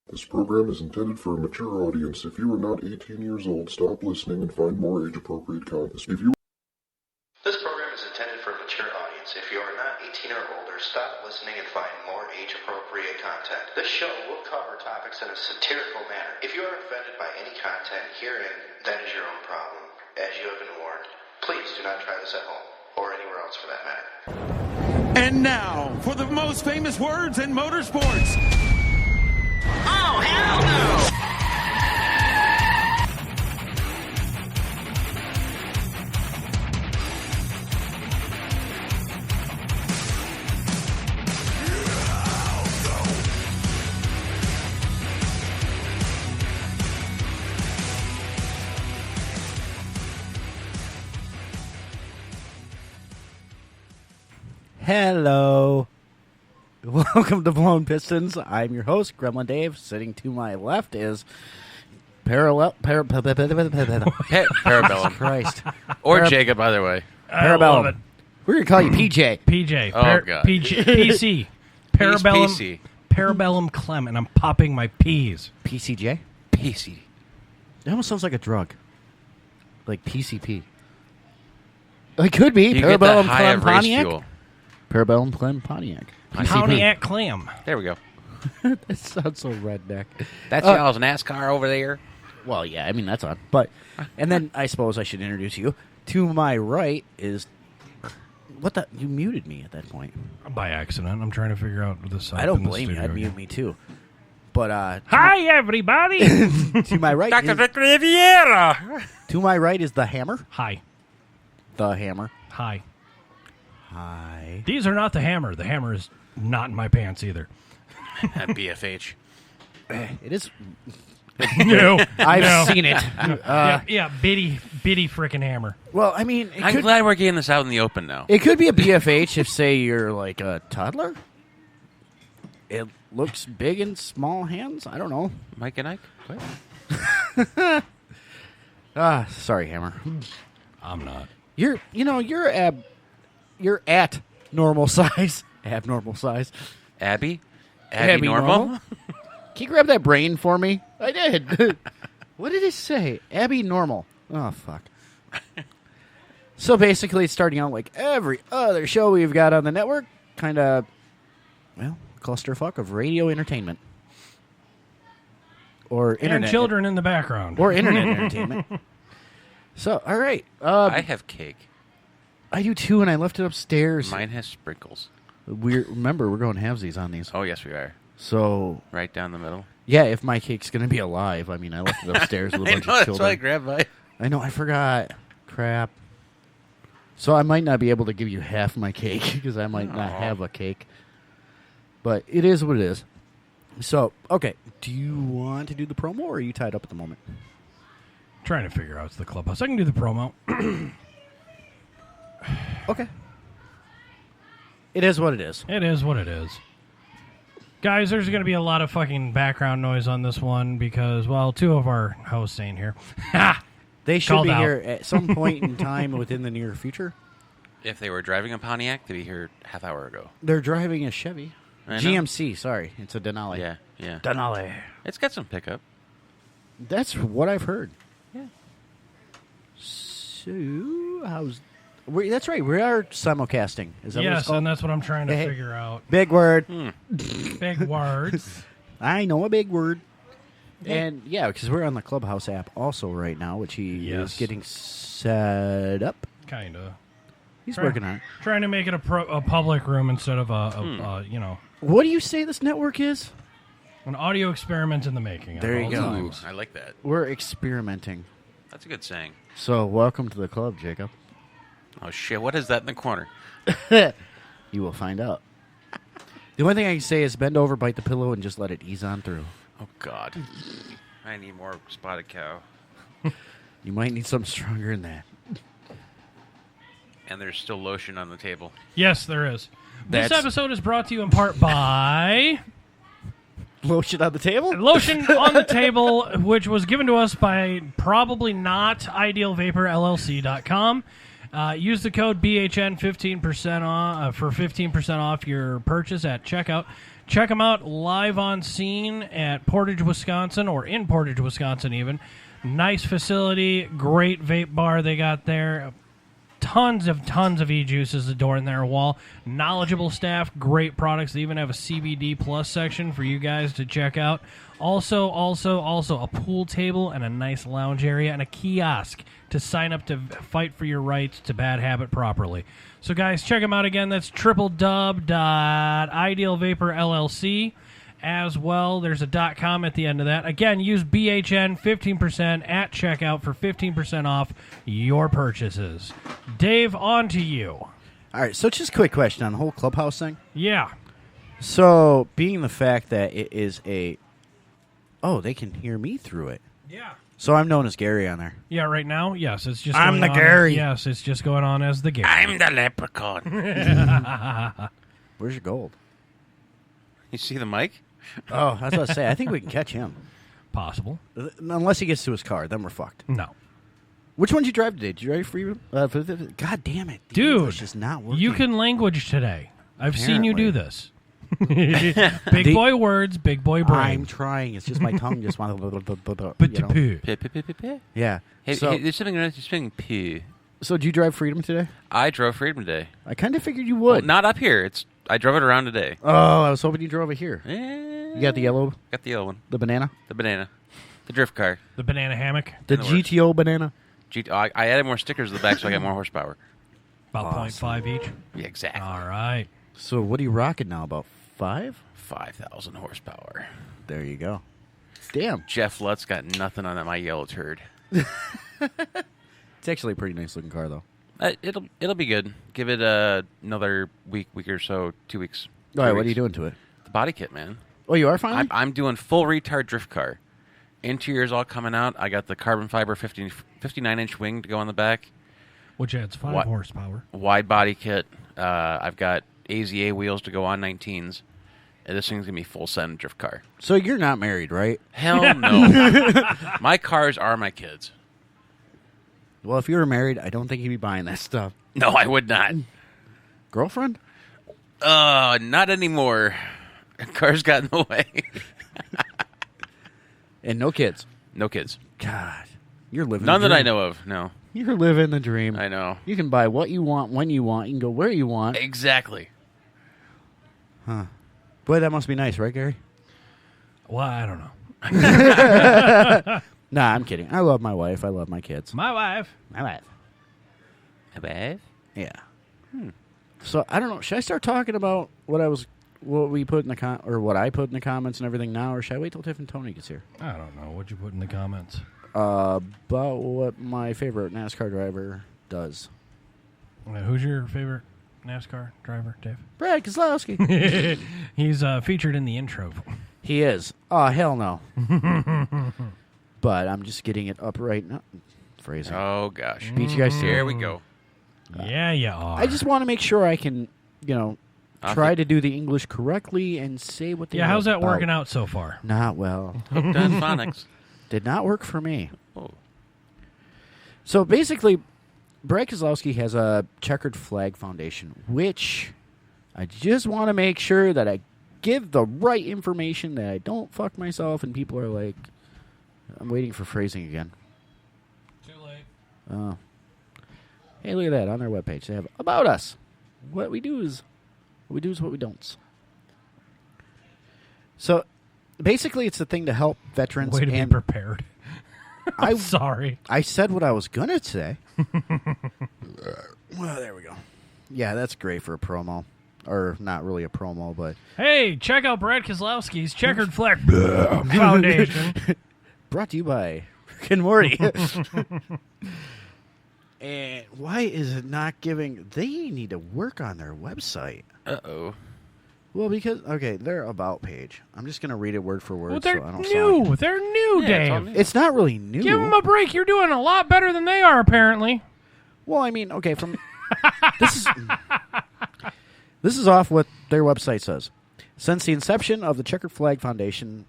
This program is intended for a mature audience. If you are not 18 years old, stop listening and find more age-appropriate content. This program is intended for a mature audience. If you are not 18 or older, stop listening and find more age-appropriate content. This show will cover topics in a satirical manner. If you are offended by any content herein, that is your own problem. As you have been warned, please do not try this at home, or anywhere else for that matter. And now, for the most famous words in motorsports. Oh, hell no! Hello. Welcome to Blown Pistons. I'm your host, Gremlin Dave. Sitting to my left is Parabellum. Christ. Or Jacob, either way. Parabellum. We're going to call you PJ. PJ. Oh, God. PC. Parabellum. PC. Parabellum Clem, and I'm popping my P's. PCJ? PC. It almost sounds like a drug. Like PCP. It could be. You get Parabellum the high Clem of race Pontiac. fuel. Parabellum Clem Pontiac. Pontiac Clam. There we go. That sounds so redneck. That's y'all's NASCAR over there. Well, yeah, I mean, that's on. But, and then I suppose I should introduce you. To my right is, what the, you muted me at that point. By accident. I'm trying to figure out this. I don't blame you. I'd mute me too. But, Hi, everybody. to my right Dr. is, Victor Riviera. to my right is the Hammer. Hi. The Hammer. Hi. Hi. These are not the Hammer. The Hammer is not in my pants either. BFH. It is. No. I've seen it. Yeah, bitty frickin' Hammer. Well, I mean, I'm glad we're getting this out in the open now. it could be a BFH if, say, you're like a toddler. It looks big in small hands. I don't know. Mike and Ike? What? Sorry, Hammer. I'm not. You're at normal size. Abnormal size. Abby? Abby Normal? Can you grab that brain for me? I did. What did it say? Abby Normal. Oh, fuck. So basically, it's starting out like every other show we've got on the network. Kind of, well, clusterfuck of radio entertainment. Or internet. And children in the background. Or internet entertainment. So, all right. I have cake. I do too, and I left it upstairs. Mine has sprinkles. Remember, we're going halvesies on these. Oh, yes, we are. So, Right down the middle. yeah, if my cake's going to be alive, I mean, I left it upstairs with a bunch of That's children. why I grabbed mine. I know, I forgot. Crap. So I might not be able to give you half my cake because I might not have a cake. But it is what it is. So, okay. Do you want to do the promo, or are you tied up at the moment? Trying to figure out it's the clubhouse. I can do the promo. Okay. It is what it is. It is what it is. Guys, there's going to be a lot of fucking background noise on this one because, well, two of our hosts ain't here. They should Called be out. here at some point in time within the near future. If they were driving a Pontiac, they'd be here half hour ago. They're driving a Chevy. I know. GMC, sorry. It's a Denali. Yeah. Denali. It's got some pickup. That's what I've heard. Yeah. So, that's right. We are simulcasting. Is that what it's Yes, called? and that's what I'm trying to Hey. figure out. Big word. Big words. I know a big word. And, yeah, because we're on the Clubhouse app also right now, which he is getting set up. Kind of. He's working on it. Trying to make it a public room instead of a What do you say this network is? an audio experiment in the making. at There you all go. times. I like that. We're experimenting. That's a good saying. So, welcome to the club, Jacob. Oh, shit. What is that in the corner? You will find out. The only thing I can say is bend over, bite the pillow, and just let it ease on through. Oh, God. I need more spotted cow. You might need something stronger than that. And there's still lotion on the table. Yes, there is. This That's- episode is brought to you in part by Lotion on the table? Lotion on the Table, which was given to us by probably not idealvaporllc.com. Use the code BHN 15% off for 15% off your purchase at checkout. Check them out live on scene at Portage, Wisconsin, or in Portage, Wisconsin even. Nice facility, great vape bar they got there. Tons of e-juices adorn their wall. Knowledgeable staff, great products. They even have a CBD plus section for you guys to check out. Also a pool table and a nice lounge area and a kiosk to sign up to fight for your rights to bad habit properly. So guys, check them out again. That's www.idealvaporllc. As well, there's a .com at the end of that. Again, use BHN 15% at checkout for 15% off your purchases. Dave, on to you. All right, so just a quick question on the whole clubhouse thing. Yeah. So, being the fact that it is a... Oh, they can hear me through it. Yeah. So I'm known as Gary on there. Yeah, right now, yes, it's just I'm going the on Gary. Yes, it's just going on as the Gary. I'm the leprechaun. Where's your gold? You see the mic? Oh, I was about to say, I think we can catch him. Possible. Unless he gets to his car, then we're fucked. No. Which one did you drive today? Did you drive free? God damn it. The Dude, English is not working. you can language today. I've seen you do this. Apparently. Big boy words, big boy brain. I'm trying. It's just my tongue just wants to... Poo. Yeah. Hey, So, hey, there's something wrong with you speaking poo. so did you drive Freedom today? I drove Freedom today. I kind of figured you Well, would. not up here. I drove it around today. Oh, I was hoping you drove it here. You got the yellow, Got the yellow one. the banana, The banana. The drift car. The banana hammock, the In the works. GTO banana. I added more stickers to the back so I got more horsepower. about Awesome. 0.5 each. Yeah, exactly. All right. So what are you rocking now? About 5? 5,000 horsepower. There you go. Damn. Jeff Lutz got nothing on that my yellow turd. It's actually a pretty nice looking car, though. It'll be good. Give it another week or so, 2 weeks. All right, 3 what are you weeks. doing to it? The body kit, man. Oh, you are finally? I'm doing full retard drift car. Interior's all coming out. I got the carbon fiber 59-inch wing to go on the back. Which adds 5 What? horsepower. Wide body kit. I've got AZA wheels to go on 19s. And this thing's going to be full send drift car. So you're not married, right? Hell no. My cars are my kids. Well, if you were married, I don't think you'd be buying that stuff. No, I would not. Girlfriend? Not anymore. Cars got in the way. And no kids. No kids. God. You're living None the that I dream. know of. No. You're living the dream. I know. You can buy what you want, when you want. You can go where you want. Exactly. Boy, that must be nice, right, Gary? Well, I don't know. Nah, I'm kidding. I love my wife. I love my kids. My wife. My wife. Above? Yeah. So I don't know. Should I start talking about what we put in the what I put in the comments and everything now, or should I wait till Tiff and Tony gets here? I don't know. What'd you put in the comments? About what my favorite NASCAR driver does. Who's your favorite NASCAR driver, Dave? Brad Keselowski. He's featured in the intro. He is. Oh, hell no. But I'm just getting it up right now. Phrasing. Oh, gosh. Beat you guys to Here it. we go. Yeah, you are. I just want to make sure I can, I try think- to do the English correctly and say what they Yeah, are how's that about. working out so far? Not well. Hooked on phonics. Did not work for me. Oh. So basically, Brad Keselowski has a checkered flag foundation, which I just want to make sure that I give the right information, that I don't fuck myself, and people are like, I'm waiting for phrasing again. Too late. Oh. Hey, look at that. On their webpage, they have About Us. What we do is what we don't. So basically, it's a thing to help veterans. Way to be and prepared. I Sorry. I said what I was going to say. Well, there we go. Yeah, that's great for a promo. Or not really a promo, but... Hey, check out Brad Keselowski's Checkered Flag Foundation. Brought to you by Rick and Morty. And why is it not giving... They need to work on their website. Uh-oh. Well, because... Okay, their About page. I'm just going to read it word for word Well, they're so I don't new. sound... They're new, Yeah, it's all Dave. new. It's not really new. Give them a break. You're doing a lot better than they are, apparently. Well, I mean, okay, from... This is off what their website says. Since the inception of the Checkered Flag Foundation,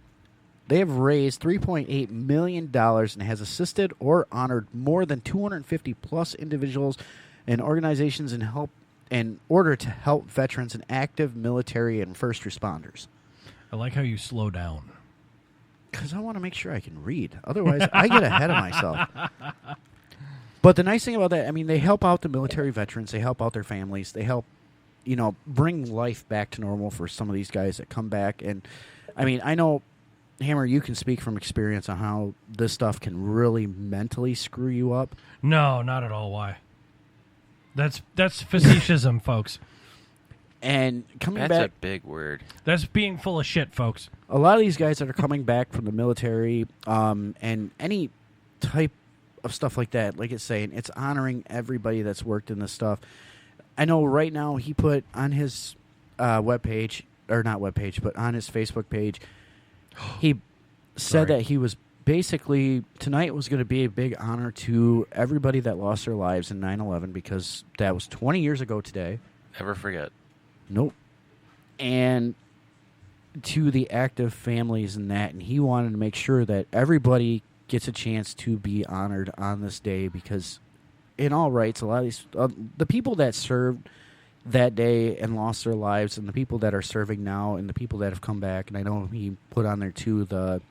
they have raised $3.8 million and has assisted or honored more than 250 plus individuals and organizations in order to help veterans and active military and first responders. I like how you slow down. Because I want to make sure I can read. Otherwise, I get ahead of myself. But the nice thing about that, I mean, they help out the military veterans. They help out their families. They help, bring life back to normal for some of these guys that come back. And, I mean, I know, Hammer, you can speak from experience on how this stuff can really mentally screw you up. No, not at all. Why? That's faceticism, folks. And coming That's back... a big word. That's being full of shit, folks. A lot of these guys that are coming back from the military and any type of stuff like that, like it's saying, it's honoring everybody that's worked in this stuff. I know right now he put on his webpage, or not webpage, but on his Facebook page, he said that he was basically, tonight was going to be a big honor to everybody that lost their lives in 9/11 because that was 20 years ago today. Never forget. Nope. And to the active families and that, and he wanted to make sure that everybody gets a chance to be honored on this day because, in all rights, a lot of these the people that served that day and lost their lives, and the people that are serving now, and the people that have come back, and I know he put on there too the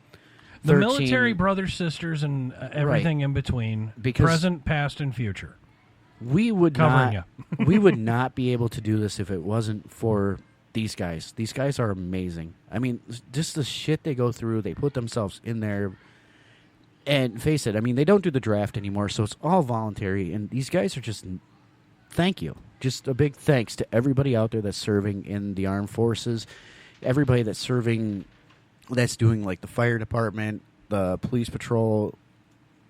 military brothers, sisters, and everything in between, because present, past, and future. We would Covering not. We would not be able to do this if it wasn't for these guys. These guys are amazing. I mean, just the shit they go through. They put themselves in there. And face it, I mean, they don't do the draft anymore, so it's all voluntary. And these guys are just, thank you. Just a big thanks to everybody out there that's serving in the armed forces, everybody that's serving, that's doing like the fire department, the police patrol,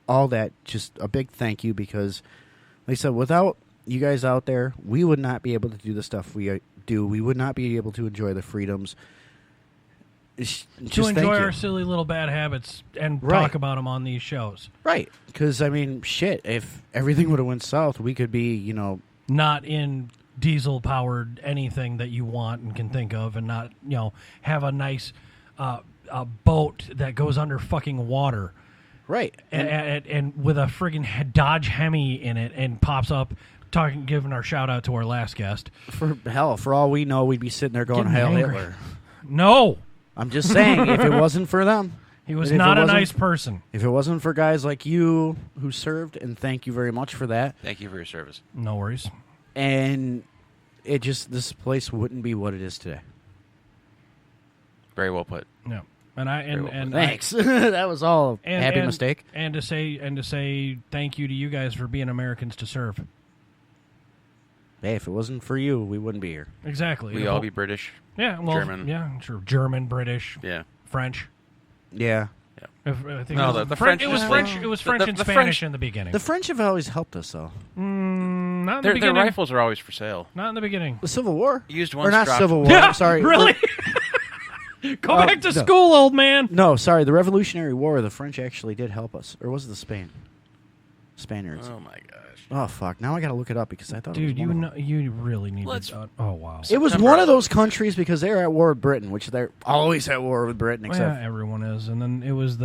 all that. Just a big thank you because, like I said, without you guys out there, we would not be able to do the stuff we do. We would not be able to enjoy the freedoms. To enjoy our silly little bad habits and talk about them on these shows. Right. Because, I mean, shit, if everything would have went south, we could be, not in diesel-powered anything that you want and can think of and not, have a nice a boat that goes under fucking water. Right. And with a friggin' Dodge Hemi in it and pops up giving our shout-out to our last guest. For all we know, we'd be sitting there going, Hail Hitler. No. I'm just saying, if it wasn't for them. He was not a nice person. If it wasn't for guys like you who served, and thank you very much for that. Thank you for your service. No worries. And this place wouldn't be what it is today. Very well put. No. And thanks. That was all a happy mistake. And to say thank you to you guys for being Americans to serve. Hey, if it wasn't for you, we wouldn't be here. Exactly. We all be British. Yeah, well, German. Yeah, sure. German, British. Yeah. French. Yeah. I think the French. It was French. It was French and Spanish French, in the beginning. The French have always helped us, though. Not in the beginning. Their rifles are always for sale. Not in the beginning. The Civil War? Used once. Or not dropped. Civil War. Yeah, I'm sorry. Really? Go back to school, old man. No, sorry. The Revolutionary War, the French actually did help us. Or was it the Spaniards? Oh, my gosh. Oh, fuck. Now I got to look it up because I thought Dude, it was you really need to... Oh, wow. It was one of those countries because they're at war with Britain, which they're always at war with Britain, except... Yeah, everyone is. And then it was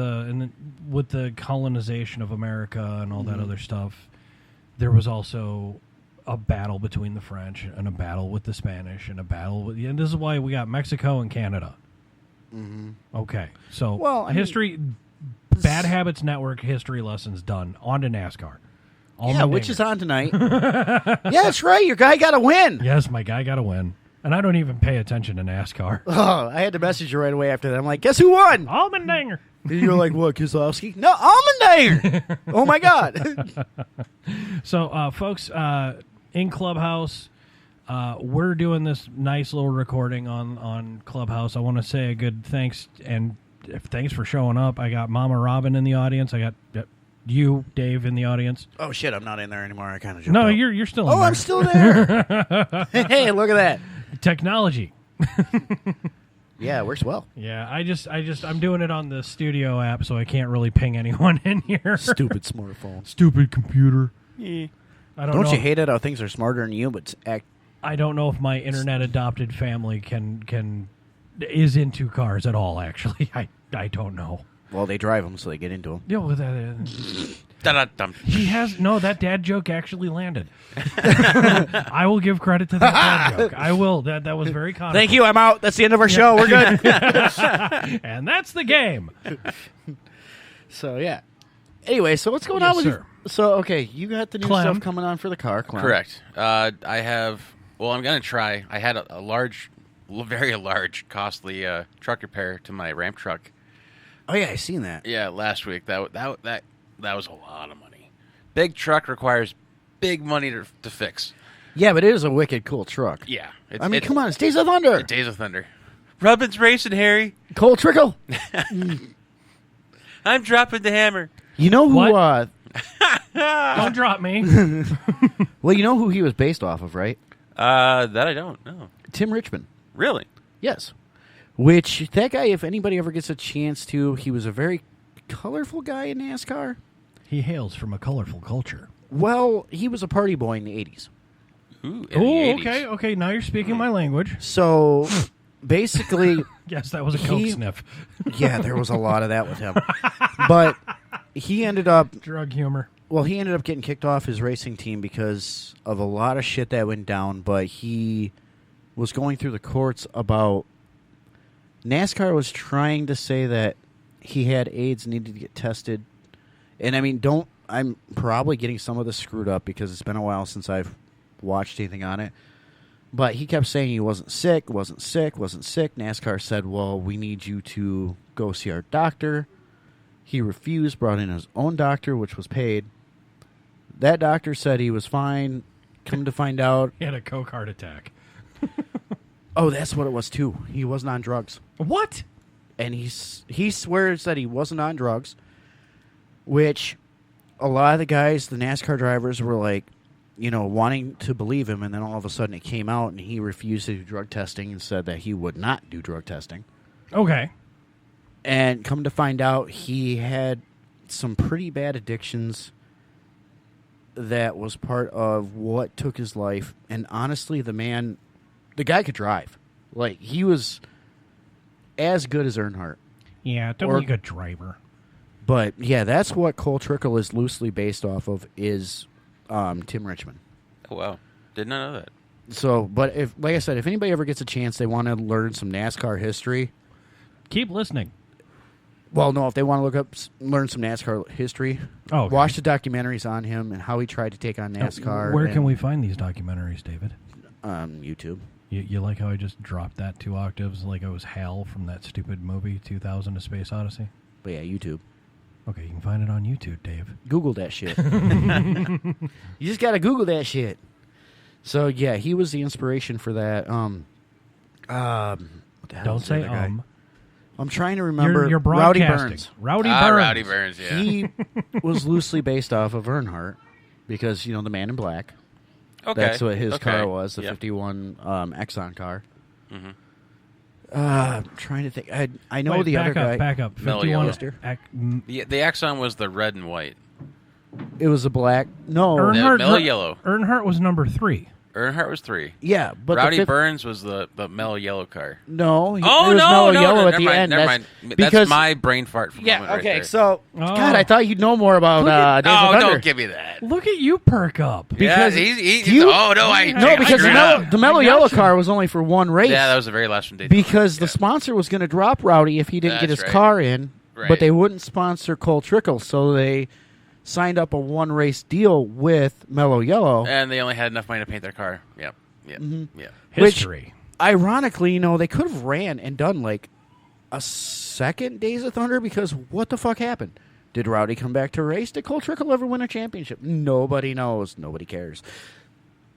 with the colonization of America and all that other stuff, there was also a battle between the French and a battle with the Spanish and a battle with... And this is why we got Mexico and Canada. Mm-hmm. Okay. So, history... Bad Habits Network history lessons done. On to NASCAR. Which is on tonight. Yeah, that's right. Your guy got to win. Yes, my guy got to win. And I don't even pay attention to NASCAR. Oh, I had to message you right away after that. I'm like, guess who won? Allmendinger. You're like, what, Keselowski? No, Allmendinger. Oh, my God. So, folks, in Clubhouse, we're doing this nice little recording on Clubhouse. I want to say a good thanks, and thanks for showing up. I got Mama Robin in the audience. I got you, Dave, in the audience. Oh, shit, I'm not in there anymore. I kind of jumped No, out. you're still in there. I'm still there. Hey, look at that. Technology. Yeah, it works well. Yeah, I'm doing it on the studio app, so I can't really ping anyone in here. Stupid smartphone. Stupid computer. Yeah. Don't you hate it how things are smarter than you, but I don't know if my internet adopted family is into cars at all, actually. I don't know. Well, they drive them, so they get into them. Yeah, well, Da-da-dum. He has no. That dad joke actually landed. I will give credit to that dad joke. I will. That was very confident. Thank you. I'm out. That's the end of our show. We're good. And that's the game. So yeah. Anyway, so what's going Yes, on with sir. you? So okay, you got the new Clem. stuff coming on for the car. Clem. Correct. I have. Well, I'm gonna try. I had a large, very large, costly truck repair to my ramp truck. Oh yeah, I seen that. Yeah, last week. That was a lot of money. Big truck requires big money to fix. Yeah, but it is a wicked cool truck. Yeah. Come on, it's Days of Thunder. Days of Thunder. Robin's racing, Harry. Cole Trickle. I'm dropping the hammer. You know who? What? Don't drop me. Well, you know who he was based off of, right? That I don't know. Tim Richmond. Really? Yes. Which that guy, if anybody ever gets a chance to, he was a very colorful guy in NASCAR. He hails from a colorful culture. Well, he was a party boy in the 80s. Ooh, in Oh, the 80s. okay. Now you're speaking my language. So basically, Yes, that was a coke sniff. yeah, there was a lot of that with him. But he ended up, Drug humor. he ended up getting kicked off his racing team because of a lot of shit that went down. But he was going through the courts about NASCAR was trying to say that he had AIDS, needed to get tested. And I mean, I'm probably getting some of this screwed up because it's been a while since I've watched anything on it. But he kept saying he wasn't sick. NASCAR said, well, we need you to go see our doctor. He refused, brought in his own doctor, which was paid. That doctor said he was fine. Come to find out. He had a coke heart attack. Oh, that's what it was, too. He wasn't on drugs. What? And he swears that he wasn't on drugs, which a lot of the guys, the NASCAR drivers, were like, wanting to believe him, and then all of a sudden it came out, and he refused to do drug testing and said that he would not do drug testing. Okay. And come to find out, he had some pretty bad addictions that was part of what took his life. And honestly, the guy could drive. Like, he was as good as Earnhardt. Yeah, don't be a good driver. But, yeah, that's what Cole Trickle is loosely based off of, is Tim Richmond. Oh, wow. Did not know that. So, but like I said, if anybody ever gets a chance, they want to learn some NASCAR history. Keep listening. Well, no, if they want to learn some NASCAR history, okay. Watch the documentaries on him and how he tried to take on NASCAR. Where can we find these documentaries, David? YouTube. You like how I just dropped that 2 octaves like I was Hal from that stupid movie, 2000: A Space Odyssey? But yeah, YouTube. Okay, you can find it on YouTube, Dave. Google that shit. You just got to Google that shit. So, yeah, he was the inspiration for that. What the hell Don't was the say other guy? I'm trying to remember. You're Rowdy broadcasting. Burns. Rowdy Burns. Rowdy Burns, yeah. He was loosely based off of Earnhardt because, the Man in Black. Okay. That's what his Okay. car was, the Yep. 51 Exxon car. Mm-hmm. I'm trying to think. I know Wait, the other guy. Back up. Mellow 51. yellow. The Exxon was the red and white. It was a black. No. Earnhardt, mellow yellow. Earnhart was number 3. Earnhardt was 3. Yeah, but Rowdy Burns was the mellow yellow car. No. Oh, it was no, mellow no, yellow no, at the end. Never mind. Because, That's my brain fart from yeah, moment right okay, there. so, Oh. God, I thought you'd know more about Days of Thunder. Don't give me that. Look at you perk up. Because No, I No, because screwed up. the mellow I yellow gotcha. car was only for one race. Yeah, that was the very last one. Daytona. Because the sponsor was going to drop Rowdy if he didn't get That's his right. car in, Right. but they wouldn't sponsor Cole Trickle, so they signed up a one-race deal with Mellow Yellow. And they only had enough money to paint their car. Yep. Mm-hmm. Yeah. History. Ironically, they could have ran and done like a second Days of Thunder because what the fuck happened? Did Rowdy come back to race? Did Cole Trickle ever win a championship? Nobody knows. Nobody cares.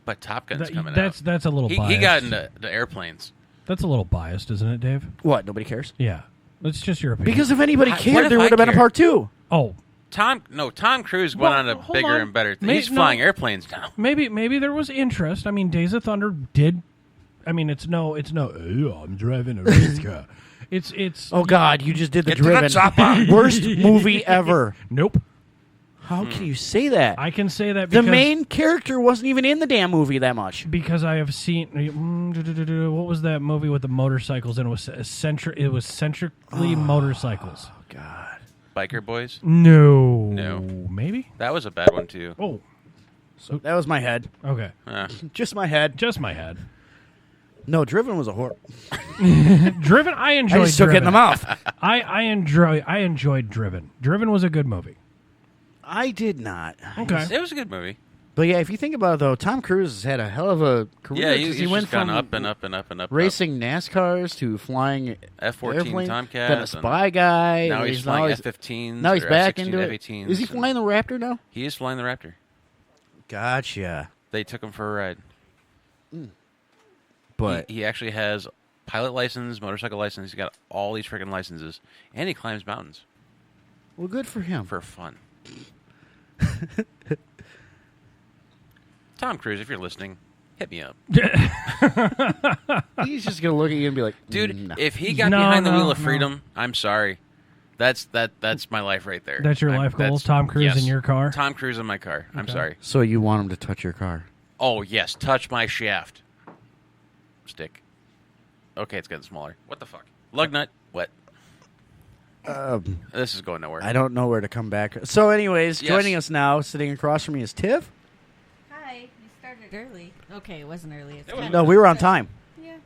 But Top Gun's coming That's a little out. biased. He got into the airplanes. That's a little biased, isn't it, Dave? What? Nobody cares? Yeah. That's just your opinion. Because if anybody What cared, if there I would have been a cared? part 2. Oh, Tom Cruise went Well, on to hold bigger on. and better. May- He's no. flying airplanes now. maybe there was interest. I mean, Days of Thunder did. I mean, it's no. Oh, I'm driving a race car. It's. Oh, God, you just did the Get to the Driven. chopper. Worst movie ever. Nope. How can you say that? I can say that The because main character wasn't even in the damn movie that much. because I have seen. What was that movie with the motorcycles? And it was centrically motorcycles. God. Biker Boys. No. No. Maybe? That was a bad one, too. Oh, So that was my head. okay. Just my head. Just my head. No, Driven was a horror. Driven, I enjoyed I just took it in the Driven. mouth. I enjoyed Driven. Driven was a good movie. I did not. Okay. It was a good movie. But yeah, if you think about it, though, Tom Cruise has had a hell of a career. Yeah, 'cause he's went just gone from up and up and up and up. racing NASCARs to flying F-14 airplanes, Tomcats. then a spy guy. Now and he's flying now F-15s. Now he's or back F-16 into it. F-18s. Is he flying the Raptor now? He is flying the Raptor. Gotcha. They took him for a ride. But he actually has pilot license, motorcycle license. He's got all these freaking licenses, and he climbs mountains well, good for him. for fun. Tom Cruise, if you're listening, hit me up, He's just gonna look at you and be like, dude. no. If he got No, behind the no, wheel of no. freedom, I'm sorry. That's my life right there. That's your life goal? that's- Tom Cruise yes. in your car? Tom Cruise in my car. I'm Okay. sorry. So you want him to touch your car? Oh yes, touch my shaft. Stick. Okay, it's getting smaller. What the fuck? Lug nut. What? This is going nowhere. I don't know where to come back. So, anyways, Yes. joining us now, sitting across from me is Tiff. Hi, you started early. Okay, it wasn't early. It's No, we were on time. Yeah.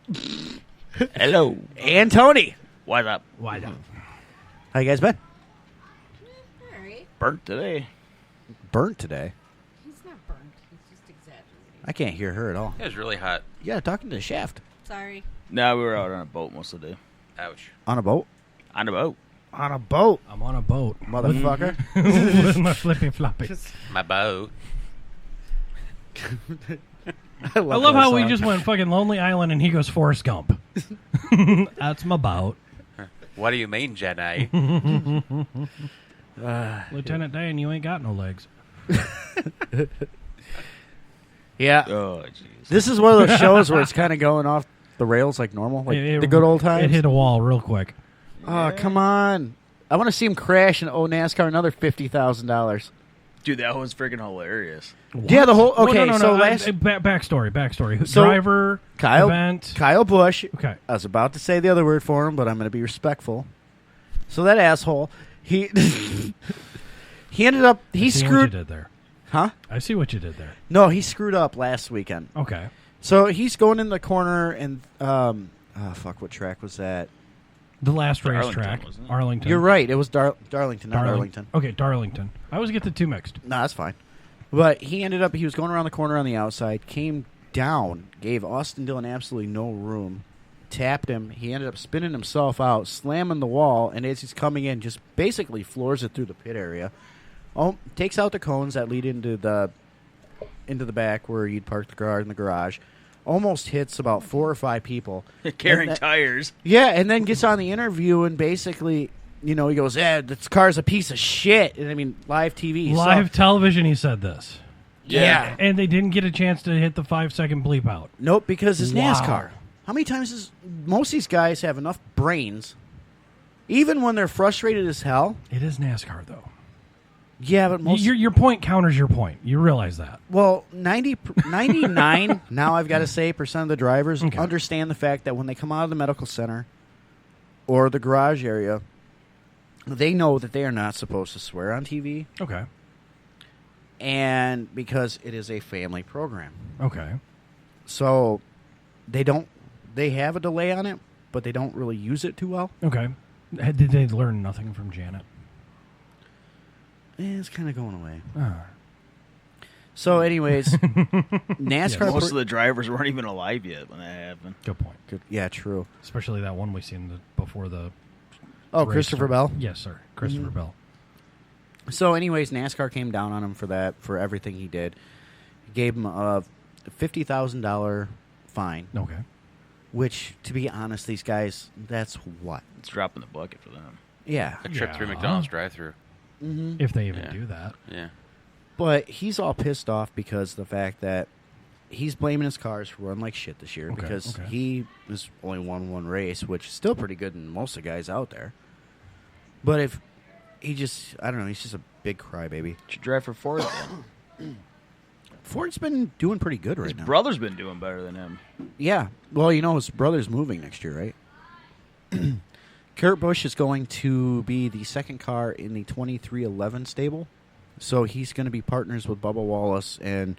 Hello. And Tony. What's up? Why not? How you guys been? All right. Burnt today. Burnt today. He's not burnt. He's just exaggerating. I can't hear her at all. It was really hot. Yeah, talking to the shaft. Sorry. No, we were out on a boat most of the day. Ouch. On a boat? On a boat. On a boat, I'm on a boat. motherfucker. With my flippy floppies. My bow. I love how we just went fucking Lonely Island and he goes Forrest Gump. That's my boat. What do you mean, Jedi? Lieutenant Dan, you ain't got no legs. Yeah. Oh, jeez. This is one of those shows where it's kind of going off the rails like normal, like It- the good old times. It hit a wall real quick. Oh, come on. I want to see him crash and owe NASCAR another $50,000. Dude, that was freaking hilarious. Yeah, the whole... Well, Okay, no, so no, last... backstory. So, Driver, event. Kyle Busch. Okay. I was about to say the other word for him, but I'm going to be respectful. So that asshole, he... he ended up... He See what you screwed... did there. Huh? I see what you did there. No, he screwed up last weekend. Okay. So he's going in the corner and... oh, fuck, what track was that? The last Darlington, racetrack, wasn't it? Arlington. You're right. It was Darlington, not Arlington. Okay, Darlington. I always get the two mixed. No, that's fine. But he ended up, he was going around the corner on the outside, came down, gave Austin Dillon absolutely no room, tapped him. He ended up spinning himself out, slamming the wall, and as he's coming in, just basically floors it through the pit area. Oh, takes out the cones that lead into the back where you'd park the car in the garage. Almost hits about 4 or 5 people. Carrying And that- tires. Yeah, and then gets on the interview and basically, you know, he goes, this car's a piece of shit. And I mean, live TV. Live television, he said this. Yeah. And they didn't get a chance to hit the 5-second bleep out. Nope, because it's Wow. NASCAR. How many times does most of these guys have enough brains, even when they're frustrated as hell? It is NASCAR, though. Yeah, but most... Your point counters your point. You realize that. Well, 99, now I've got to say, % of the drivers Okay. understand the fact that when they come out of the medical center or the garage area, they know that they are not supposed to swear on TV, Okay. and because it is a family program. Okay. So they have a delay on it, but they don't really use it too well. Okay. Did they learn nothing from Janet? It's kind of going away. Ah. So, anyways, NASCAR... Most of the drivers weren't even alive yet when that happened. Good point. Yeah, true. Especially that one we seen before the... Oh, race Christopher started. Bell? Yes, sir. Christopher Bell. So, anyways, NASCAR came down on him for everything he did. Gave him a $50,000 fine, Okay. which, to be honest, these guys, that's what? It's dropping the bucket for them. Yeah. A trip through Yeah. McDonald's drive-through. If they even Yeah. do that. Yeah. But he's all pissed off because of the fact that he's blaming his cars for running like shit this year Okay, because okay. he has only won one race, which is still pretty good than most of the guys out there. But if he just, I don't know, he's just a big crybaby. Should drive for Ford then. Ford's been doing pretty good His right now. brother's been doing better than him. Yeah. Well, you know, his brother's moving next year, right? Kurt Busch is going to be the second car in the 2311 stable. So he's going to be partners with Bubba Wallace and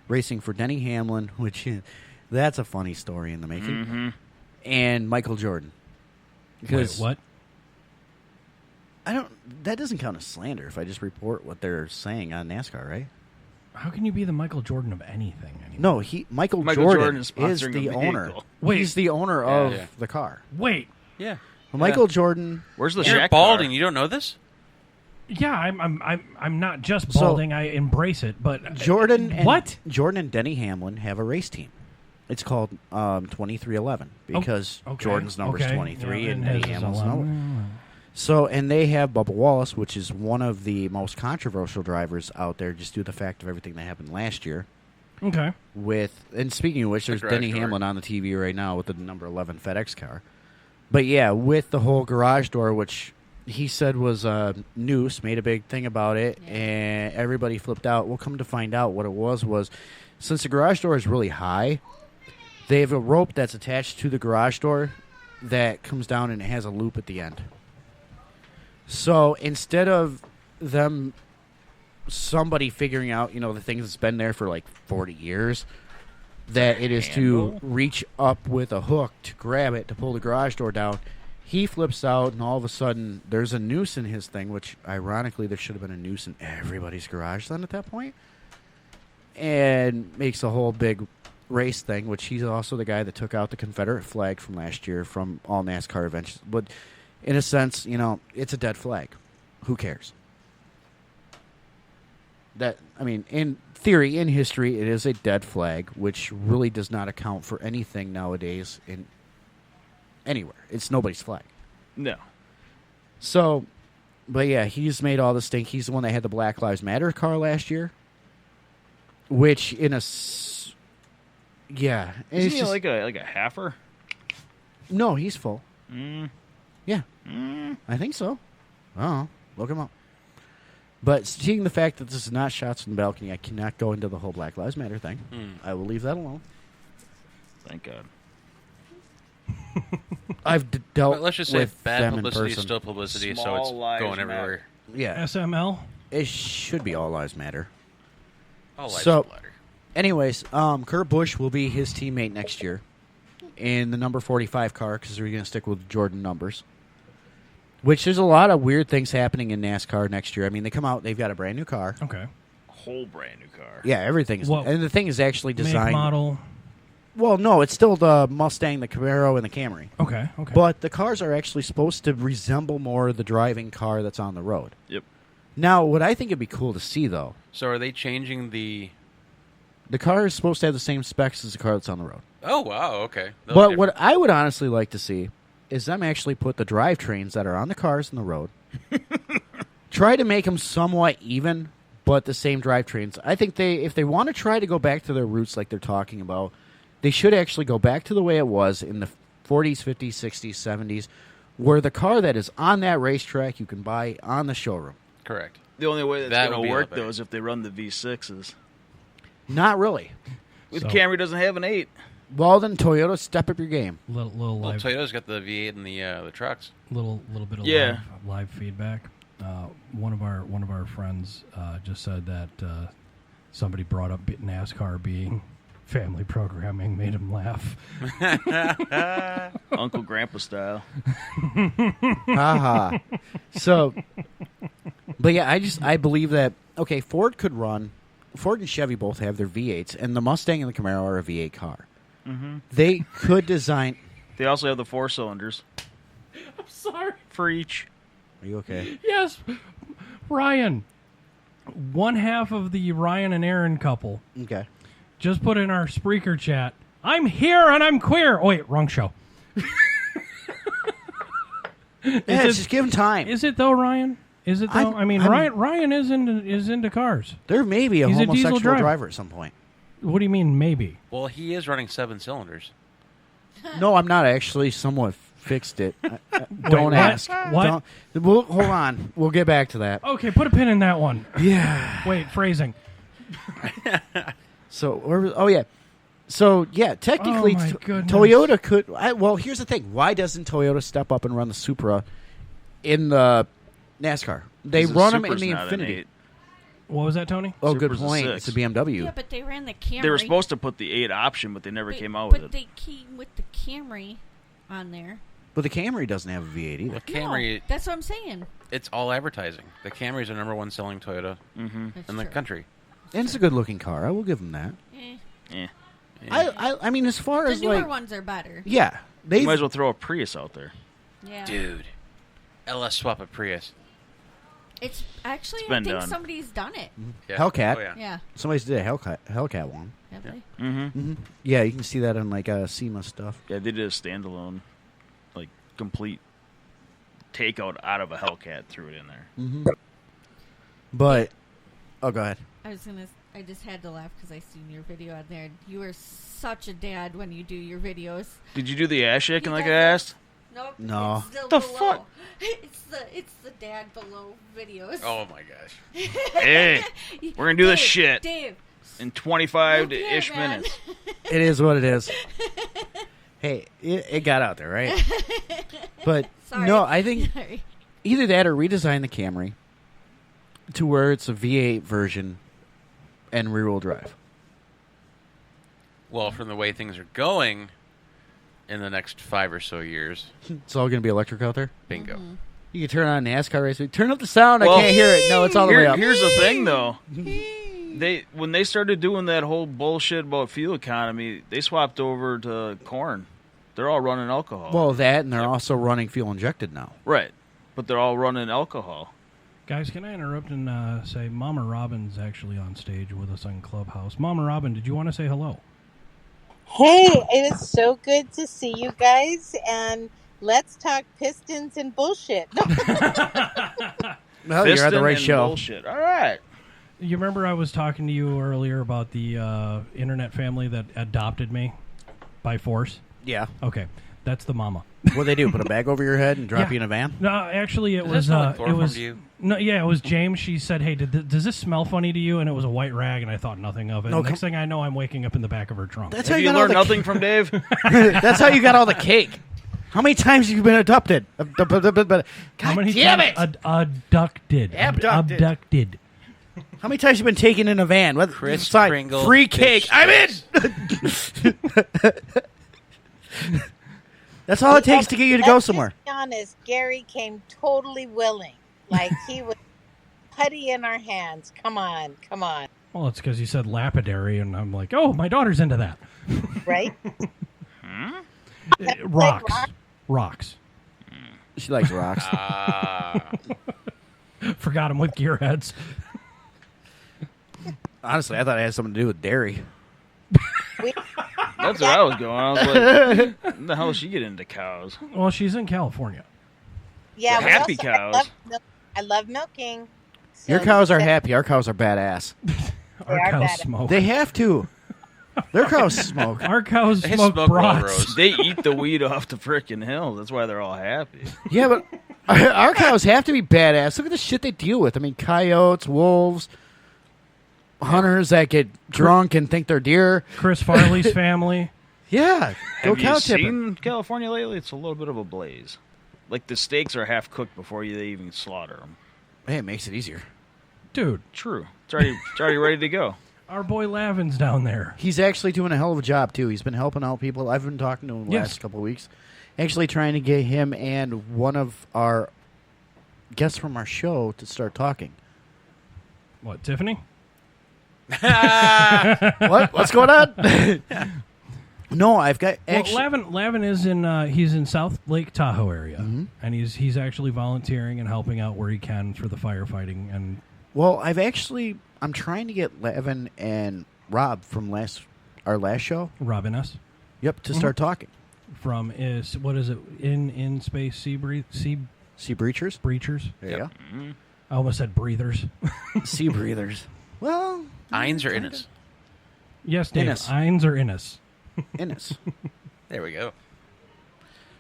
racing for Denny Hamlin, which that's a funny story in the making, and Michael Jordan. Wait, what? That doesn't count as slander if I just report what they're saying on NASCAR, right? How can you be the Michael Jordan of anything anymore? No, Michael Michael Jordan Jordan is is sponsoring the a owner. vehicle. Wait. He's the owner of the car. Wait. Yeah. Well, Michael Jordan. Where's the You're Shaq balding. car? You don't know this? Yeah, I'm not just balding. I embrace it, but Jordan and Denny Hamlin have a race team. It's called 2311 because Jordan's number is 23 and Denny Hamlin's number. So, and they have Bubba Wallace, which is one of the most controversial drivers out there, just due to the fact of everything that happened last year. Okay. And speaking of which, there's garage Denny door. Hamlin on the TV right now with the number 11 FedEx car. But yeah, with the whole garage door, which he said was a noose, made a big thing about it, and everybody flipped out. We'll come to find out what it was since the garage door is really high, they have a rope that's attached to the garage door that comes down and it has a loop at the end. So instead of somebody figuring out, the thing that's been there for like 40 years, that it is to reach up with a hook to grab it to pull the garage door down, he flips out and all of a sudden there's a noose in his thing, which ironically there should have been a noose in everybody's garage then at that point, and makes a whole big race thing, which he's also the guy that took out the Confederate flag from last year from all NASCAR events. But in a sense, it's a dead flag. Who cares? In theory, in history, it is a dead flag, which really does not account for anything nowadays in anywhere. It's nobody's flag. No. So, but yeah, he's made all this stink. He's the one that had the Black Lives Matter car last year, which Isn't it's he just, like a halfer? no, he's full. Yeah, I think so. Oh, look him up. But seeing the fact that this is not shots from the balcony, I cannot go into the whole Black Lives Matter thing. I will leave that alone. Thank God. I've dealt But let's just say with bad them in publicity is person. still publicity, so Small it's lives going matter. everywhere. Yeah, SML. it should be all lives matter. All lives So- matter. Anyways, Kurt Busch will be his teammate next year in the number 45 car because we're going to stick with Jordan numbers. Which there's a lot of weird things happening in NASCAR next year. I mean, they come out, they've got a brand new car. Okay. Whole brand new car. Yeah, everything is. What- And the thing is actually Make, designed. model. Well, no, it's still the Mustang, the Camaro, and the Camry. Okay. But the cars are actually supposed to resemble more the driving car that's on the road. Yep. Now, what I think would be cool to see, though, So are they changing the... the car is supposed to have the same specs as the car that's on the road. Oh, wow, okay. Those But are what I would honestly like to see is them actually put the drivetrains that are on the cars on the road, try to make them somewhat even, but the same drivetrains. I think if they want to try to go back to their roots like they're talking about, they should actually go back to the way it was in the 40s, 50s, 60s, 70s, where the car that is on that racetrack you can buy on the showroom. Correct. The only way That that's would going be to a lot work, better. though, is if they run the V6s. Not really. With So- Camry doesn't have an 8. Well, then Toyota, step up your game. Little Well, live, Toyota's got the V8 and the trucks. little bit of Yeah. live feedback. One of our friends just said that somebody brought up NASCAR being family programming, made him laugh. Uncle Grandpa style. Haha. So, but yeah, I believe that, okay, Ford and Chevy both have their V8s, and the Mustang and the Camaro are a V8 car. Mm-hmm. They could design... They also have the 4 cylinders I'm sorry. for each. Are you okay? Yes, Ryan. One half of the Ryan and Aaron couple Okay. just put in our Spreaker chat, I'm here and I'm queer. Oh, wait, wrong show. Yeah, just give them time. Is it though, Ryan? Is it though? I'm- Ryan is into cars. There may be a He's a diesel homosexual driver. driver at some point. What do you mean, maybe? Well, he is running 7 cylinders. No, I'm not actually. Somewhat fixed it. Don't what? ask. What? Hold on. We'll get back to that. Okay, put a pin in that one. Yeah. Wait, phrasing. So, oh yeah. So, yeah, technically, Oh, my goodness. Toyota could... well, here's the thing. Why doesn't Toyota step up and run the Supra in the NASCAR? They 'Cause the run them in Supra's the not an Infinity. 8. What was that, Tony? Oh, good Supra's a point. 6. It's a BMW. Yeah, but they ran the Camry. They were supposed to put the 8 option, but they never came out with But it. they came with the Camry on there. But the Camry doesn't have a V8 either. The Camry, No, that's what I'm saying. it's all advertising. The Camry is the number 1 selling Toyota That's in the true. country. And it's a good-looking car. I will give them that. Eh. I mean, as far The as, newer like... ones are better. Yeah. They You might as well throw a Prius out there. Yeah. Dude. LS swap a Prius. It's actually, It's I been think done. somebody's done it. Yeah. Hellcat. Oh, yeah. Yeah. Somebody's did a Hellcat one. Have they? Mm-hmm. Yeah, you can see that on, like, SEMA stuff. Yeah, they did a standalone, like, complete takeout out of a Hellcat, threw it in there. But... Oh, go ahead. I just had to laugh because I seen your video on there. You are such a dad when you do your videos. Did you do the ass shaking He like I does asked? Nope. No. It's still The below. fuck? It's the dad below videos. Oh, my gosh. Hey, we're going to do this shit Dave. in 25 Look to here, ish man. minutes. It is what it is. Hey, it got out there, right? But, Sorry. no, I think Sorry. either that or redesign the Camry to where it's a V8 version and rear-wheel drive. Well, from the way things are going in the next 5 or so years, It's all going to be electric out there? bingo. Mm-hmm. You can turn on NASCAR racing. Turn up the sound. Well, I can't hear it. No, it's all the way up. Here's the thing, though. When they started doing that whole bullshit about fuel economy, they swapped over to corn. They're all running alcohol. Well, that, and they're also running fuel injected now. Right. But they're all running alcohol. Guys, can I interrupt and say Mama Robin's actually on stage with us on Clubhouse? Mama Robin, did you want to say hello? Hey, it is so good to see you guys, and let's talk pistons and bullshit. Well, you're at the Fisting right and show. Bullshit. All right. You remember I was talking to you earlier about the internet family that adopted me by force? Yeah. Okay, that's the mama. What they do? Put a bag over your head and drop Yeah. you in a van? No, actually, it Does was that smell like it chloroform was to you? no, yeah, it was James. She said, "Hey, does this smell funny to you?" And it was a white rag, and I thought nothing of it. No, Next thing I know, I'm waking up in the back of her trunk. That's how Have you you got all learned the nothing from Dave? That's how you got all the cake. How many times have you been adopted? God How many damn times it! abducted? Abducted. Abducted. How many times have you been taken in a van? What, Chris sign, Kringle free fish cake. I'm in. That's all it takes to get you to go Let's somewhere. just be honest, Gary came totally willing. Like, he was putty in our hands. Come on. Well, it's because you said lapidary, and I'm like, oh, my daughter's into that. Right? Rocks. rock? Rocks. She likes rocks. Forgot them with gearheads. Honestly, I thought it had something to do with dairy. That's where I was going. I was like, how the hell does she get into cows? Well, she's in California. Yeah, The we happy also- cows. I love milking. So Your cows are that- happy. Our cows are badass. Our are cows bad. smoke. They have to. Their cows smoke. Our cows They smoke smoke brats. Marlboros. They eat the weed off the frickin' hills. That's why they're all happy. Yeah, but our cows have to be badass. Look at the shit they deal with. I mean, coyotes, wolves, hunters that get drunk and think they're deer. Chris Farley's family. Yeah, go Have cow you tipping. seen California lately? It's a little bit of a blaze. Like the steaks are half cooked before they even slaughter them. Hey, it makes it easier. Dude, True. It's already ready to go. our boy Lavin's down there. He's actually doing a hell of a job too. He's been helping out people. I've been talking to him the Yes. last couple of weeks. Actually, trying to get him and one of our guests from our show to start talking. What, Tiffany? What? What's going on? No, I've got Well, actually. Lavin is in he's in South Lake Tahoe area, and he's actually volunteering and helping out where he can for the firefighting. And Well, I'm trying to get Levin and Rob from our last show. Robin S. Yep, to start talking. from is what is it in space sea Sea breachers. breachers? There you go. I almost said breathers. Sea breathers. Well, Eins or Innes? Yes, Dave. Innes. Eins or Innes? Innes. There we go.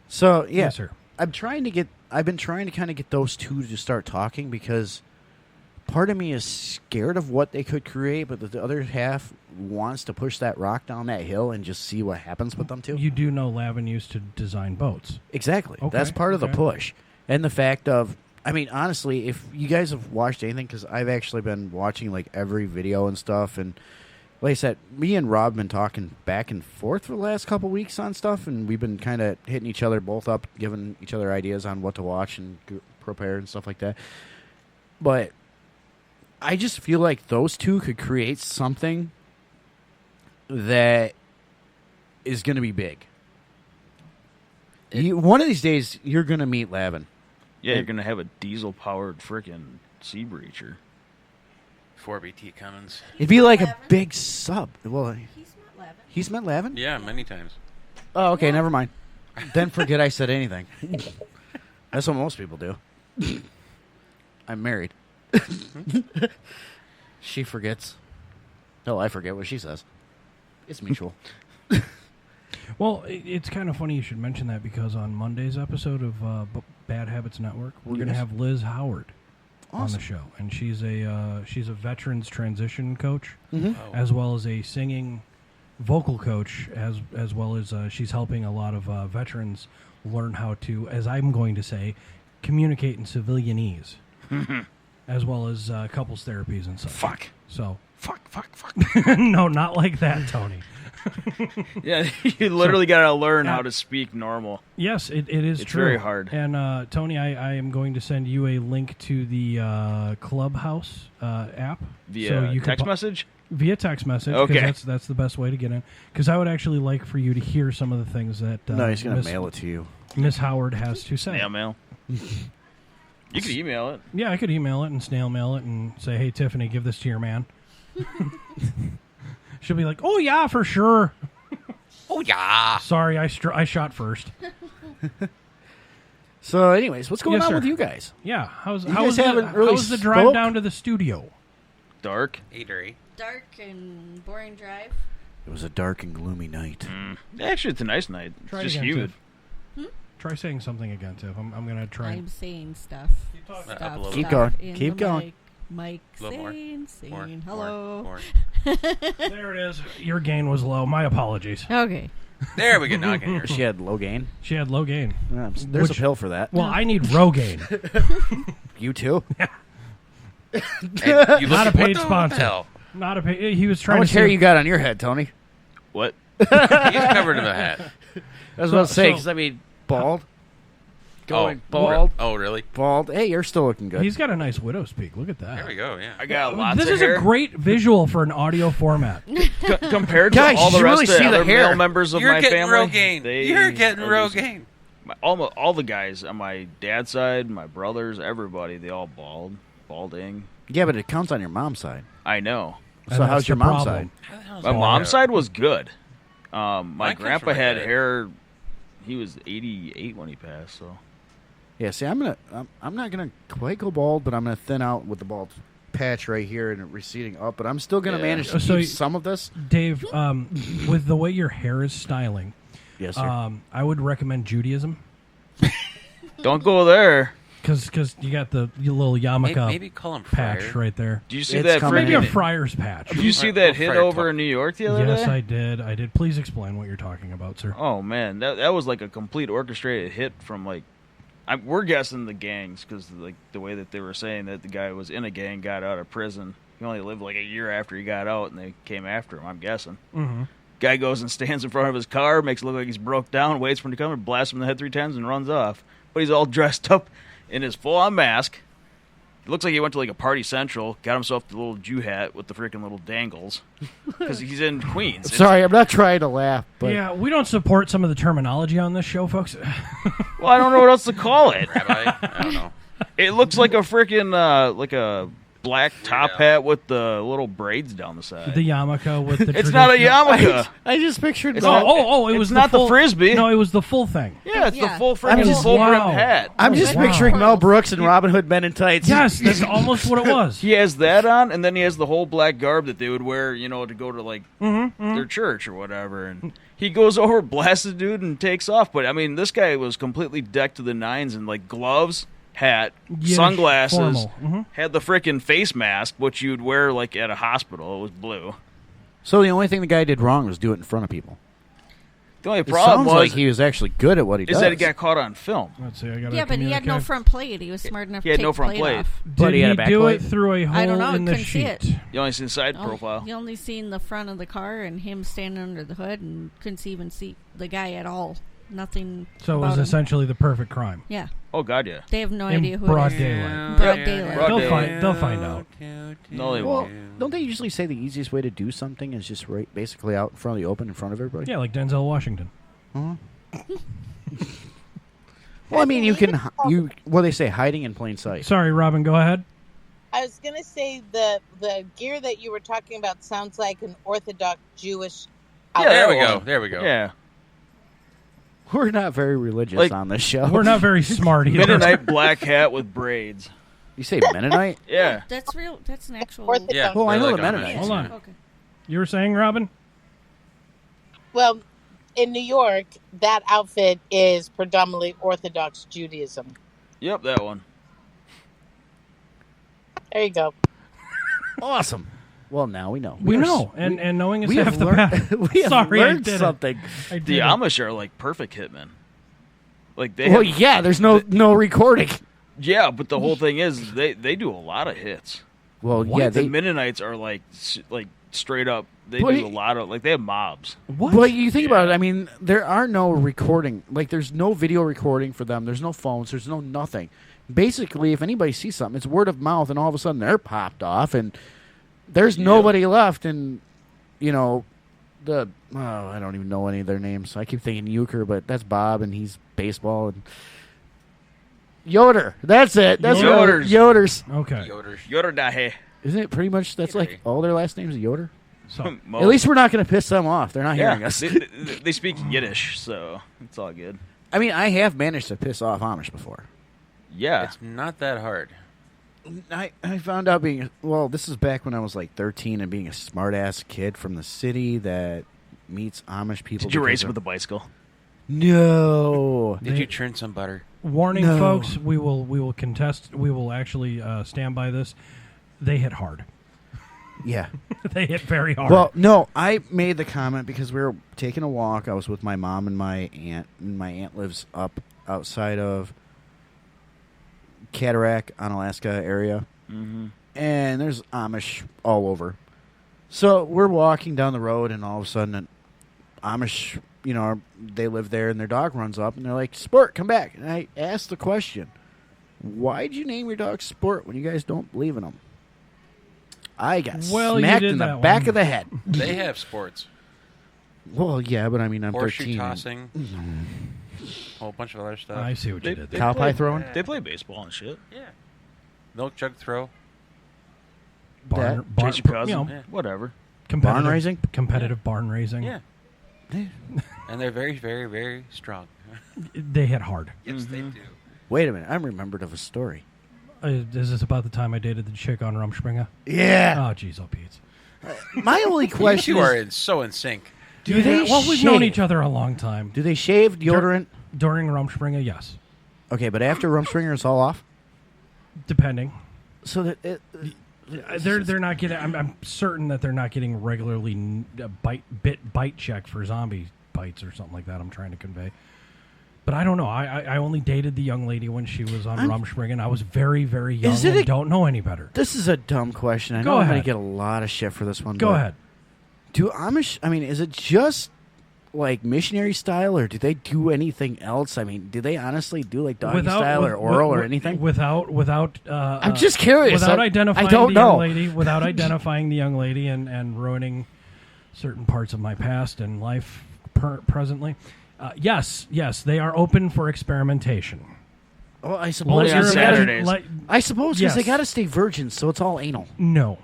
So yeah, Yes, sir. I've been trying to kind of get those two to start talking because part of me is scared of what they could create, but the other half wants to push that rock down that hill and just see what happens with them too. You do know Lavin used to design boats. Exactly. Okay, That's part of the okay. push. And the fact of, I mean, honestly, if you guys have watched anything, because I've actually been watching like every video and stuff, and like I said, me and Rob have been talking back and forth for the last couple weeks on stuff, and we've been kind of hitting each other both up, giving each other ideas on what to watch and prepare and stuff like that. But I just feel like those two could create something that is going to be big. One of these days, you're going to meet Lavin. Yeah, you're going to have a diesel-powered frickin' sea breacher. 4BT Cummins. It'd be like a big sub. Well, He's met Lavin. Yeah, many times. Oh, okay, never mind. Then forget I said anything. That's what most people do. I'm married. She forgets. No, I forget what she says. It's mutual. Well, it's kind of funny you should mention that because on Monday's episode of Bad Habits Network, we're going to have Liz Howard on the show, and she's a veterans transition coach, as well as a singing vocal coach, as well as she's helping a lot of veterans learn how to, as I'm going to say, communicate in civilianese, as well as couples therapies and such. Fuck. So fuck. No, not like that, Tony. Yeah, you literally got to learn how to speak normal. Yes, it is it's true. Very hard. And Tony, I am going to send you a link to the Clubhouse app Via so you text can message? Via text message. Okay. That's the best way to get in. Because I would actually like for you to hear some of the things that No, he's going to mail it to you. Miss Howard has to say. Snail mail. You could email it. Yeah, I could email it and snail mail it and say, hey, Tiffany, give this to your man. She'll be like, oh, yeah, for sure. Oh, yeah. Sorry, I shot first. So, anyways, what's going Yes, on sir. with you guys? Yeah, how's guys haven't really the drive spoke? down to the studio? Dark. Eatery. Dark and boring drive. It was a dark and gloomy night. Actually, it's a nice night. It's Try it just again, humid. Tiff. Try saying something again, Tiff. I'm going to try. I'm saying stuff. Up a Stop, little Keep stop going. in Keep the going. Mike, A little more. saying, More. hello. More. There it is. Your gain was low. My apologies. Okay. There we go. Now I can hear. She had low gain. She had low gain. There's a pill for that. Well, I need Rogaine. You too? And you Not a look- what paid the sponsor. hell? Not a paid. He was How trying much to hair see you got on your head, Tony? What? He's covered in the hat. I was about to say, so- because, I mean, bald. Going Oh, bald. Oh, really? Bald. Hey, you're still looking good. He's got a nice widow's peak. Look at that. There we go. Yeah. I got lots This of is hair. a great visual for an audio format. Compared Guys, to all the you rest really of the see the other hair. male members of You're my getting family. Rogaine. You're getting are just- Rogaine. All the guys on my dad's side, my brothers, everybody, they all balding. Yeah, but it counts on your mom's side. I know. And So that's how's your the mom's problem. side? My mom's side was good. My Mine comes grandpa from my had dad. hair. He was 88 when he passed. So Yeah, see, I'm not gonna quite go bald, but I'm gonna thin out with the bald patch right here and receding up. But I'm still gonna Yeah. manage to So keep some of this. Dave, with the way your hair is styling, Yes, sir. I would recommend Judaism don't go there. because you got your little yarmulke Maybe call him patch Friar. right there. Do you see It's that? coming Maybe a in. friar's patch. Did you see Well, that hit Friar over Tuck. in New York the other Yes, day? I did. Please explain what you're talking about, sir. Oh man, that was like a complete orchestrated hit from like. We're guessing the gangs because like the way that they were saying that the guy was in a gang, got out of prison. He only lived like a year after he got out, and they came after him. I'm guessing. Mm-hmm. Guy goes and stands in front of his car, makes it look like he's broke down, waits for him to come, and blasts him in the head 3 times, and runs off. But he's all dressed up in his full-on mask. It looks like he went to like a Party Central, got himself the little Jew hat with the freaking little dangles, because he's in Queens. Sorry, I'm not trying to laugh, but Yeah, we don't support some of the terminology on this show, folks. Well, I don't know what else to call it. Rabbi? I don't know. It looks like a freaking like a black top hat with the little braids down the side. The yarmulke with the It's not a traditional- yarmulke. I just pictured It's that. not- It was it's not the full, Frisbee. No, it was the full thing. Yeah, it's the Yeah. full I'm freaking just- full brim wow. hat. I'm just Wow. picturing Mel Brooks and Robin Hood Men in Tights. Yes, that's almost what it was. He has that on, and then he has the whole black garb that they would wear, you know, to go to like their church or whatever. And he goes over, blasts the dude, and takes off. But I mean, this guy was completely decked to the nines in like gloves hat, Yiddish sunglasses, formal. Mhm. had the frickin' face mask, which you'd wear like at a hospital. It was blue. So the only thing the guy did wrong was do it in front of people. The only It problem sounds was like he was actually good at what he is does. that he got caught on film. Let's see. I got Yeah, but he had no front plate. He was smart enough He to had take no the front plate plate. off. Did he had he a do backlight? it through a I don't hole know. in the Couldn't see sheet? it. You only see the side Oh, profile. You only seen the front of the car and him standing under the hood, and couldn't even see the guy at all. Nothing. So it about was him. essentially the perfect crime. Yeah. Oh God, yeah. They have no In idea who broad it is. daylight. Broad Yep. daylight. Broad They'll daylight. They'll find out. No, they Well, won't. don't they usually say the easiest way to do something is just right, basically out in front of the open, in front of everybody? Yeah, like Denzel Washington. Well, I mean, you can what do they say, hiding in plain sight. Sorry, Robin. Go ahead. I was going to say the gear that you were talking about sounds like an Orthodox Jewish. Yeah, There we that go. one. There we go. Yeah. We're not very religious Like, on this show. We're not very smart either. Mennonite black hat with braids. You say Mennonite? Yeah. That's real. That's an actual. Orthodox. Yeah. Well, I know they're the like Mennonites. Hold on. Okay. You were saying, Robin? Well, in New York, that outfit is predominantly Orthodox Judaism. Yep, that one. There you go. Awesome. Well, now we know. We are know, s- and knowing is we half have the learned, battle. we have Sorry, I learned did something. I did The it. Amish are like perfect hitmen. Like they Well, have, yeah, there's no recording. yeah, but the whole thing is they do a lot of hits. Well, yeah, The they. Mennonites are like straight up. They But do a lot of they have mobs. What? Well, you think about it. I mean, there are no recording. Like, there's no video recording for them. There's no phones. There's no nothing. Basically, if anybody sees something, it's word of mouth, and all of a sudden they're popped off, and there's nobody left. And I don't even know any of their names. I keep thinking Euchre, but that's Bob, and he's baseball. And Yoder, that's it. That's Yoders. Yoders. Okay. Yoderdahe. Isn't it pretty much? That's like all their last names are Yoder. So At least we're not going to piss them off. They're not hearing us. they speak Yiddish, so it's all good. I mean, I have managed to piss off Amish before. Yeah. It's not that hard. I found out this is back when I was like 13 and being a smart-ass kid from the city that meets Amish people. Did you race because with a bicycle? No. Did you churn some butter? warning, No. folks. We will contest. We will actually stand by this. They hit hard. Yeah. They hit very hard. Well, no, I made the comment because we were taking a walk. I was with my mom and my aunt, and my aunt lives up outside of Cataract on Alaska area. Mm-hmm. And there's Amish all over. So we're walking down the road, and all of a sudden, an Amish, they live there, and their dog runs up, and they're like, "Sport, come back." And I asked the question, why'd you name your dog Sport when you guys don't believe in him? I got smacked in the back of the head. They have sports. Well, yeah, but I mean, I'm Horseshoe 13. tossing. Whole bunch of other stuff. I see what you did there. Cow pie throwing? They play baseball and shit. Yeah. Milk jug throw. Barn, Chase your cousin. Yeah. Whatever. Barn raising? Competitive barn raising. Yeah. And they're very, very, very strong. They hit hard. Yes, they do. Wait a minute, I'm remembered of a story. Is this about the time I dated the chick on Rumspringa? Yeah. Oh, jeez, oh, Pete. My only question You two are is, so in sync. do they Well, we've shave? known each other a long time. Do they shave deodorant? During Rumspringa, yes. Okay, but after Rumspringer, it's all off? Depending. So that They're not getting. I'm certain that they're not getting regularly bite check for zombie bites or something like that. I'm trying to convey, but I don't know. I only dated the young lady when she was on Rumspringa, and I was very, very young and don't know any better. This is a dumb question. I Go know I'm ahead. going to get a lot of shit for this one. Go but ahead. Do Amish? I mean, is it just like missionary style, or do they do anything else? I mean, do they honestly do like doggy style or oral or anything? Without. I'm just curious. Without I identifying don't the young know. lady, without identifying the young lady, and ruining certain parts of my past and life presently. Yes, they are open for experimentation. Well, I Only suppose on you're- Saturdays. I suppose because they Yes. got to stay virgins, so it's all anal. No.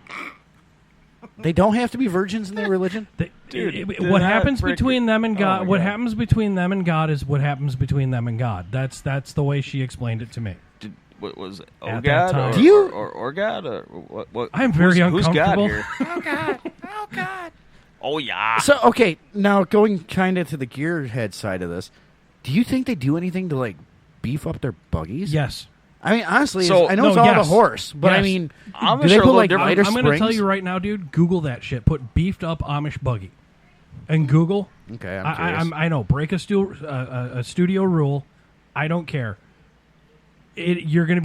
They don't have to be virgins in their religion. What happens between them and God? What happens between them and God is what happens between them and God. That's the way she explained it to me. What was it? At Oh that God, time. or, Do you- or God, or what? I'm very who's God uncomfortable. here? Oh God! Oh God! Oh yeah. So okay, now going kind of to the gearhead side of this, do you think they do anything to like beef up their buggies? Yes. I mean, honestly, So- I know it's No, all yes. the horse, but I Yes. mean, Amish do they are a put little like different. lighter I'm going to tell springs? you right now, dude. Google that shit. Put beefed up Amish buggy, and Google. Okay, I'm curious. I know. Break a studio rule. I don't care. You're gonna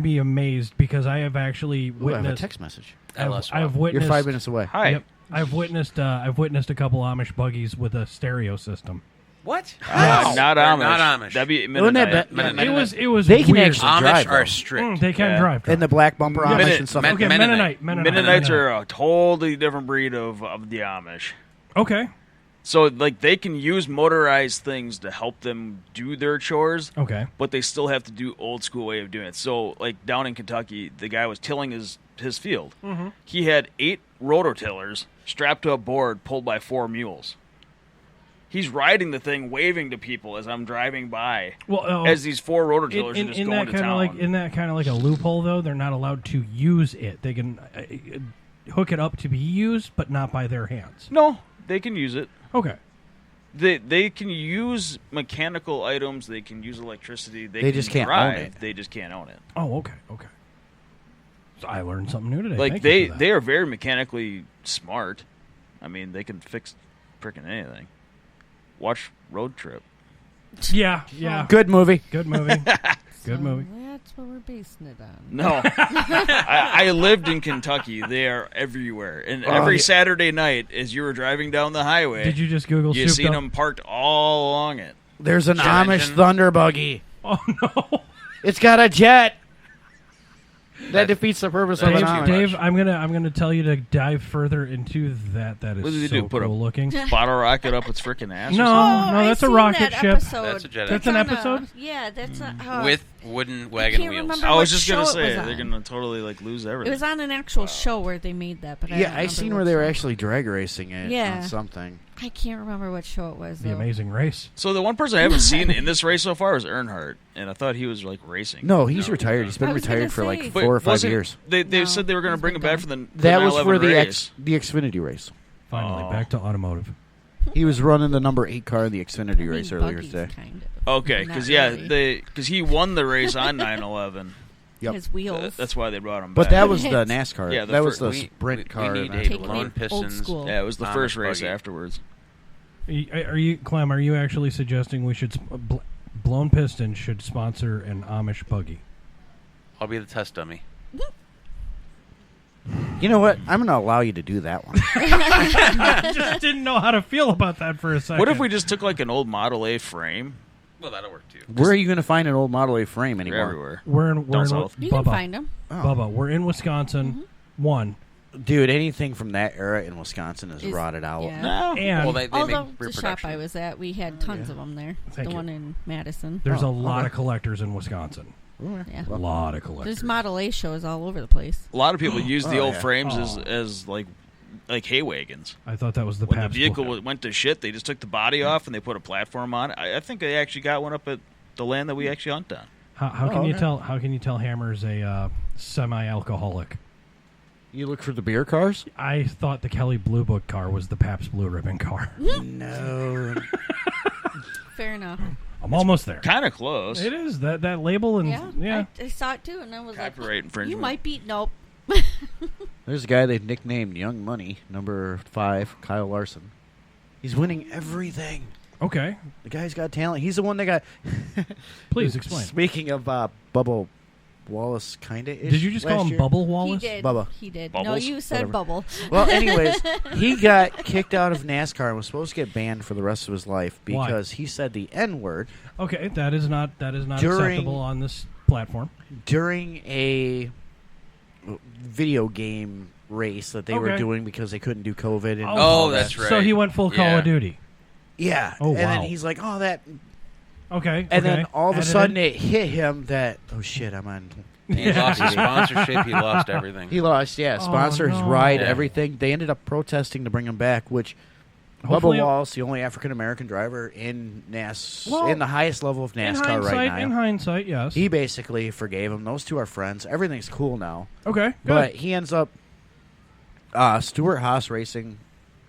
be amazed because I have actually Ooh, I have a witnessed. text message. I've witnessed. You're 5 minutes away. Hi. Yep, I've witnessed a couple Amish buggies with a stereo system. What? Not They're Amish. not Amish. That'd be Wouldn't that Mennonite. It was. They can weird. actually Amish drive, are though. strict. They can Yeah. drive. And the black bumper Amish Mennonite- and stuff. Okay, like that. Mennonite. Mennonites are a totally different breed of the Amish. Okay. So, like, they can use motorized things to help them do their chores, Okay. but they still have to do old school way of doing it. So, like, down in Kentucky, the guy was tilling his field. Mm-hmm. He had 8 rototillers strapped to a board pulled by 4 mules. He's riding the thing, waving to people as I'm driving by. Well, as these 4 rototillers are just in going that to town. in that kind of like a loophole though, they're not allowed to use it. They can hook it up to be used, but not by their hands. No, they can use it. Okay. They can use mechanical items. They can use electricity. They can just can't drive, own it. They just can't own it. Oh, okay. So I learned something new today. Like Thank you for that. they are very mechanically smart. I mean, they can fix freaking anything. Watch Road Trip. Yeah. Good movie. Good movie. So Good movie. That's what we're basing it on. No, I lived in Kentucky. They are everywhere, and every Saturday night, as you were driving down the highway, Did you just Google you souped seen up? them parked all along it. There's an Jet Amish engine. Thunder buggy. Oh no. It's got a jet. That defeats the purpose of an Dave, Amish. Dave, I'm gonna tell you to dive further into that. That is What did they so do? Put a cool looking. bottle rocket up its freaking ass? No, or something? no, that's a I've seen rocket that ship. episode. That's a jet That's engine. an on a- episode? Yeah, that's a, With wooden I wagon can't wheels. remember I was what just gonna show it say was they're on. gonna totally like lose It everything. was on an actual show where they made that, but I don't Yeah, I remember seen what where they were show. actually drag racing it Yeah. on something. I can't remember what show it was. The though. Amazing Race. So the one person I haven't seen in this race so far is Earnhardt, and I thought he was like racing. No, he's retired. He's been I was gonna retired for like say. 4 or 5 wasn't- years. They No, said they were going to he's bring been him back done. for the That was 9/11 for the race. the Xfinity race. Finally, Oh. back to automotive. He was running the number 8 car in the Xfinity I mean, race earlier buggies, today. kind of. Okay, Not because really. he won the race on 9/11. Yep. His wheels. That's why they brought him But back. that was the Hits. NASCAR. Yeah, the that was fir- the we- sprint we car. need event. a Taking it blown old pistons. school. yeah, it was the Amish first race buggy. afterwards. Are you, Clem? Are you actually suggesting we should Blown Pistons should sponsor an Amish buggy? I'll be the test dummy. You know what? I'm going to allow you to do that one. I just didn't know how to feel about that for a second. What if we just took like an old Model A frame? Well, that'll work too. Where are you going to find an old Model A frame They're anymore? everywhere. We're Down in south. You Bubba. can find them. Bubba, we're in Wisconsin. One Dude, anything from that era in Wisconsin is Is- rotted out. yeah. No. and Well, they Although make the shop reproduction. I was at, we had tons of them there. Thank the you. one in Madison. there's Oh, a lot okay. of collectors in Wisconsin. Yeah. A lot of collectors. There's Model A shows all over the place. A lot of people use the Oh, old yeah. frames Oh. as like hay wagons. I thought that was the When the Pabst vehicle Blue. went to shit, they just took the body off and they put a platform on it. I think they actually got one up at the land that we actually hunt on. How can you okay. tell? How can you tell Hammer's a semi-alcoholic? You look for the beer cars? I thought the Kelly Blue Book car was the Pabst Blue Ribbon car. No. Fair enough. I'm almost there. Kind of close. It is that label and Yeah. I saw it too, and I was Copyright like, infringement. you might be. Nope. There's a guy they've nicknamed Young Money, number 5, Kyle Larson. He's winning everything. Okay, The guy's got talent. He's the one that got... please explain. Speaking of Bubba Wallace, kind of. Did you just call him Bubble Wallace? He did. Bubba. He did. Bubbles? No, you said Whatever. bubble. Well, anyways, he got kicked out of NASCAR and was supposed to get banned for the rest of his life Why? because he said the N-word Okay, that is not During- acceptable on this platform. during a video game race that they were Okay. doing because they couldn't do COVID. And Oh, all that. that's right. So he went full Call Yeah. of Duty. Yeah. Oh, and then wow. he's like, oh, that... Okay, And okay. then all of a Added sudden in. it hit him that, oh, shit, I'm on... He lost his sponsorship. He lost everything. He lost, yeah, Oh, sponsor, his no. ride, Yeah. everything. They ended up protesting to bring him back, which Hopefully- Bubba Wallace, the only African-American driver in Well, in the highest level of in NASCAR right in now. hindsight, yes. He basically forgave him. Those two are friends. Everything's cool now. Okay, good. But he ends up Stewart Haas Racing.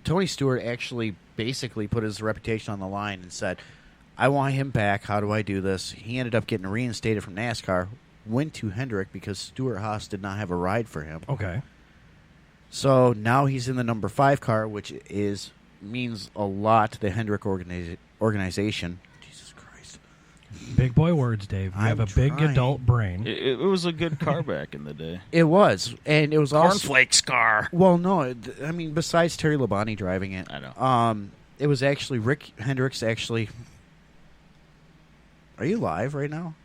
Tony Stewart actually basically put his reputation on the line and said, I want him back. How do I do this? He ended up getting reinstated from NASCAR. went to Hendrick because Stuart Haas did not have a ride for him. Okay. So now he's in the number 5 car, which means a lot to the Hendrick organization. Jesus Christ. Big boy words, Dave. You have a big adult brain. It was a good car back in the day. It was. And it was also... Cornflakes car. Well, no. I mean, besides Terry Labonte driving it. I know. It was actually Rick Hendricks actually... Are you live right now?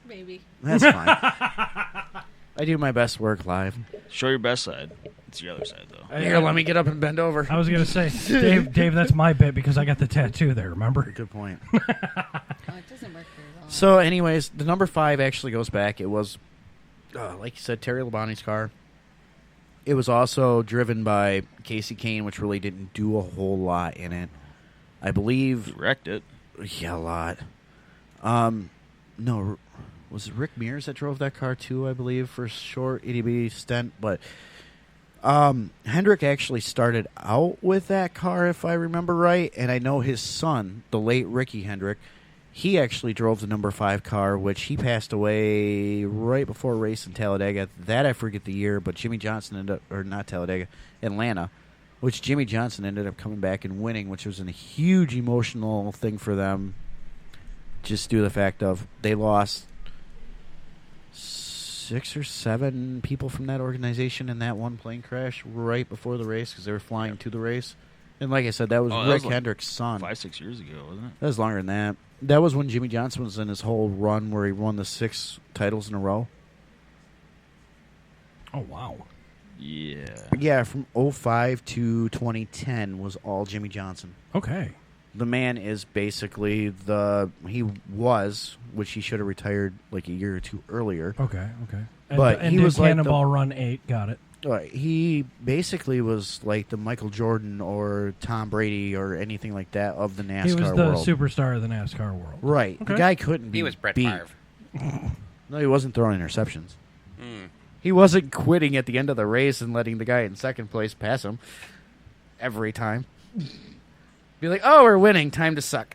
Maybe. That's fine. I do my best work live. Show your best side. It's your other side, though. Here, let me get up and bend over. I was going to say, Dave, that's my bit because I got the tattoo there, remember? Good point. Oh, it doesn't work very well. So, anyways, the number 5 actually goes back. It was, like you said, Terry Labonte's car. It was also driven by Casey Kane, which really didn't do a whole lot in it. I believe... He wrecked it. Yeah, a lot. No, was it Rick Mears that drove that car too, I believe, for a short itty-bitty stint? But Hendrick actually started out with that car, if I remember right, and I know his son, the late Ricky Hendrick, he actually drove the number 5 car, which he passed away right before a race in Talladega. That I forget the year, but Jimmy Johnson ended up, or not Talladega, Atlanta, which Jimmy Johnson ended up coming back and winning, which was a huge emotional thing for them. Just due to the fact of they lost 6 or 7 people from that organization in that one plane crash right before the race because they were flying to the race. And like I said, that was Rick Hendrick's son. 5-6 years ago, wasn't it? That was longer than that. That was when Jimmy Johnson was in his whole run where he won the 6 titles in a row. Oh, wow. Yeah. Yeah, from 2005 to 2010 was all Jimmy Johnson. Okay. The man is basically which he should have retired like a year or 2 earlier. Okay. And he was Cannonball Run 8, got it. He basically was like the Michael Jordan or Tom Brady or anything like that of the NASCAR world. He was the superstar of the NASCAR world. Right. Okay. The guy couldn't be He was Brett beat. Favre. No, he wasn't throwing interceptions. He wasn't quitting at the end of the race and letting the guy in second place pass him every time. Be like, oh, we're winning. Time to suck.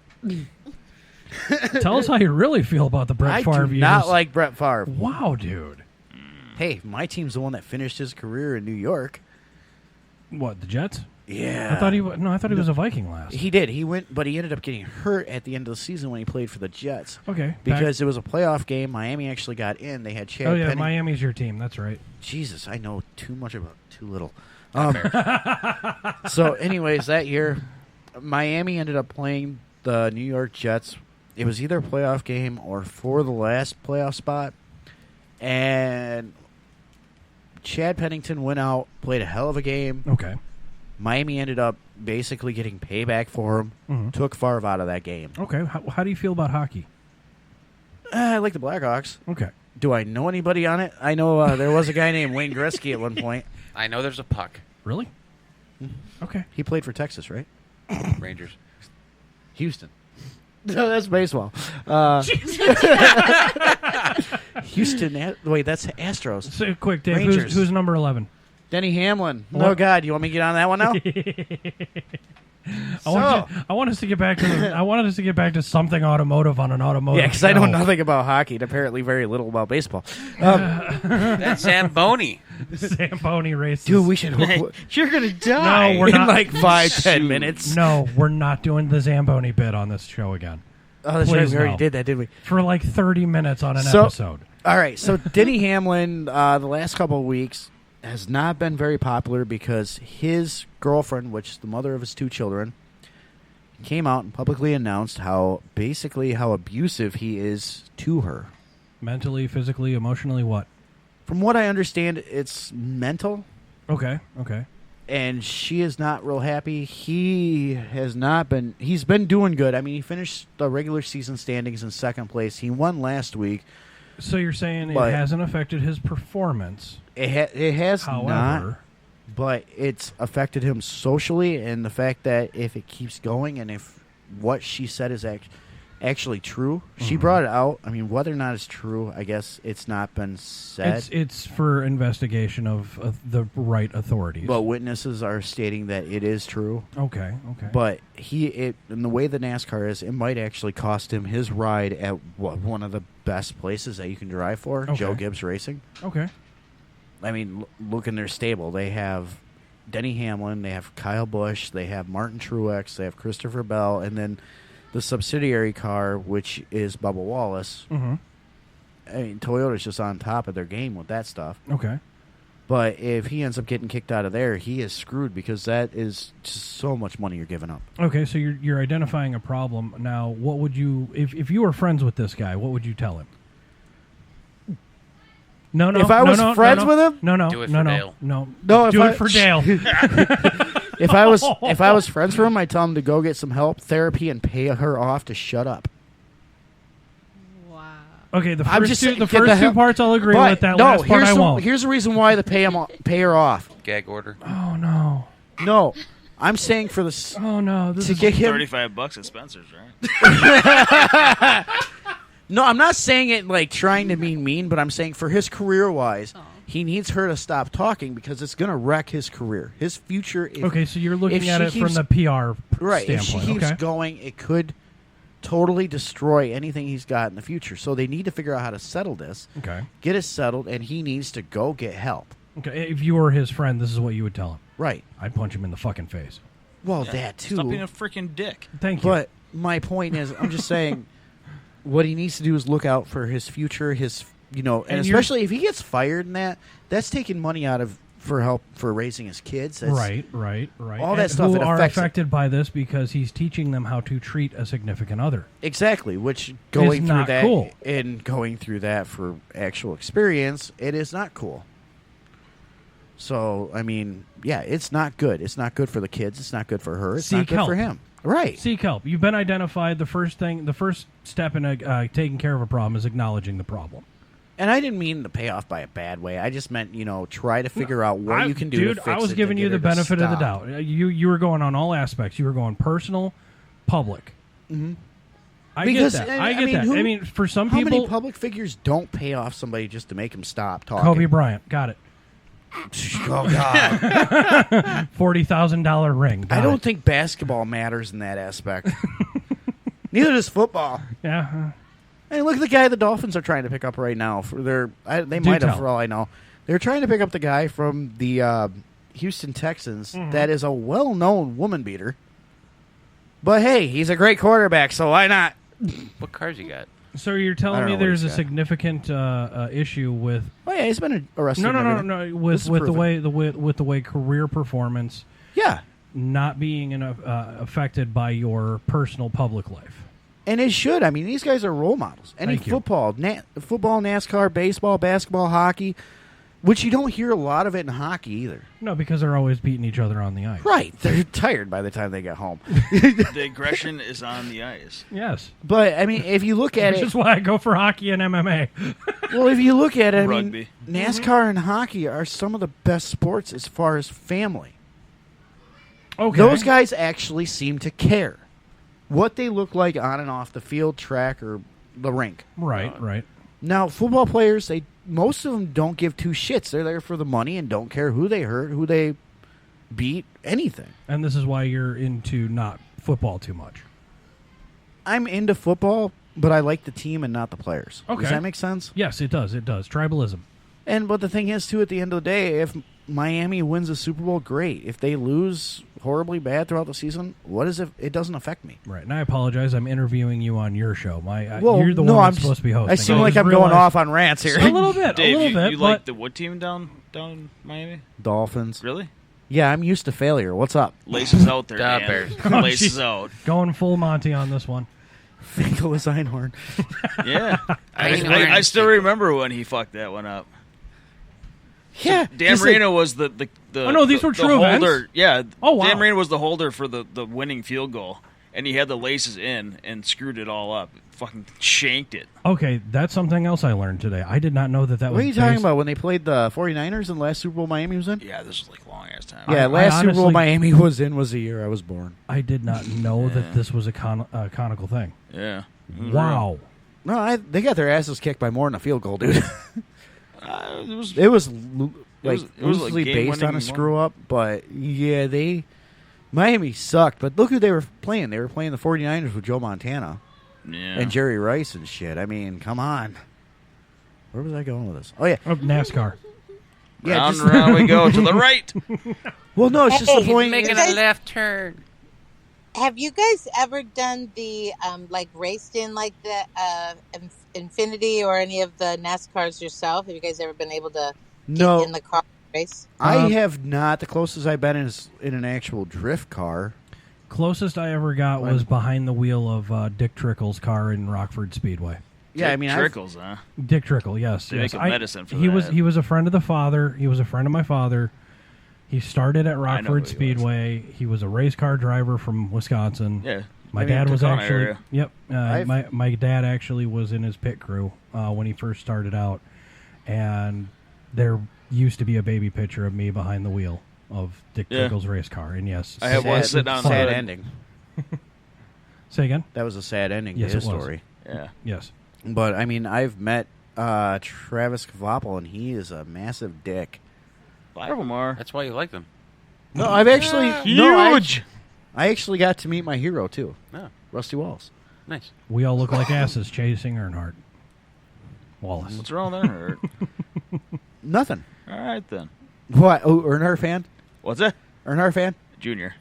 Tell us how you really feel about the Brett Favre. I do not like Brett Favre. Wow, dude. Hey, my team's the one that finished his career in New York. What, the Jets? Yeah. I thought he was a Viking last. He did. He went, but he ended up getting hurt at the end of the season when he played for the Jets. Okay. Because it was a playoff game. Miami actually got in. They had Chad Penning. Miami's your team. That's right. Jesus, I know too much about too little. So, anyways, that year, Miami ended up playing the New York Jets. It was either a playoff game or for the last playoff spot. And Chad Pennington went out, played a hell of a game. Okay. Miami ended up basically getting payback for him. Mm-hmm. Took Favre out of that game. Okay. How do you feel about hockey? I like the Blackhawks. Okay. Do I know anybody on it? I know there was a guy named Wayne Gretzky at one point. I know there's a puck. Really? Okay. He played for Texas, right? Rangers. Houston. No, that's baseball. Houston. Wait, that's Astros. So, quick, Dave. Rangers. Who's number 11? Denny Hamlin. What? Oh God, you want me to get on that one now? I want us to get back to. I wanted us to get back to something automotive on an automotive. Yeah, because I know nothing about hockey and apparently very little about baseball. That's Zamboni. Zamboni races. Dude, we should. You're gonna die. No, we're in not. like 5-10 minutes. No, we're not doing the Zamboni bit on this show again. Oh, that's right. Please, We already no. did that, didn't we? For like 30 minutes on an episode. All right. So Denny Hamlin, the last couple of weeks, has not been very popular because his girlfriend, which is the mother of his 2 children, came out and publicly announced how abusive he is to her. Mentally, physically, emotionally, what? From what I understand, it's mental. Okay. And she is not real happy. He's been doing good. I mean, he finished the regular season standings in 2nd place. He won last week. So you're saying it hasn't affected his performance? It has However, not, but it's affected him socially, and the fact that if it keeps going and if what she said is actually true. She brought it out. I mean, whether or not it's true, I guess it's not been said. It's for investigation of the right authorities. But witnesses are stating that it is true. Okay. But in the way the NASCAR is, it might actually cost him his ride at one of the best places that you can drive for, Okay. Joe Gibbs Racing. Okay. I mean, look in their stable. They have Denny Hamlin, they have Kyle Busch, they have Martin Truex, they have Christopher Bell, and then the subsidiary car, which is Bubba Wallace. Mm-hmm. I mean, Toyota's just on top of their game with that stuff. Okay. But if he ends up getting kicked out of there, he is screwed because that is just so much money you're giving up. Okay, so you're identifying a problem. Now, what would you, if you were friends with this guy, what would you tell him? No. If I was friends with him, no. Do it for Dale. No. No, Do it for Dale. If I was friends with him, I'd tell him to go get some help, therapy, and pay her off to shut up. Wow. Okay, the I'm first just two, saying, the get first the two hell- parts I'll agree But with. That no, last part I here's won't. here's the reason why pay her off. Gag order. Oh no. No, I'm saying for the Oh no. This to is get him. $35 at Spencer's, right? No, I'm not saying it like trying to be mean, but I'm saying for his career wise, he needs her to stop talking because it's going to wreck his career, his future. Okay, so you're looking if at she it from keeps- the PR right. If standpoint. she keeps Okay. going, it could totally destroy anything he's got in the future. So they need to figure out how to settle this. Okay. Get it settled, and he needs to go get help. Okay. If you were his friend, this is what you would tell him. Right. I'd punch him in the fucking face. Well, that too. Stop being a freaking dick. Thank you. But my point is, I'm just saying, what he needs to do is look out for his future, and And especially if he gets fired and that's taking money out of for help for raising his kids. That's, Right. All that stuff, Who it are affects it. affected by this because he's teaching them how to treat a significant other. Exactly, which going through not that cool. and going through that for actual experience, it is not cool. So, I mean, yeah, it's not good. It's not good for the kids. It's not good for her. It's not Seek good help. for him. Right. Seek help. You've been identified. The first step in taking care of a problem is acknowledging the problem. And I didn't mean to pay off by a bad way. I just meant, try to figure out what you can do Dude, to fix I was it giving to you get the her to benefit of the stop. doubt. You were going on all aspects. You were going personal, public. Mm-hmm. I Because, get that. I I get mean, that. who- I mean, for some How people, many public figures don't pay off somebody just to make them stop talking? Kobe Bryant got it. Oh, God. $40,000 ring. I Got don't it. think basketball matters in that aspect. Neither does football. Yeah. Hey, look at the guy the Dolphins are trying to pick up right now. They might have, tell. for all I know. They're trying to pick up the guy from the Houston Texans that is a well-known woman beater. But hey, he's a great quarterback, so why not? What cars you got? So you're I telling don't me know what there's he's a got. significant issue with Oh yeah, he's been arrested. no and everything. with This is with the proven. way with the way career performance Yeah, not being affected by your personal public life. and it should. I mean, these guys are role models. Any Thank you. football, NASCAR, baseball, basketball, hockey, which you don't hear a lot of it in hockey either. No, because they're always beating each other on the ice. Right, they're tired by the time they get home. The aggression is on the ice. Yes. But I mean, if you look at Which it, is why I go for hockey and MMA. well, if you look at it, I mean, Rugby. NASCAR and hockey are some of the best sports as far as family. Okay. Those guys actually seem to care what they look like on and off the field, track, or the rink. Right. Now, football players, most of them don't give two shits. They're there for the money and don't care who they hurt, who they beat, anything. And this is why you're into not football too much. I'm into football, but I like the team and not the players. Okay. Does that make sense? Yes, it does. It does. Tribalism. But the thing is, too, at the end of the day, if Miami wins a Super Bowl, great. If they lose horribly bad throughout the season, what is it? It doesn't affect me. Right. And I apologize. I'm interviewing you on your show. Well, you're the no, one I'm that's supposed to be hosting. I seem I like just I'm going realized- off on rants here. A little bit. Dave, a little bit. you but like the what team down in Miami? Dolphins. Really? Yeah, I'm used to failure. What's up? Laces out there, Duh, man. Bears. Laces out. going full Monty on this one. Finkel was Einhorn. Yeah. Einhorn. I still remember when he fucked that one up. Yeah, Dan just Marino was the Oh, no, these were the true holder. events? Yeah. Oh, wow. Dan Marino was the holder for the winning field goal, and he had the laces in and screwed it all up. Fucking shanked it. Okay, that's something else I learned today. I did not know that What was are you talking based- about when they played the 49ers in the last Super Bowl Miami was in? Yeah, this was like long ass time. Yeah, I last Super Bowl honestly- Miami was in was the year I was born. I did not know that this was a conical thing. Yeah. Wow. No, they got their asses kicked by more than a field goal, dude. It was loosely like based on a game-winning screw up, but yeah, Miami sucked. But look who they were playing. They were playing the 49ers with Joe Montana and Jerry Rice and shit. I mean, come on. Where was I going with this? Oh yeah, NASCAR. Yeah, round and round we go to the right. Well, no, it's just the point. Making a left turn. Have you guys ever done the like raced in like the Infinity or any of the NASCARs yourself? Have you guys ever been able to get in the car race? I have not. The closest I've been is in an actual drift car. Closest I ever got was behind the wheel of Dick Trickle's car in Rockford Speedway. Yeah, I mean, Trickles, huh? Dick Trickle, yes. They make a medicine for he that. He was a friend of the father. He was a friend of my father. He started at Rockford Speedway. He was a race car driver from Wisconsin. Yeah. My dad was Tacoma actually area. Yep. My dad actually was in his pit crew when he first started out, and there used to be a baby picture of me behind the wheel of Dick Trickle's race car. And yes, I have one sitting on sad the ending. Say again. That was a sad ending Yes, to his it was. story. Yeah. Yes. But I mean, I've met Travis Kvapil, and he is a massive dick. A lot of them are. That's why you like them. No, I've actually huge. I actually got to meet my hero too. Yeah. Rusty Walls. Nice. We all look like asses chasing Earnhardt. Wallace. What's wrong there? Nothing. All right then. What? Oh, Earnhardt fan? What's that? Earnhart fan? Junior.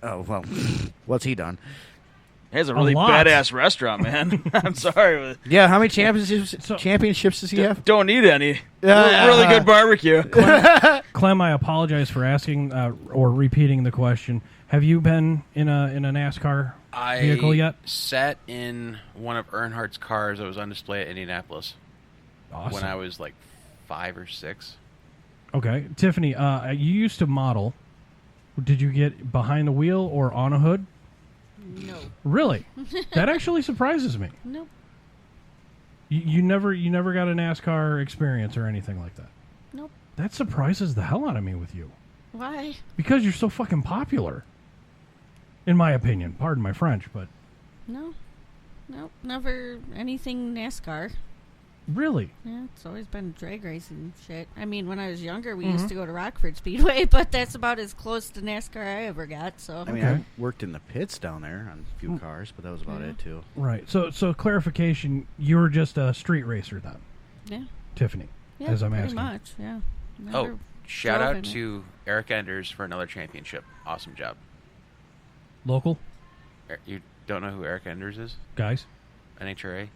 Oh, well, what's he done? He has a really badass restaurant, man. I'm sorry. Yeah, how many championships does he have? Don't need any. Really good barbecue. Clem, I apologize for asking or repeating the question. Have you been in a NASCAR vehicle yet? I sat in one of Earnhardt's cars that was on display at Indianapolis. Awesome. When I was like 5 or 6. Okay. Tiffany, you used to model. Did you get behind the wheel or on a hood? No. Really? That actually surprises me. Nope. You never got a NASCAR experience or anything like that? Nope. That surprises the hell out of me with you. Why? Because you're so fucking popular. In my opinion. Pardon my French, but... No. Nope. Never anything NASCAR. Really? Yeah, it's always been drag racing shit. I mean, when I was younger, we used to go to Rockford Speedway, but that's about as close to NASCAR I ever got. So I mean, I worked in the pits down there on a few cars, but that was about it too. Right. So clarification, you were just a street racer then? Yeah. Tiffany, yeah, as I'm pretty asking. much, yeah. Oh, shout out to Eric Enders for another championship. Awesome job. Local? You don't know who Eric Enders is? Guys? NHRA?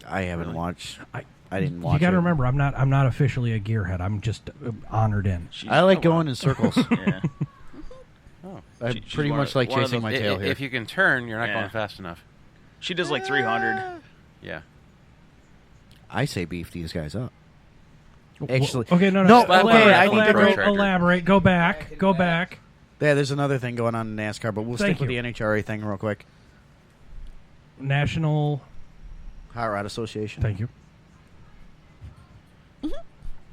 I haven't watched. I didn't watch. You got to it. remember, I'm not officially a gearhead. I'm just honored in. I like going in circles. Yeah. I pretty much like chasing my tail here. If you can turn, you're not going fast enough. She does like 300. Yeah. I say beef these guys up. Actually, okay, no. Okay, I need to elaborate. Go back. Yeah, there's another thing going on in NASCAR, but we'll stick with the NHRA thing real quick. National Hot Rod Association. Thank you.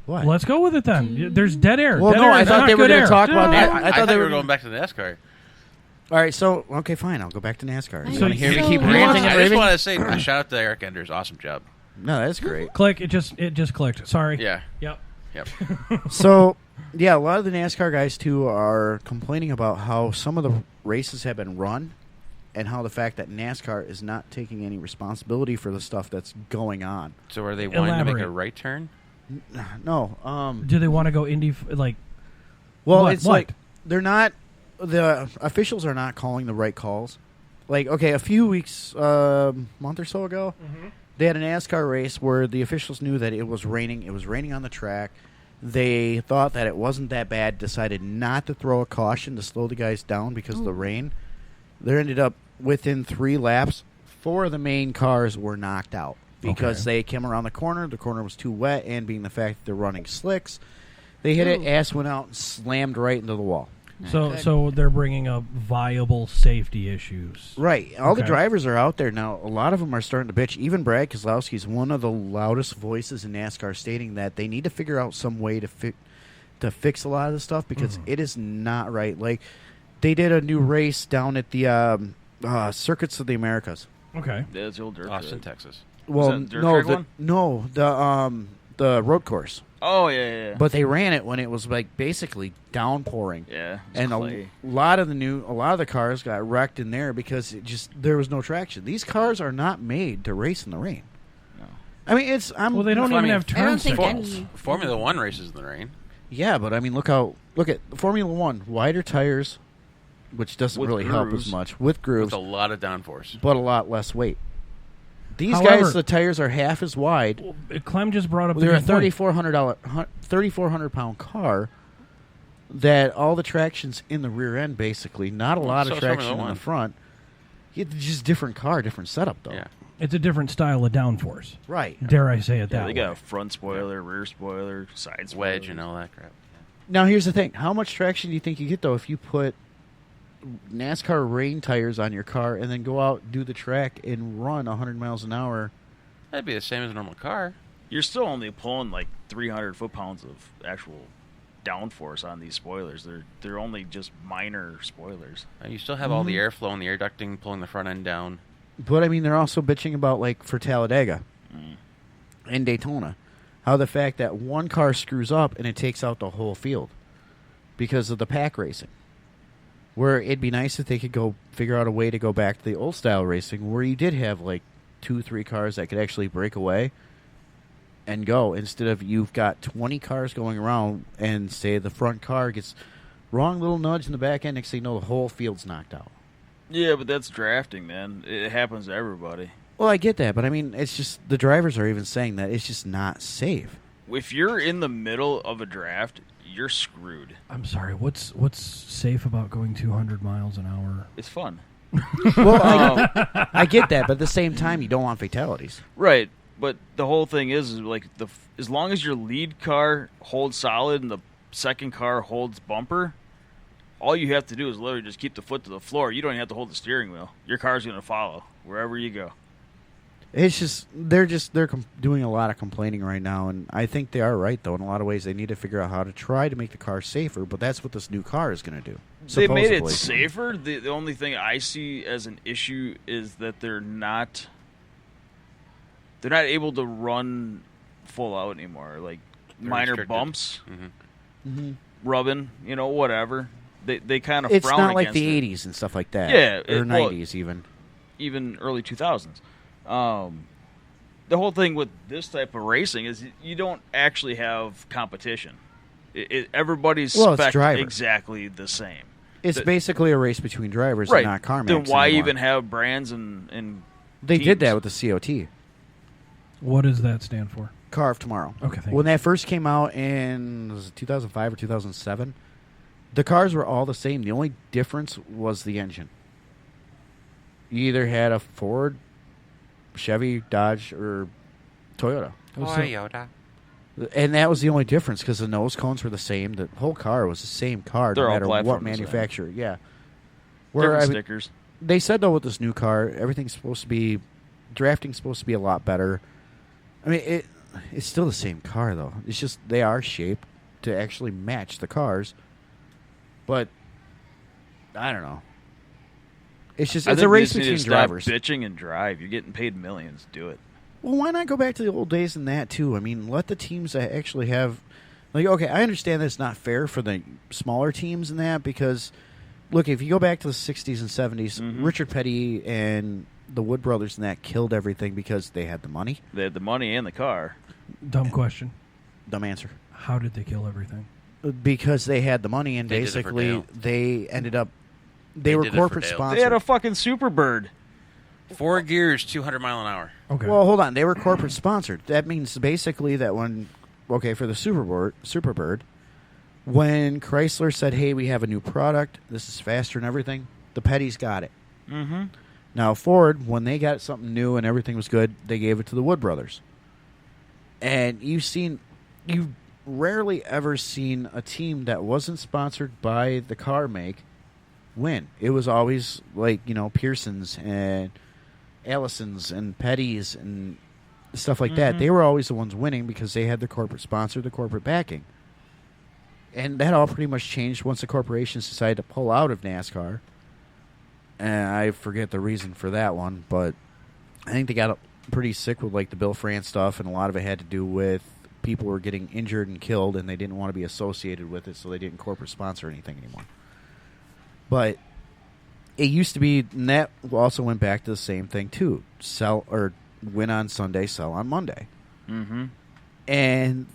What? Let's go with it then. There's dead air. Well, dead no, air I thought they were going to talk about that. I thought they were going back to the NASCAR. All right, so okay, fine. I'll go back to NASCAR. You So want to hear me you- keep you ranting and I just raving? want to say shout out to Eric Enders. Awesome job. No, that's great. Click. It just clicked. Sorry. Yeah. Yep. So, yeah, a lot of the NASCAR guys too are complaining about how some of the races have been run, and how the fact that NASCAR is not taking any responsibility for the stuff that's going on. So are they wanting to make Elaborate. a right turn? No. Do they want to go Indy like? Well, what? it's like they're not. The officials are not calling the right calls. Like, okay, a few weeks, month or so ago, they had a NASCAR race where the officials knew that it was raining. It was raining on the track. They thought that it wasn't that bad, decided not to throw a caution to slow the guys down because of the rain. They ended up within 3 laps. 4 of the main cars were knocked out because they came around the corner was too wet, and being the fact that they're running slicks, they hit it, ass went out, and slammed right into the wall. So they're bringing up viable safety issues. Right. All the drivers are out there now. A lot of them are starting to bitch. Even Brad Keselowski is one of the loudest voices in NASCAR, stating that they need to figure out some way to fix a lot of this stuff because it is not right. Like, they did a new race down at the Circuits of the Americas. Okay. Yeah, it's the old dirt Austin, track. Texas. Well, that dirt no, track one? The road course. Oh, yeah. But they ran it when it was like basically downpouring. Yeah, and a lot of the cars got wrecked in there because there was no traction. These cars are not made to race in the rain. No. I mean, well, they don't even have turn signals. Formula One races in the rain. Yeah, but I mean, look at Formula One, wider tires, which doesn't really help as much with grooves, with a lot of downforce, but a lot less weight. These However, guys, the tires are half as wide. Well, Clem just brought up they're a $3,400 car. That all the traction's in the rear end, basically. Not a lot of traction in the front. It's just different car, different setup, though. Yeah. It's a different style of downforce. Right. Dare I say it that they way. got a front spoiler, rear spoiler, side spoiler. Wedge and all that crap. Yeah. Now, here's the thing. How much traction do you think you get, though, if you put NASCAR rain tires on your car and then go out, do the track, and run 100 miles an hour? That'd be the same as a normal car. You're still only pulling like 300 foot-pounds of actual downforce on these spoilers. They're only just minor spoilers. And you still have all the airflow and the air ducting pulling the front end down. But, I mean, they're also bitching about, like, for Talladega and Daytona, how the fact that one car screws up and it takes out the whole field because of the pack racing. Where it'd be nice if they could go figure out a way to go back to the old style racing where you did have, like, 2-3 cars that could actually break away and go, instead of you've got 20 cars going around and, say, the front car gets wrong little nudge in the back end, next thing you know, the whole field's knocked out. Yeah, but that's drafting, man. It happens to everybody. Well, I get that, but I mean, it's just the drivers are even saying that it's just not safe. If you're in the middle of a draft, you're screwed. I'm sorry. What's safe about going 200 miles an hour? It's fun. Well, I get that, but at the same time, you don't want fatalities. Right, but the whole thing is like as long as your lead car holds solid and the second car holds bumper, all you have to do is literally just keep the foot to the floor. You don't even have to hold the steering wheel. Your car's going to follow wherever you go. It's just they're doing a lot of complaining right now, and I think they are right though. In a lot of ways, they need to figure out how to try to make the car safer. But that's what this new car is going to do. They made it safer. The only thing I see as an issue is that they're not able to run full out anymore. Like minor restricted. Bumps, rubbing, whatever. They kind of It's frown not like against the it. 80s and stuff like that. Yeah, or 90s even early 2000s. The whole thing with this type of racing is you don't actually have competition. Everybody's spec exactly the same. It's basically a race between drivers and not car makes. Then why anymore. even have brands and They teams? did that with the COT. What does that stand for? Car of Tomorrow. Okay, thank when that first came out in 2005 or 2007, the cars were all the same. The only difference was the engine. You either had a Ford, Chevy, Dodge, or Toyota. Toyota. And that was the only difference because the nose cones were the same. The whole car was the same car, They're no all matter what platform manufacturer. Yeah. Different stickers. They said, though, with this new car, everything's supposed to be... Drafting's supposed to be a lot better. I mean, it's still the same car, though. It's just they are shaped to actually match the cars. But, I don't know. It's just it's a race between drivers. Stop bitching and drive. You're getting paid millions. Do it. Well, why not go back to the old days in that, too? I mean, let the teams that actually have... Like, okay, I understand that it's not fair for the smaller teams in that because, look, if you go back to the 60s and 70s, Richard Petty and the Wood Brothers and that killed everything because they had the money. They had the money and the car. Dumb question. Dumb answer. How did they kill everything? Because they had the money and basically they ended up... They were corporate sponsored. They had a fucking Superbird. 4 gears, 200 mile an hour. Okay. Well, hold on. They were corporate sponsored. That means basically that when... Okay, for the Superbird, when Chrysler said, hey, we have a new product, this is faster and everything, the Petties got it. Mm-hmm. Now, Ford, when they got something new and everything was good, they gave it to the Wood Brothers. And you've rarely ever seen a team that wasn't sponsored by the car make win. It was always like, Pearsons and Allisons and Petties and stuff like that. They were always the ones winning because they had the corporate sponsor, the corporate backing. And that all pretty much changed once the corporations decided to pull out of NASCAR. and I forget the reason for that one, but I think they got pretty sick with like the Bill France stuff, and a lot of it had to do with people were getting injured and killed, and they didn't want to be associated with it, so they didn't corporate sponsor anything anymore. But it used to be, and that also went back to the same thing too: sell or win on Sunday, sell on Monday. Mm-hmm. And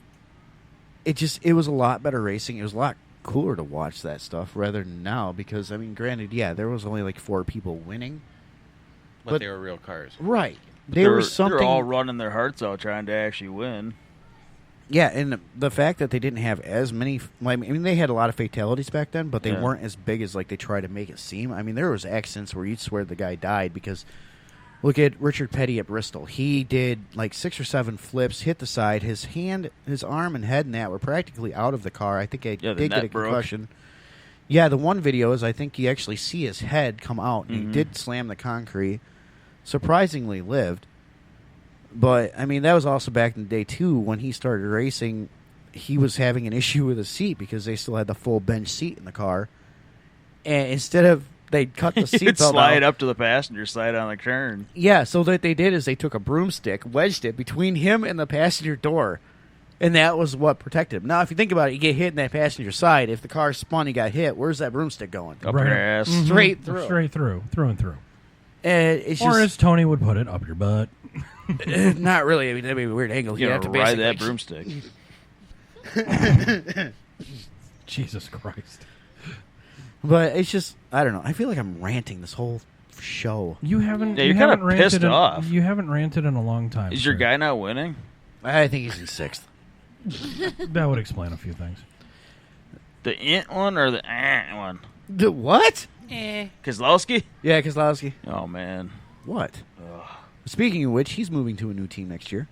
it was a lot better racing. It was a lot cooler to watch that stuff rather than now, because I mean, granted, yeah, there was only like 4 people winning, but they were real cars, right? They're all running their hearts out trying to actually win. Yeah, and the fact that they didn't have as many, I mean, they had a lot of fatalities back then, but they weren't as big as like they try to make it seem. I mean, there was accidents where you'd swear the guy died because, look at Richard Petty at Bristol. He did like 6 or 7 flips, hit the side. His hand, his arm, and head and that were practically out of the car. I think I did get a concussion. Broke. Yeah, the one video is I think you actually see his head come out, and he did slam the concrete. Surprisingly lived. But, I mean, that was also back in the day, too, when he started racing. He was having an issue with his seat because they still had the full bench seat in the car. And instead of, they'd cut the seatbelt out. Slide up to the passenger side on the turn. Yeah, so what they did is they took a broomstick, wedged it between him and the passenger door, and that was what protected him. Now, if you think about it, you get hit in that passenger side. If the car spun, you got hit, where's that broomstick going? Up your ass. Mm-hmm. Straight through. Straight through and through. It's or just, as Tony would put it, up your butt. Not really. I mean, that'd be a weird angle. You have to ride that broomstick. Jesus Christ. But it's just, I don't know. I feel like I'm ranting this whole show. You haven't. Yeah, you're kind of pissed off. You haven't ranted in a long time. Is your guy not winning? I think he's in 6th. That would explain a few things. The int one or the one? The what? Kozlowski? Yeah, Kozlowski. Oh, man. What? Speaking of which, he's moving to a new team next year.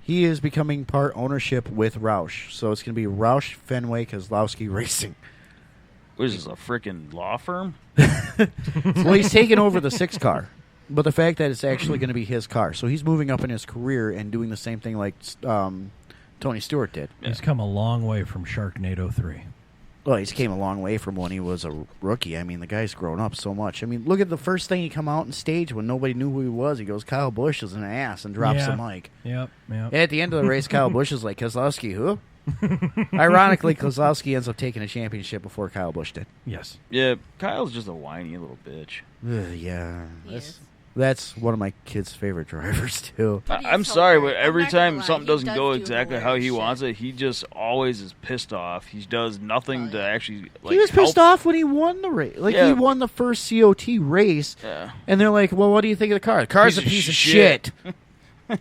He is becoming part ownership with Roush. So it's going to be Roush Fenway Kozlowski Racing. What is this, a freaking law firm? Well, he's taking over the 6 car. But the fact that it's actually going to be his car. So he's moving up in his career and doing the same thing like Tony Stewart did. He's come a long way from Sharknado 3. Well, he's came a long way from when he was a rookie. I mean, the guy's grown up so much. I mean, look at the first thing he come out on stage when nobody knew who he was. He goes, Kyle Busch is an ass, and drops the mic. Yep. At the end of the race, Kyle Busch is like, Kozlowski, who? Ironically, Kozlowski ends up taking a championship before Kyle Busch did. Yes. Yeah, Kyle's just a whiny little bitch. Yeah. That's one of my kids' favorite drivers, too. I'm sorry, but every time something doesn't go exactly how he wants it, he just always is pissed off. He does nothing to actually, like, he was pissed off when he won the race. Like, he won the first COT race, and they're like, well, what do you think of the car? The car's a piece of shit.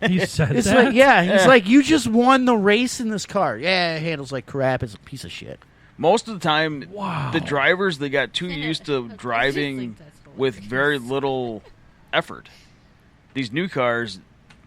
He said it's that? Like, he's like, you just won the race in this car. Yeah, it handles like crap. It's a piece of shit. Most of the time, the drivers, they got too used to driving with very little effort. These new cars,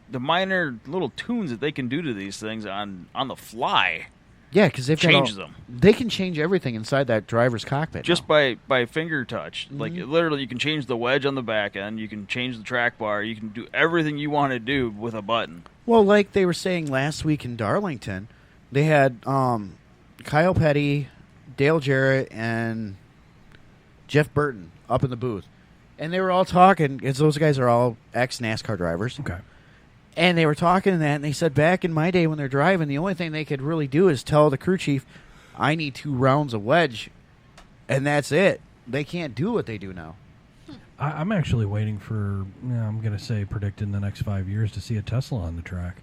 the minor little tunes that they can do to these things on the fly. Yeah, because they've changes them. They can change everything inside that driver's cockpit just by finger touch. Mm-hmm. Like literally, you can change the wedge on the back end. You can change the track bar. You can do everything you want to do with a button. Well, like they were saying last week in Darlington, they had Kyle Petty, Dale Jarrett, and Jeff Burton up in the booth. And they were all talking, because those guys are all ex-NASCAR drivers. Okay. And they were talking that, and they said back in my day when they're driving, the only thing they could really do is tell the crew chief, I need 2 rounds of wedge, and that's it. They can't do what they do now. I'm actually waiting for, I'm going to say, predict in the next 5 years to see a Tesla on the track.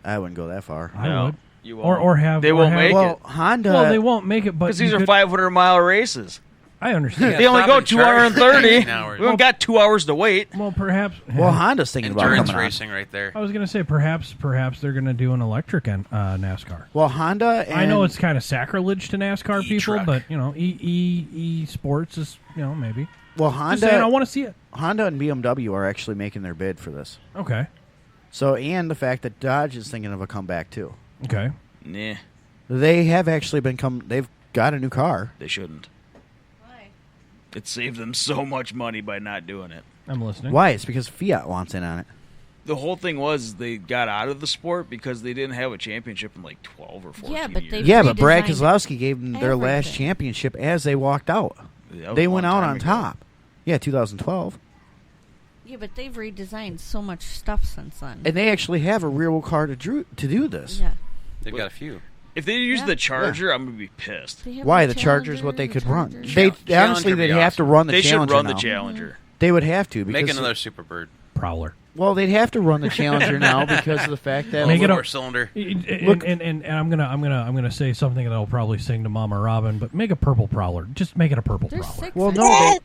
I wouldn't go that far. I would. You won't. Or have... They won't make it. Honda... Well, they won't make it, but... Because these are 500-mile races. I understand. They only go 2 hours and 30. We don't got 2 hours to wait. Well, perhaps. Well, Honda's thinking about endurance coming racing right there. I was going to say perhaps they're going to do an electric NASCAR. Well, Honda. And I know it's kind of sacrilege to NASCAR people, E-truck. but sports is maybe. Well, Just saying, I want to see it. Honda and BMW are actually making their bid for this. Okay. So, and the fact that Dodge is thinking of a comeback too. Okay. Nah. They have actually they've got a new car. They shouldn't. It saved them so much money by not doing it. I'm listening. Why? It's because Fiat wants in on it. The whole thing was they got out of the sport because they didn't have a championship in like 12 or 14 years. But Brad Keselowski gave them their last championship as they walked out. Yeah, they went out on top. Yeah, 2012. Yeah, but they've redesigned so much stuff since then. And they actually have a rear-wheel car to do this. Yeah. They've got a few. If they use the Charger, I'm going to be pissed. Why? The Charger's what they could run. Challenger Honestly, would be they'd have to run the They Challenger should run now. the Challenger. They would have to. Because Make another Superbird. Prowler. Well, they'd have to run the Challenger now because of the fact that Make it a a cylinder. And I'm gonna say something that I'll probably sing to Mama Robin, but make a purple Prowler. Just make it a purple There's Prowler. 6. Well, no,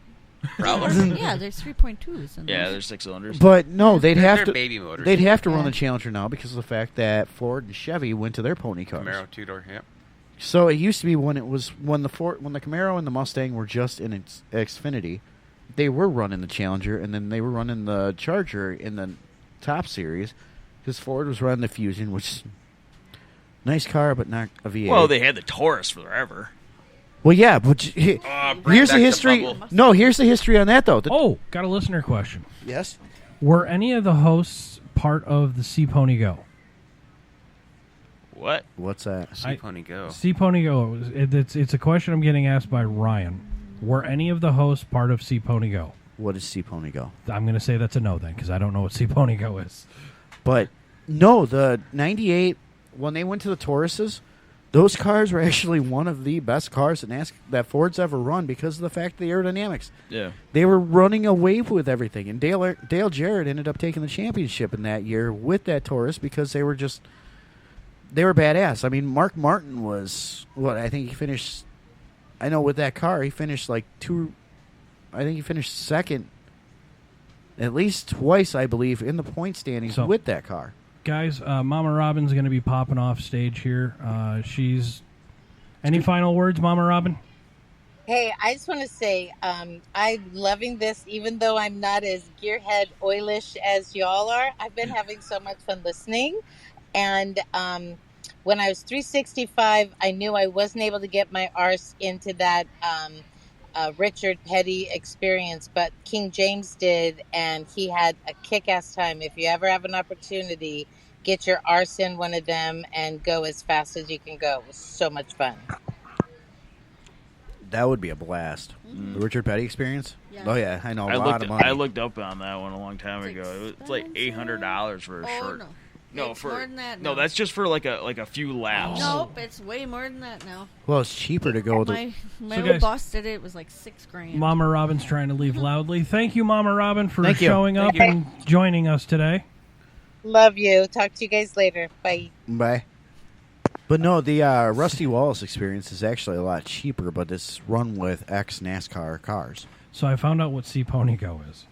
Yeah, there's 3.2s. in Yeah, those. there's 6 cylinders. but no, they'd have They're to. baby motors. They'd have to run the Challenger now because of the fact that Ford and Chevy went to their pony cars. Camaro 2-door, yeah. So it used to be when the Camaro and the Mustang were just in its Xfinity, they were running the Challenger, and then they were running the Charger in the top series because Ford was running the Fusion, which is a nice car but not a V8. Well, they had the Taurus forever. Well, yeah, but Bring here's back the history. bubble. No, here's the history on that though. Oh, got a listener question. Yes. Were any of the hosts part of the Sea Pony Go? What? What's that? Sea Pony Go. Sea Pony Go. It's a question I'm getting asked by Ryan. Were any of the hosts part of Sea Pony Go? What is Sea Pony Go? I'm going to say that's a no then, because I don't know what Sea Pony Go is. But no, the 98 when they went to the Tauruses, those cars were actually one of the best cars that Ford's ever run because of the fact of the aerodynamics. Yeah. They were running away with everything, and Dale Jarrett ended up taking the championship in that year with that Taurus because they were badass. I mean, Mark Martin was I think he finished. I know with that car he finished I think he finished second, at least twice, I believe, in the point standings with that car. Guys, Mama Robin's going to be popping off stage here. Any final words, Mama Robin? Hey, I just want to say I'm loving this, even though I'm not as gearhead oilish as y'all are. I've been having so much fun listening. And when I was 365, I knew I wasn't able to get my arse into that Richard Petty experience, but King James did, and he had a kick-ass time. If you ever have an opportunity, get your arse in one of them and go as fast as you can go. It was so much fun. That would be a blast. The Richard Petty experience? Yeah. Oh, yeah. I know. A lot of money. I looked up on that one a long time ago. It's like $800 for a short. No. No, It's for more than that no, now. that's just for like a few laps. Nope, it's way more than that now. Well, it's cheaper to go. My So old guys- boss did it. It was like $6,000. Mama Robin's trying to leave loudly. Thank you, Mama Robin, for Thank you. showing up and joining us today. Love you. Talk to you guys later. Bye. Bye. But no, the Rusty Wallace experience is actually a lot cheaper, but it's run with ex-NASCAR cars. So I found out what Sea Pony Go is.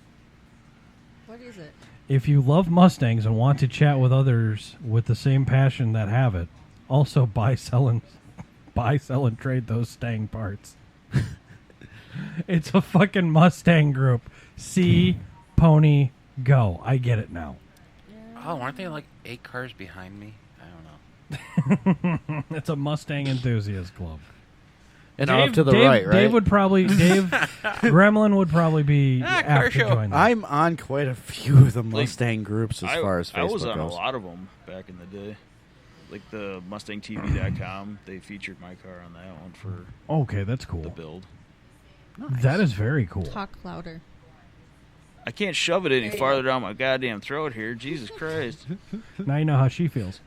What is it? If you love Mustangs and want to chat with others with the same passion that have it, also buy, sell, and trade those Stang parts. It's a fucking Mustang group. Sea Pony Go. I get it now. Oh, aren't they like 8 cars behind me? I don't know. It's a Mustang enthusiast club. And off to the right, right? Dave Gremlin would probably be apt to join them. I'm on quite a few of the Mustang groups as far as Facebook I was on goes. a lot of them back in the day. Like the MustangTV.com, they featured my car on that one for Okay, that's cool. the build. That is very cool. Talk louder. I can't shove it any farther down my goddamn throat here. Jesus Christ. Now you know how she feels.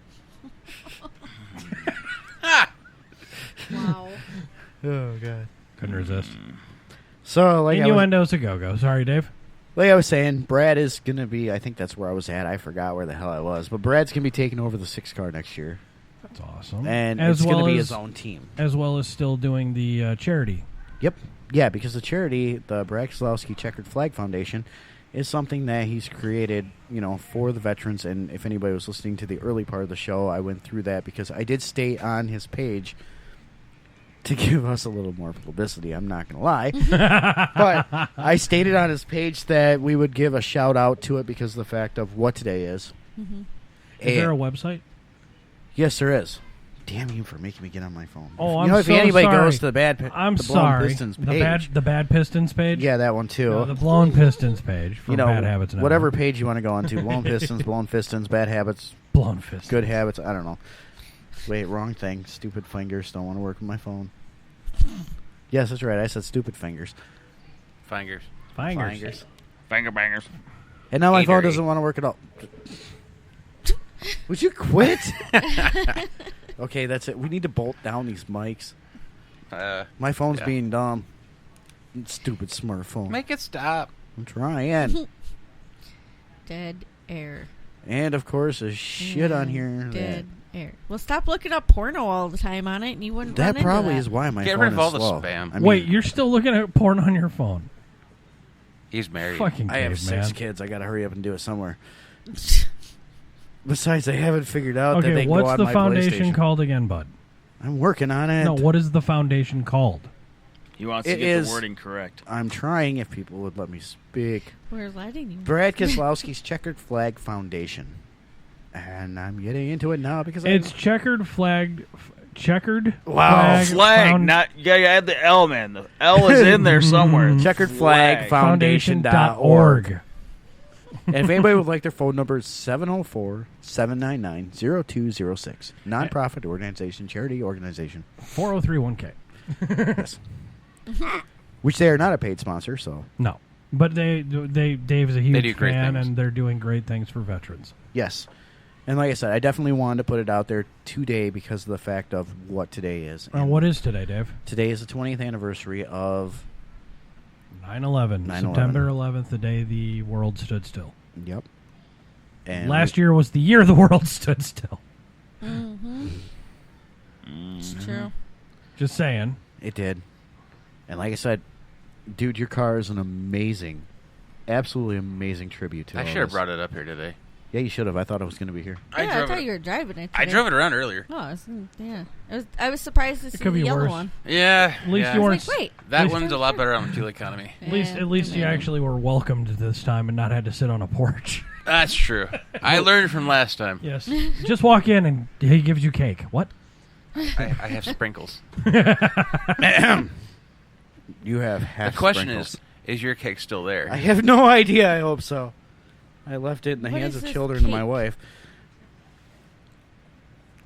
Wow. Oh, God. Couldn't resist. So, Innuendos a go-go. Sorry, Dave. Like I was saying, Brad is going to be, I think that's where I was at. I forgot where the hell I was. But Brad's going to be taking over the 6 car next year. That's awesome. And As it's going well to be as- his own team. As well as still doing the charity. Yep. Yeah, because the charity, the Brad Keselowski Checkered Flag Foundation, is something that he's created, for the veterans. And if anybody was listening to the early part of the show, I went through that because I did state on his page to give us a little more publicity. I'm not going to lie. But I stated on his page that we would give a shout out to it because of the fact of what today is. Mm-hmm. Is there a website? Yes, there is. Damn you for making me get on my phone. Oh, if so anybody sorry. goes to the I'm the Blown sorry. Pistons page, The Bad Pistons page? yeah, that one too. No, the Blown Pistons page for Bad Habits Network. whatever page you want to go on to. Blown Pistons, Blown Pistons, Bad Habits, Blown Pistons. Good Habits. I don't know. Wait, wrong thing. Stupid fingers. Don't want to work with my phone. Yes, that's right. I said stupid fingers. Fingers. Fingers. Finger bangers. And now my phone Hatery. doesn't want to work at all. Would you quit? Okay, that's it. We need to bolt down these mics. My phone's being dumb. Stupid smartphone. Make it stop. I'm trying. Dead air. And, of course, there's shit on here. Dead air. Well, stop looking up porno all the time on it, and you wouldn't That run into probably that. is why my Get phone rid of all is the slow. spam. I mean, Wait, you're still looking at porn on your phone? He's married. Fucking I have Dave, 6 man. kids. I got to hurry up and do it somewhere. Besides, I haven't figured out that Okay, they go what's on the my foundation PlayStation. called again, bud? I'm working on it. No, what is the foundation called? He wants It to get is- the wording correct. I'm trying if people would let me speak. We're letting you. Brad Keselowski's Checkered Flag Foundation. And I'm getting into it now because It's checkered flag. Wow. Flag, not you gotta add the L, man. The L is in there somewhere. checkeredflagfoundation.org. And if anybody would like their phone number, it's 704-799-0206. Nonprofit organization, charity organization. 4031K. Yes. Which they are not a paid sponsor, so No, but Dave is a do huge great fan, things. and they're doing great things for veterans. yes. And like I said, I definitely wanted to put it out there today because of the fact of what today is. And What is today, Dave? today is the 20th anniversary of 9/11. 9/11. September 11th, the day the world stood still. Yep. And Last year was the year the world stood still. It's true. Just saying. it did. And like I said, dude, your car is an amazing, absolutely amazing tribute to I all should have this. brought it up here today. Yeah, you should have. I thought it was going to be here. I thought you were driving it. I today. drove it around earlier. Oh, yeah. I was surprised to see could the be yellow worse. one. Yeah. At least yeah. you I weren't. was like, wait. That one's a lot better on fuel economy. At least you maybe. actually were welcomed this time and not had to sit on a porch. That's true. I learned from last time. Yes. Just walk in and he gives you cake. What? I have sprinkles. You have half The question sprinkles. is your cake still there? I have no idea. I hope so. I left it in the What hands is of this children and my cake? wife.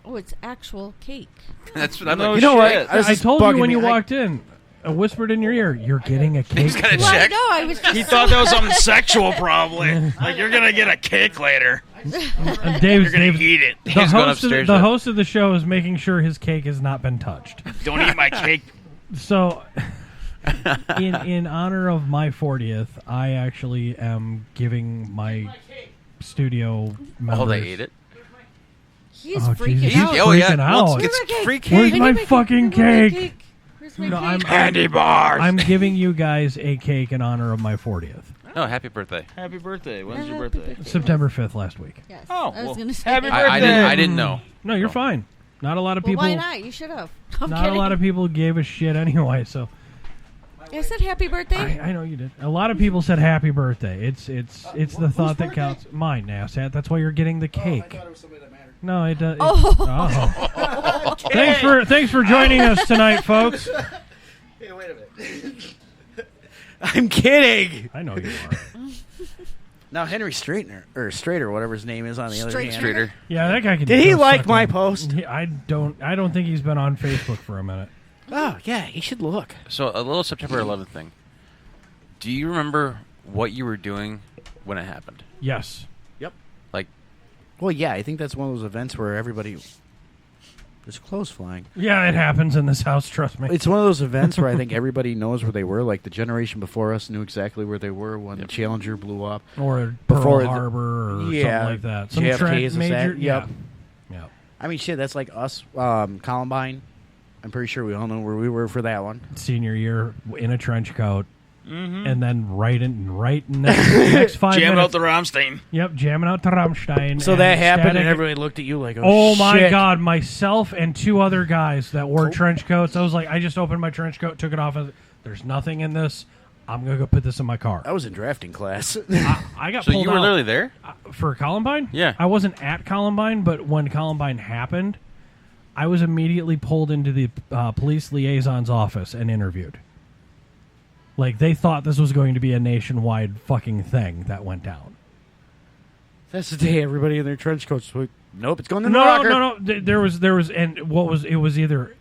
Oh, it's actual cake. That's what I'm No like. You know what? shit. This I is told you bugging when me. you walked in. I whispered in your ear, "You're getting a cake." He's got a Well, check. no, I was just He thought that was something sexual, probably. Like you're gonna get a cake later. And Dave's Eat it. He's going upstairs. the host of the show is making sure his cake has not been touched. Don't eat my cake. So, in honor of my 40th, I actually am giving my studio members. Oh, they ate it. he's Oh, freaking Jesus. out. Oh, yeah. out. It's Where's my cake? free Where's cake. my fucking Where's my cake? Where's my No, cake? I'm Candy bars. I'm giving you guys a cake in honor of my 40th. Oh, happy birthday. Happy birthday. When's your Happy birthday? September 5th last week. Yes. Oh, I was well, gonna say. happy I didn't know. No, you're fine. Not a lot of Well, people. why not? You should have. I'm Not kidding. a lot of people gave a shit anyway. So I said happy birthday. I know you did. A lot of people said happy birthday. It's the thought that counts. Mine, Nassat. That's why you're getting the cake. No, it does. Oh. Thanks for joining us tonight, folks. Hey, wait a minute. I'm kidding. I know you are. Now Henry Strader, whatever his name is on the other hand. Streeter. Yeah, that guy can. Did he go like suck my it. post? I don't think he's been on Facebook for a minute. Oh yeah, he should look. So a little September 11th thing. Do you remember what you were doing when it happened? Yes. Yep. Like, Well, yeah, I think that's one of those events where everybody. There's clothes flying. Yeah, it happens in this house. Trust me. It's one of those events where I think everybody knows where they were. Like the generation before us knew exactly where they were when the Challenger blew up. Or Before Pearl the- Harbor or yeah, something like that. Some JFK is a major. set. Yep. Yeah. I mean, shit, that's like us, Columbine. I'm pretty sure we all know where we were for that one. Senior year in a trench coat, and then right in next 5 Jamming minutes. out the Rammstein. Yep, jamming out to Rammstein. So and that happened, Static- and everybody looked at you like, Oh my shit. God! Myself and two other guys that wore trench coats. I was like, I just opened my trench coat, took it off. There's nothing in this. I'm gonna go put this in my car. I was in drafting class. I got so pulled you were out literally there? for Columbine. Yeah. I wasn't at Columbine, but when Columbine happened, I was immediately pulled into the police liaison's office and interviewed. Like, they thought this was going to be a nationwide fucking thing that went down. That's the day everybody in their trench coats was like, nope, it's going in the No, locker. no. There was, and it was either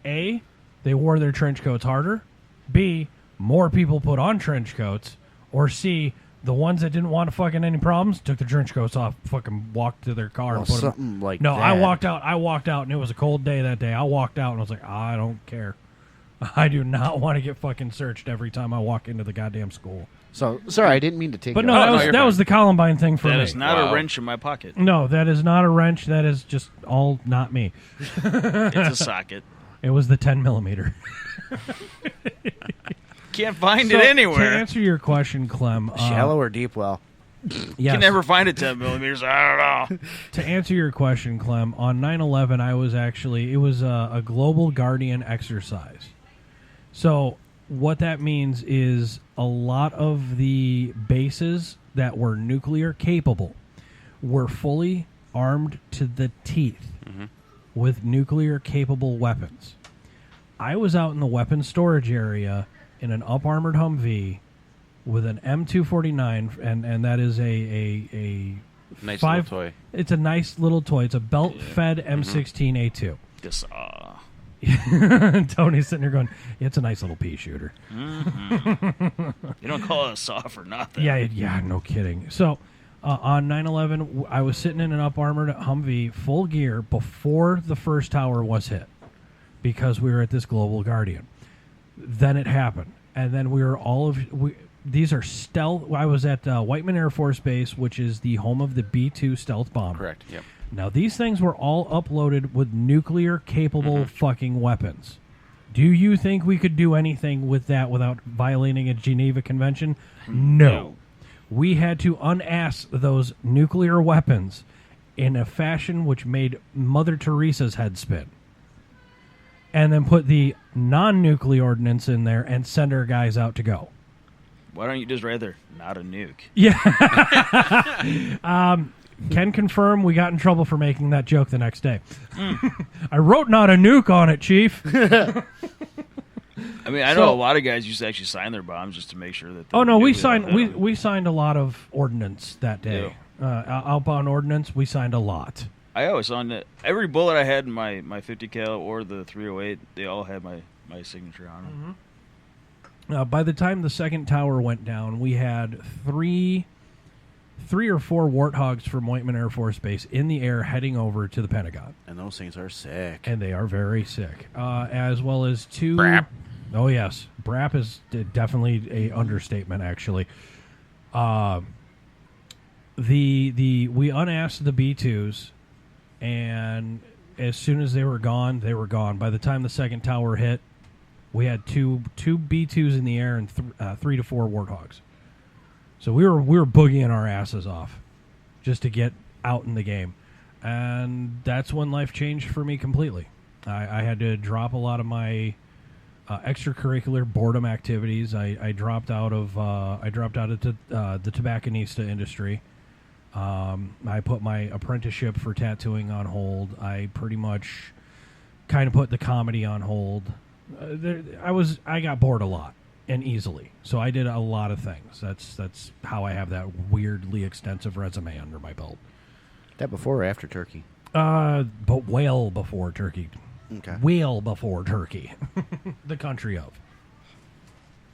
A, they wore their trench coats harder, B, more people put on trench coats, Or C, the ones that didn't want to fucking any problems took their trench coats off, fucking walked to their car. Well, and put something them. like no, that. I walked out, and it was a cold day that day. I walked out, and I was like, I don't care. I do not want to get fucking searched every time I walk into the goddamn school. So, sorry, I didn't mean to take But it no, off. that was the Columbine thing for me. That is not a wrench in my pocket. No, that is not a wrench. That is just all not me. It's a socket. It was the 10 millimeter. Can't find it anywhere. To answer your question, Clem. Shallow or deep well? Yes. You can never find it 10 millimeters. I don't know. To answer your question, Clem, on 9/11, I was actually, it was a Global Guardian exercise. So what that means is a lot of the bases that were nuclear capable were fully armed to the teeth with nuclear capable weapons. I was out in the weapons storage area in an up-armored Humvee with an M249, and that is a Nice little toy. It's a nice little toy. It's a belt-fed M16A2. Just, Tony's sitting there going, it's a nice little pea shooter. You don't call it a saw for nothing. Yeah, no kidding. So, on 9/11, I was sitting in an up-armored Humvee, full gear, before the first tower was hit, because we were at this Global Guardian. Then it happened, and then we were these are stealth. I was at Whiteman Air Force Base, which is the home of the B-2 stealth bomber. Correct, yep. Now, these things were all uploaded with nuclear-capable fucking weapons. Do you think we could do anything with that without violating a Geneva Convention? No. We had to unass those nuclear weapons in a fashion which made Mother Teresa's head spin. And then put the non-nuclear ordnance in there and send our guys out to go. Why don't you just write there, not a nuke? Yeah. Can confirm we got in trouble for making that joke the next day. I wrote not a nuke on it, Chief. I mean, I know a lot of guys used to actually sign their bombs just to make sure that. Oh no, we signed a lot of ordnance that day. Outbound ordnance, we signed a lot. I always signed it. Every bullet I had in my 50 cal or the 308, they all had my signature on them. By the time the second tower went down, we had three or four Warthogs from Whiteman Air Force Base in the air heading over to the Pentagon. And those things are sick. And they are very sick. As well as two... Brap. Oh, yes. Brap is definitely a understatement, actually. We unasked the B-2s, and as soon as they were gone, they were gone. By the time the second tower hit, we had two B-2s in the air and 3 to 4 Warthogs. So we were boogieing our asses off just to get out in the game. And that's when life changed for me completely. I had to drop a lot of my extracurricular boredom activities. I dropped out of the tobacconista industry. I put my apprenticeship for tattooing on hold. I pretty much kind of put the comedy on hold. I got bored a lot and easily, so I did a lot of things. That's how I have that weirdly extensive resume under my belt. That before or after Turkey? But well before Turkey. Okay. Well before Turkey. The country of.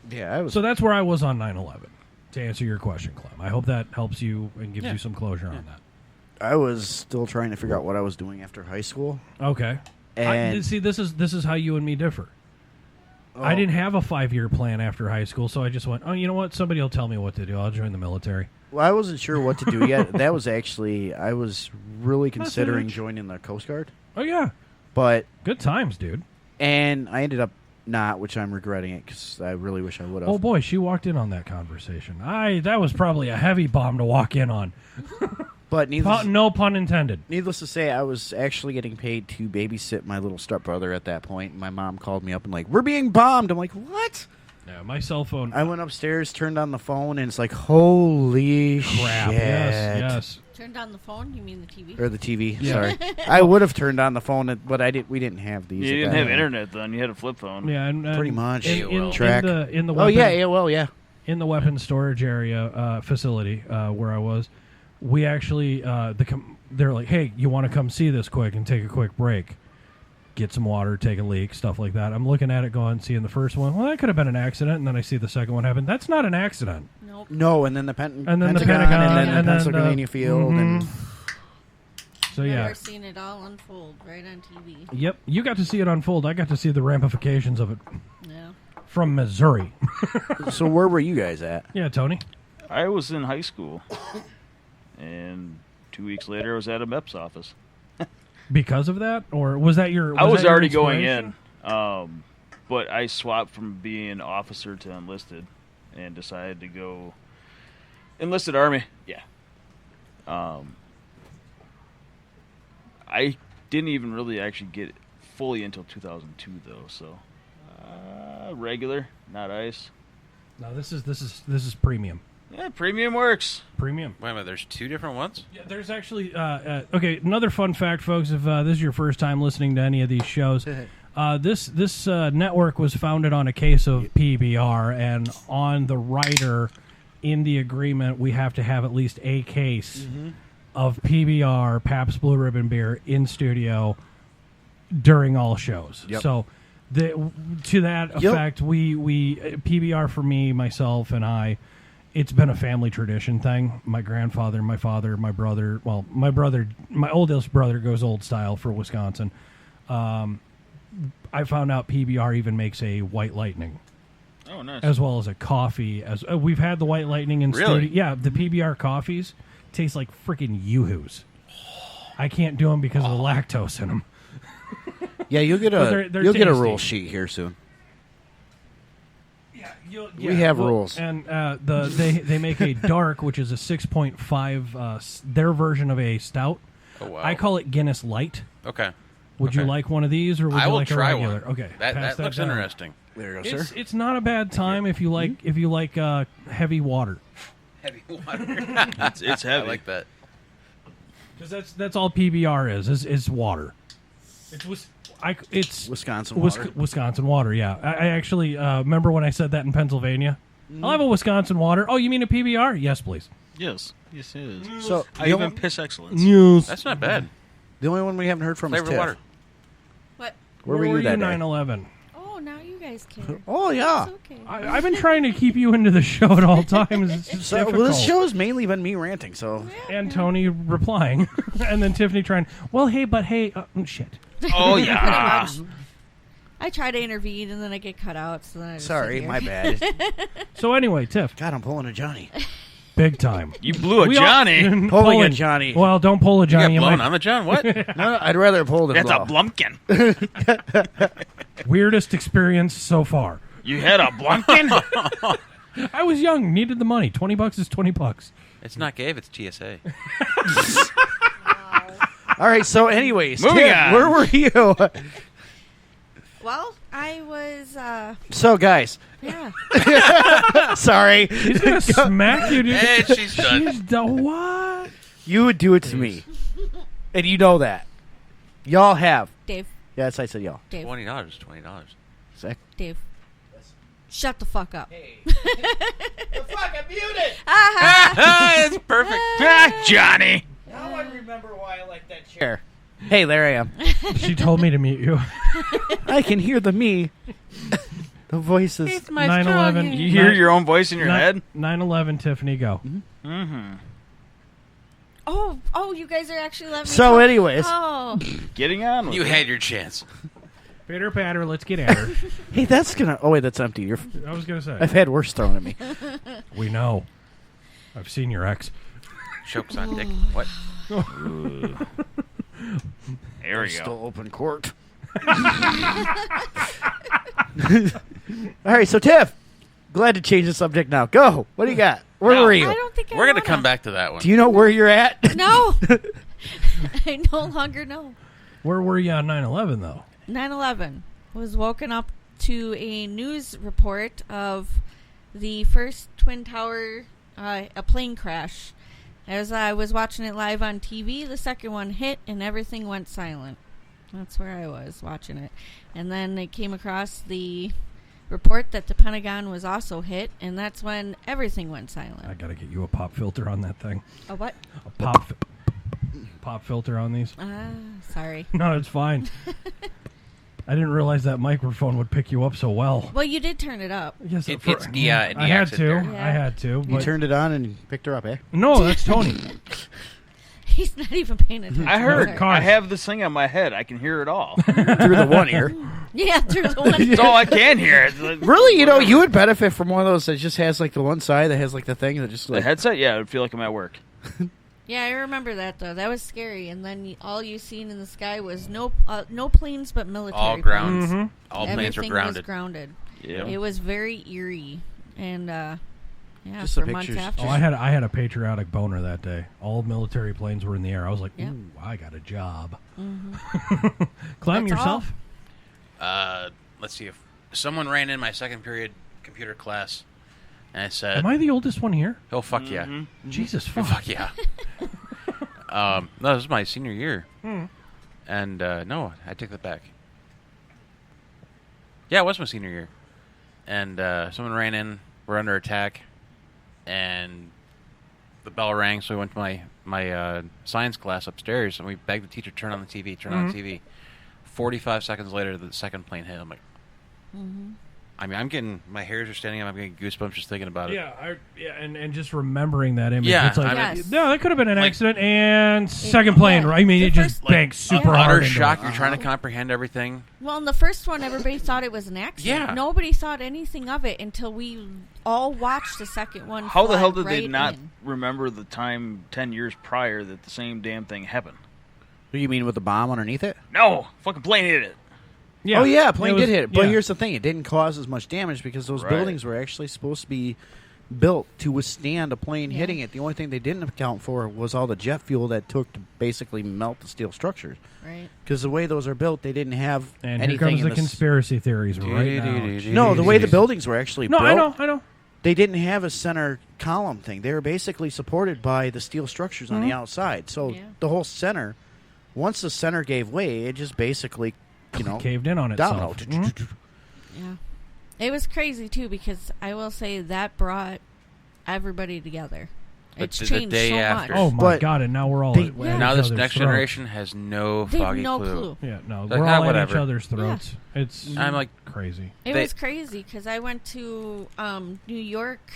Yeah, I was. So that's where I was on 9/11. To answer your question, Clem, I hope that helps you and gives you some closure on that. I was still trying to figure out what I was doing after high school. Okay. And see, this is how you and me differ. I didn't have a 5-year plan after high school, so I just went, oh, you know what? Somebody will tell me what to do. I'll join the military. Well, I wasn't sure what to do yet. That was actually, I was really considering joining the Coast Guard. Oh, yeah. But good times, dude. And I ended up not, which I'm regretting it because I really wish I would have. Oh, boy, she walked in on that conversation. That was probably a heavy bomb to walk in on. But no pun intended. Needless to say, I was actually getting paid to babysit my little stepbrother at that point. My mom called me up and like, we're being bombed. I'm like, what? Yeah, my cell phone. I went upstairs, turned on the phone, and it's like, holy crap! Shit. Yes. Turned on the phone? You mean the TV? Or the TV? Yeah. Sorry, I would have turned on the phone, but we didn't have these. You didn't have internet then. You had a flip phone. Yeah, and pretty much. In the oh yeah, AOL, yeah. In the weapons storage area facility where I was, we actually they're like, hey, you want to come see this quick and take a quick break, get some water, take a leak, stuff like that. I'm looking at it going, seeing the first one, well, that could have been an accident, and then I see the second one happen. That's not an accident. Nope. Nope. No, and then the the Pentagon, and then the Pennsylvania field, and so yeah, I've seen it all unfold right on TV. Yep, you got to see it unfold. I got to see the ramifications of it. Yeah. From Missouri. So where were you guys at? Yeah, Tony. I was in high school, and 2 weeks later, I was at a MEPS office. Because of that, or was that your? I was that your already going inspiration? in, but I swapped from being officer to enlisted, and decided to go enlisted Army. Yeah. I didn't even really actually get it fully until 2002, though. So regular, not ice. No, this is premium. Yeah, premium works. Premium. Wait a minute, there's two different ones? Yeah, there's actually okay. Another fun fact, folks. If this is your first time listening to any of these shows, this network was founded on a case of PBR, and on the rider in the agreement, we have to have at least a case of PBR, Pabst Blue Ribbon beer, in studio during all shows. Yep. So, to that effect, we PBR for me, myself, and I. It's been a family tradition thing. My grandfather, my father, my brother. Well, my oldest brother goes old style for Wisconsin. I found out PBR even makes a White Lightning. Oh, nice. As well as a coffee. As we've had the White Lightning in Really? studio. Yeah, the PBR coffees taste like freaking Yoo-Hoos. I can't do them because of the lactose in them. Yeah, you'll get But they're you'll get a tasty. rule sheet here soon. Yeah, have rules. And they make a dark, which is a 6.5, their version of a stout. Oh, wow. I call it Guinness Light. Okay. Would you Okay. like one of these, or would I you will like try a regular? one. Okay, That pass looks down. interesting. There you go, sir. It's not a bad time if you like heavy water, Heavy water. It's heavy. I like that. because that's all PBR is water. It's Wisconsin water. Wisconsin water. Yeah, I actually remember when I said that in Pennsylvania. I'll have a Wisconsin water. Oh, you mean a PBR? Yes, please. Yes, it is. So I even piss excellence. Yes. That's not bad. the only one we haven't heard from is Flavored Tiff. water. What? Where were you that day? 9/11? Oh, now you guys care. Oh yeah. It's okay. I've been trying to keep you into the show at all times. It's just So difficult. well, this show has mainly been me ranting. So And Tony replying, and then Tiffany trying. Well, hey, shit. Oh, yeah. I try to intervene and then I get cut out. So then I just sorry, sit here. my bad. So anyway, Tiff, God, I'm pulling a Johnny. big time. You blew a We all- Johnny. Pulling a Johnny. Well, don't pull a You Johnny. got blown in my on the John. What? No, I'd rather pull than That's a blow. blumpkin. weirdest experience so far. You had a blumpkin? I was young, needed the money. $20 is $20. It's not gay if it's TSA. All right. So, anyways, Moving Tiff, on. where were you? Well, I was, So, guys, yeah. sorry. He's gonna smack you, dude. And she's done. She's done what? You would do it to me, and you know that. Y'all have. Dave, Yes, I said y'all. Dave, $20 is $20. Zach? Dave. Shut the fuck up. The fuck, I'm muted. It's perfect. Ah, Johnny. Now I remember why I like that chair. Hey, there I am. She told me to mute you. I can hear the me. The voices. 9/11. You hear your own voice in your head? 9/11. Tiffany, go. Mm-hmm. Oh, you guys are actually letting me So, talk. anyways. Oh, Getting on with You it. had your chance. Pitter patter. Let's get at her. Hey, that's gonna. Oh wait, that's empty. I was gonna say. I've had worse thrown at me. We know. I've seen your ex. Chokes on dick. What? There we go. Still open court. All right, so Tiff, glad to change the subject now. Go. What do you got? Where were you? I don't think I We're going to wanna. come back to that one. Do you know where you're at? No. I no longer know. Where were you on 9/11 though? 9/11 was woken up to a news report of the first Twin Tower, a plane crash. As I was watching it live on TV, the second one hit and everything went silent. That's where I was watching it. And then I came across the report that the Pentagon was also hit, and that's when everything went silent. I gotta get you a pop filter on that thing. A what? A pop filter on these. Sorry. No, it's fine. I didn't realize that microphone would pick you up so well. Well, you did turn it up. Yes, It I had to. there. I had to. You But turned it on and picked her up, eh? no, that's Tony. He's not even paying attention. I heard. Sorry. Cars. I have this thing on my head. I can hear it all. Through the one ear. Yeah, through the one. That's all I can hear. It's like, Really, you would benefit from one of those that just has like the one side that has like the thing that just the like headset? Yeah, I would feel like I'm at work. Yeah, I remember that though. That was scary. And then all you seen in the sky was no planes, but military. All ground. planes. All planes were Everything grounded. was grounded. Yeah. It was very eerie, and yeah, Just for the months pictures. after. Oh, I had a patriotic boner that day. All military planes were in the air. I was like, Yep. ooh, I got a job. Mm-hmm. Clem, That's yourself? Let's see if someone ran in my second period computer class, and I said, Am I the oldest one here? "Oh fuck yeah, Jesus fuck. fuck yeah." No, this is my senior year, and no, I take that back. Yeah, it was my senior year, and someone ran in. We're under attack, and the bell rang. So we went to my science class upstairs, and we begged the teacher to turn on the TV. Turn on the TV. 45 seconds later, the second plane hit. I'm like, I mean, I'm getting my hairs are standing up. I'm getting goosebumps just thinking about it. Yeah, and just remembering that image. Yeah, it's like, I mean- no, that could have been an Like- accident. And second plane, yeah. right? I mean, The it just first- banked super Yeah. hard. Utter into shock. it. You're trying to comprehend everything. Well, in the first one, everybody thought it was an accident. Yeah. Nobody thought anything of it until we all watched the second one. How the hell fly did they right not in. remember the time 10 years prior that the same damn thing happened? What do you mean with the bomb underneath it? No, fucking plane hit it. Yeah. Oh yeah, plane was- did hit it. But yeah. here's the thing: it didn't cause as much damage because those Right. buildings were actually supposed to be built to withstand a plane hitting it. The only thing they didn't account for was all the jet fuel that took to basically melt the steel structures. Right. Because the way those are built, they didn't have And here anything comes in the conspiracy theories right now. No, the way the buildings were actually No, built. I know. They didn't have a center column thing. They were basically supported by the steel structures on the outside. So Yeah. the whole center, once the center gave way, it just basically, Caved in on itself. domino. Yeah. It was crazy too because I will say that brought everybody together. But It's the changed day so after- much. Oh my But god! And now we're all they- at Yeah. Now each this other's next throats. generation has no They have foggy no clue. clue. Yeah, no, Like, we're all at whatever. each other's throats. It's I'm like, crazy. It They- was crazy because I went to New York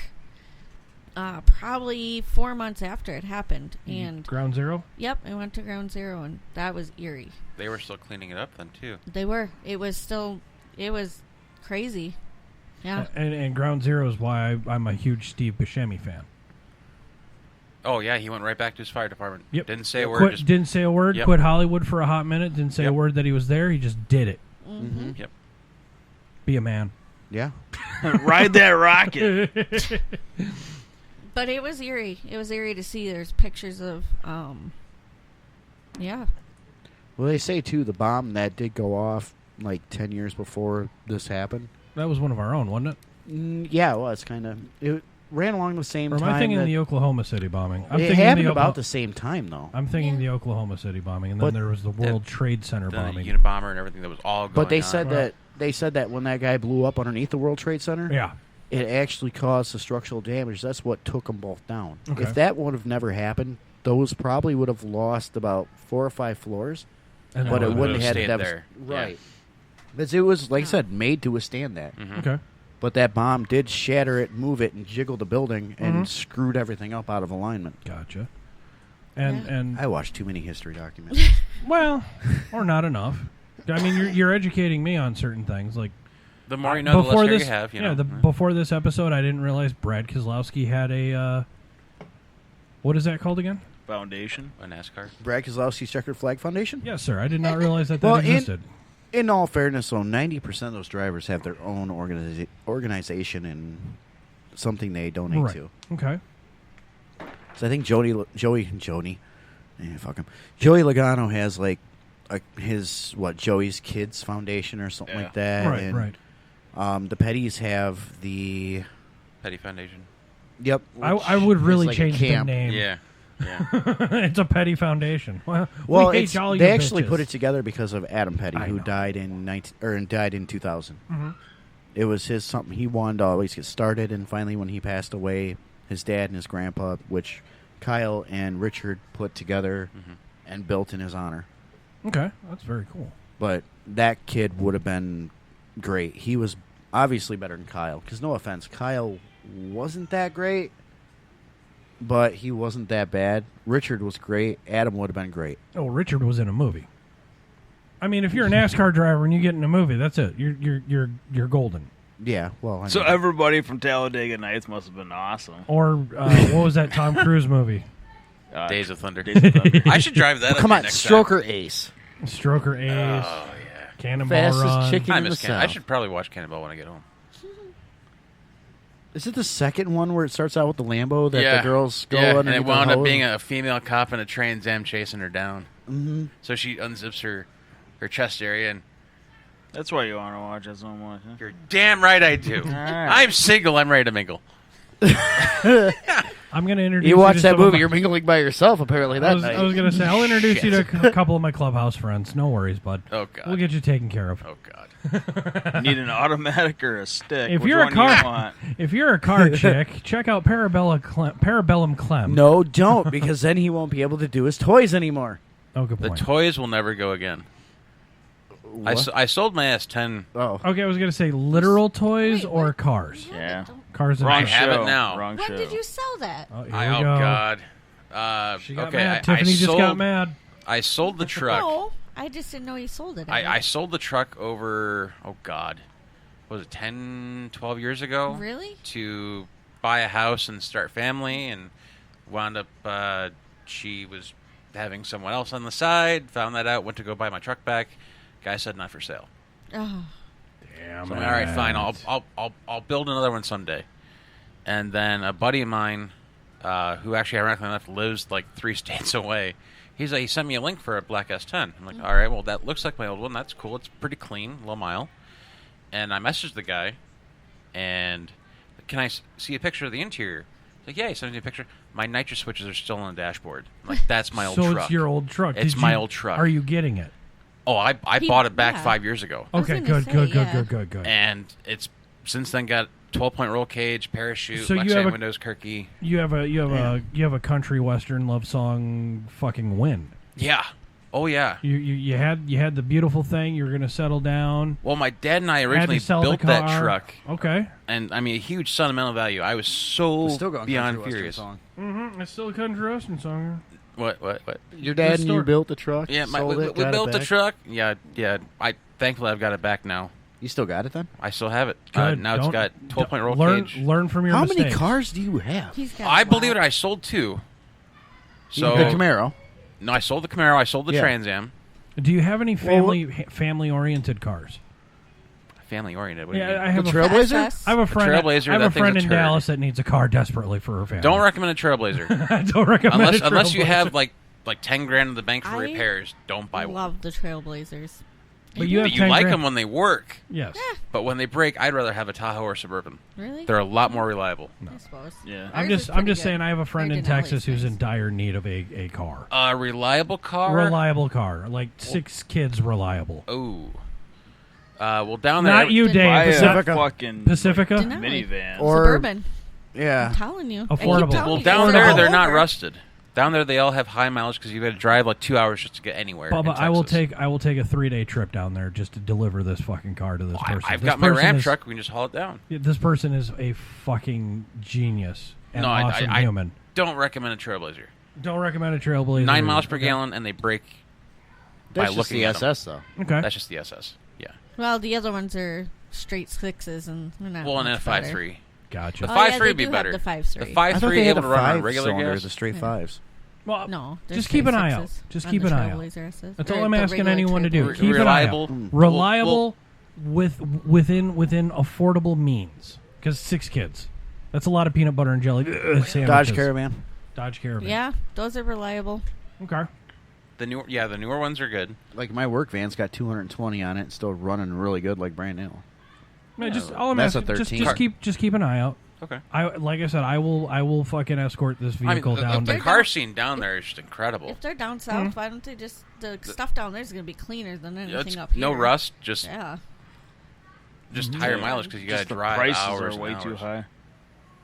probably 4 months after it happened, and Ground Zero. yep, I went to Ground Zero, and that was eerie. they were still cleaning it up then too. They were. It was crazy. Yeah. And Ground Zero is why I'm a huge Steve Buscemi fan. Oh yeah, he went right back to his fire department. Yep. Didn't say a word. Just, Didn't say a word. Yep. Quit Hollywood for a hot minute. Didn't say a Yep. word that he was there. He just did it. Mm-hmm. Yep. Be a man. Yeah. Ride that rocket. But it was eerie. It was eerie to see. There's pictures of, yeah. Well, they say, too, the bomb that did go off like 10 years before this happened. That was one of our own, wasn't it? Yeah, it was kind of. It ran along the same Or am time. I thinking that- the Oklahoma City bombing? I'm it thinking happened the about the same time, though. I'm thinking Yeah. the Oklahoma City bombing, and then But there was the World Trade Center the bombing. Unabomber and everything that was all going But they on. said that when that guy blew up underneath the World Trade Center, Yeah. it actually caused the structural damage. That's what took them both down. Okay. If that would have never happened, those probably would have lost about 4 or 5 floors, And but then it wouldn't have had stayed a there. right. Because it was, like I said, made to withstand that. Okay. But that bomb did shatter it, move it, and jiggle the building, and screwed everything up out of alignment. Gotcha. And I watched too many history documents. well, or not enough. I mean, you're educating me on certain things. Like The more you know, the less hair you have. You know. before this episode, I didn't realize Brad Keselowski had a what is that called again? Foundation. A NASCAR. Brad Keselowski's Checkered Flag Foundation? Yes, sir. I did not realize that Well, existed. In all fairness, though, 90% of those drivers have their own organization and something they donate Right. to. Okay. So I think Joey Logano has like Joey's Kids Foundation or something like that. Right, and, right. The Petties have the Petty Foundation. Yep. I would really which is like a change the camp. name. Yeah. Yeah. It's a petty foundation. Well, Well, we hate all they you actually bitches. put it together because of Adam Petty, I who know. died in 2000. Mhm. It was something he wanted to always get started, and finally, when he passed away, his dad and his grandpa, which Kyle and Richard put together and built in his honor. Okay, that's very cool. But that kid would have been great. He was obviously better than Kyle. Because no offense, Kyle wasn't that great, but he wasn't that bad. Richard was great. Adam would have been great. Oh, Richard was in a movie. I mean, if you're a NASCAR driver and you get in a movie, that's it. You're golden. Yeah, well, So everybody from Talladega Nights must have been awesome. Or what was that Tom Cruise movie? Days of Thunder. Days of Thunder. I should drive that. Come on, next Stroker Ace. Stroker Ace. Oh yeah, Cannonball Fastest Run. chicken I in the miss South. I should probably watch Cannonball when I get home. Is it the second one where it starts out with the Lambo that yeah, the girls go yeah, underneath and it wound the up hose? being a female cop in a Trans Am chasing her down. Mm-hmm. So she unzips her chest area, and That's why you want to watch it so much. Huh? you're damn right I do. right. I'm single. I'm ready to mingle. I'm going to introduce You watch to that some of movie, my- you're mingling by yourself, apparently, that night. I was going to say, I'll introduce you to a couple of my clubhouse friends. No worries, bud. Oh God. We'll get you taken care of. Oh God. You need an automatic or a stick? If Which you're a one do you car, want? if you're a car chick, check out Parabellum Clem. No, don't, because then he won't be able to do his toys anymore. Oh, good The point. toys will never go again. I sold my S10. Oh, Okay, I was going to say literal toys Wait, or what? cars. Yeah. Cars and Wrong toys. have it show. now. Wrong When show. did you sell that? Oh, here Oh we go. God. She got okay, mad. I Tiffany just sold, got mad. I sold the truck. No, I just didn't know you sold it. I sold the truck over, oh God, what was it 10, 12 years ago? Really? To buy a house and start family, and wound up, she was having someone else on the side, found that out, went to go buy my truck back. Guy said not for sale. Oh, Damn So I'm like, all right, fine, I'll build another one someday. And then a buddy of mine, who actually ironically enough lives like 3 states away, he sent me a link for a black S10. I'm like, all right, well that looks like my old one. That's cool. It's pretty clean, low mile. And I messaged the guy, and can I see a picture of the interior? He's like, yeah, he sent me a picture. My nitro switches are still on the dashboard. I'm like, that's my old So truck. it's your old truck. It's Did my you- old truck. Are you getting it? Oh, I He- bought it back yeah. 5 years ago. was Okay, gonna good, say, good. And it's since then got 12-point roll cage, parachute, So you Lexan have a- windows, Kirky. You have a country western love song fucking win. Yeah. Oh yeah. You had the beautiful thing. You were going to settle down. Well, my dad and I Had to originally sell built the that car. truck, Okay. and I mean a huge sentimental value. I was so We're still going beyond country furious. western song. Mm-hmm. It's still a country western song. What? Your dad and you story. built the truck? Yeah, sold we it, got it built the back? truck. Yeah. Thankfully, I've got it back now. You still got it then? I still have it. Good. Now it's Don't- got 12-point roll learn, cage. Learn from your How mistakes. many cars do you have? he's got. I a believe lot. it. I sold 2. So The Camaro. no, I sold the Camaro. I sold the Yeah. Trans Am. Do you have any family-oriented cars? Family oriented. What do you mean? Yeah, I have The a Trailblazer? SS? I have a friend. Trailblazer, I have that a friend thing's in a turd. Dallas that needs a car desperately for her family. Don't recommend a Trailblazer. I don't recommend a unless you Trailblazer. have like 10 grand in the bank for I repairs. Don't buy one. Love the Trailblazers. But you have You 10 like grand. them when they work, Yes. but when they break, I'd rather have a Tahoe or Suburban. Really? They're a lot more reliable. I suppose. Yeah. I'm Ours is just pretty saying good. I have a friend Our in Denali's Texas who's nice. in dire need of a car. A reliable car. Reliable car. Like 6 kids reliable. Oh. Well, down there. Not you, Buy Dave. a Pacifica. fucking Pacifica? like, Denali. minivan. Or- Suburban. Yeah. I'm telling you. I keep Affordable. telling Well, you down guys, there all they're not over. rusted. Down there they all have high mileage because you got to drive like 2 hours just to get anywhere. Bubba, in I will Texas. take a 3-day trip down there just to deliver this fucking car to this person. I've This got my person Ram is- truck. We can just haul it down. This person is a fucking genius and No, awesome I human. don't recommend a Trailblazer. Don't recommend a Trailblazer. 9 miles per Okay. gallon, and they break by That's just looking the at 'em. SS, though. Okay. That's just the SS. Yeah. Well, the other ones are straight 6s, and they're not. Well, and then a much better. 5.3. Gotcha. The Oh, yeah, 5.3 they would be do have better. the 5.3. The I thought 5.3 they had able the to run on 5 regular cylinder, gas. the straight Yeah. 5s. Well, No, they're just straight keep an eye out. 6s Just on keep the an eye out. Trailblazer SS. That's all Or I'm the asking regular anyone to do. Trailblazer. Keep an eye out. Reliable. Reliable within affordable means. Because 6 kids. That's a lot of peanut butter and jelly sandwiches. Dodge Caravan. Dodge Caravan. Yeah, those are reliable. Okay. The newer ones are good. Like my work van's got 220 on it, still running really good, like brand new. Man, just all I'm That's a asking, 13. just keep an eye out. Okay. Like I said, I will fucking escort this I mean, vehicle down. the They're car down- scene down there is just incredible. If they're down south, why don't they just the stuff down there is going to be cleaner than Yeah, anything it's up here? no rust, just Yeah. higher mileage because you got to Just the drive prices hours are and way hours. too high.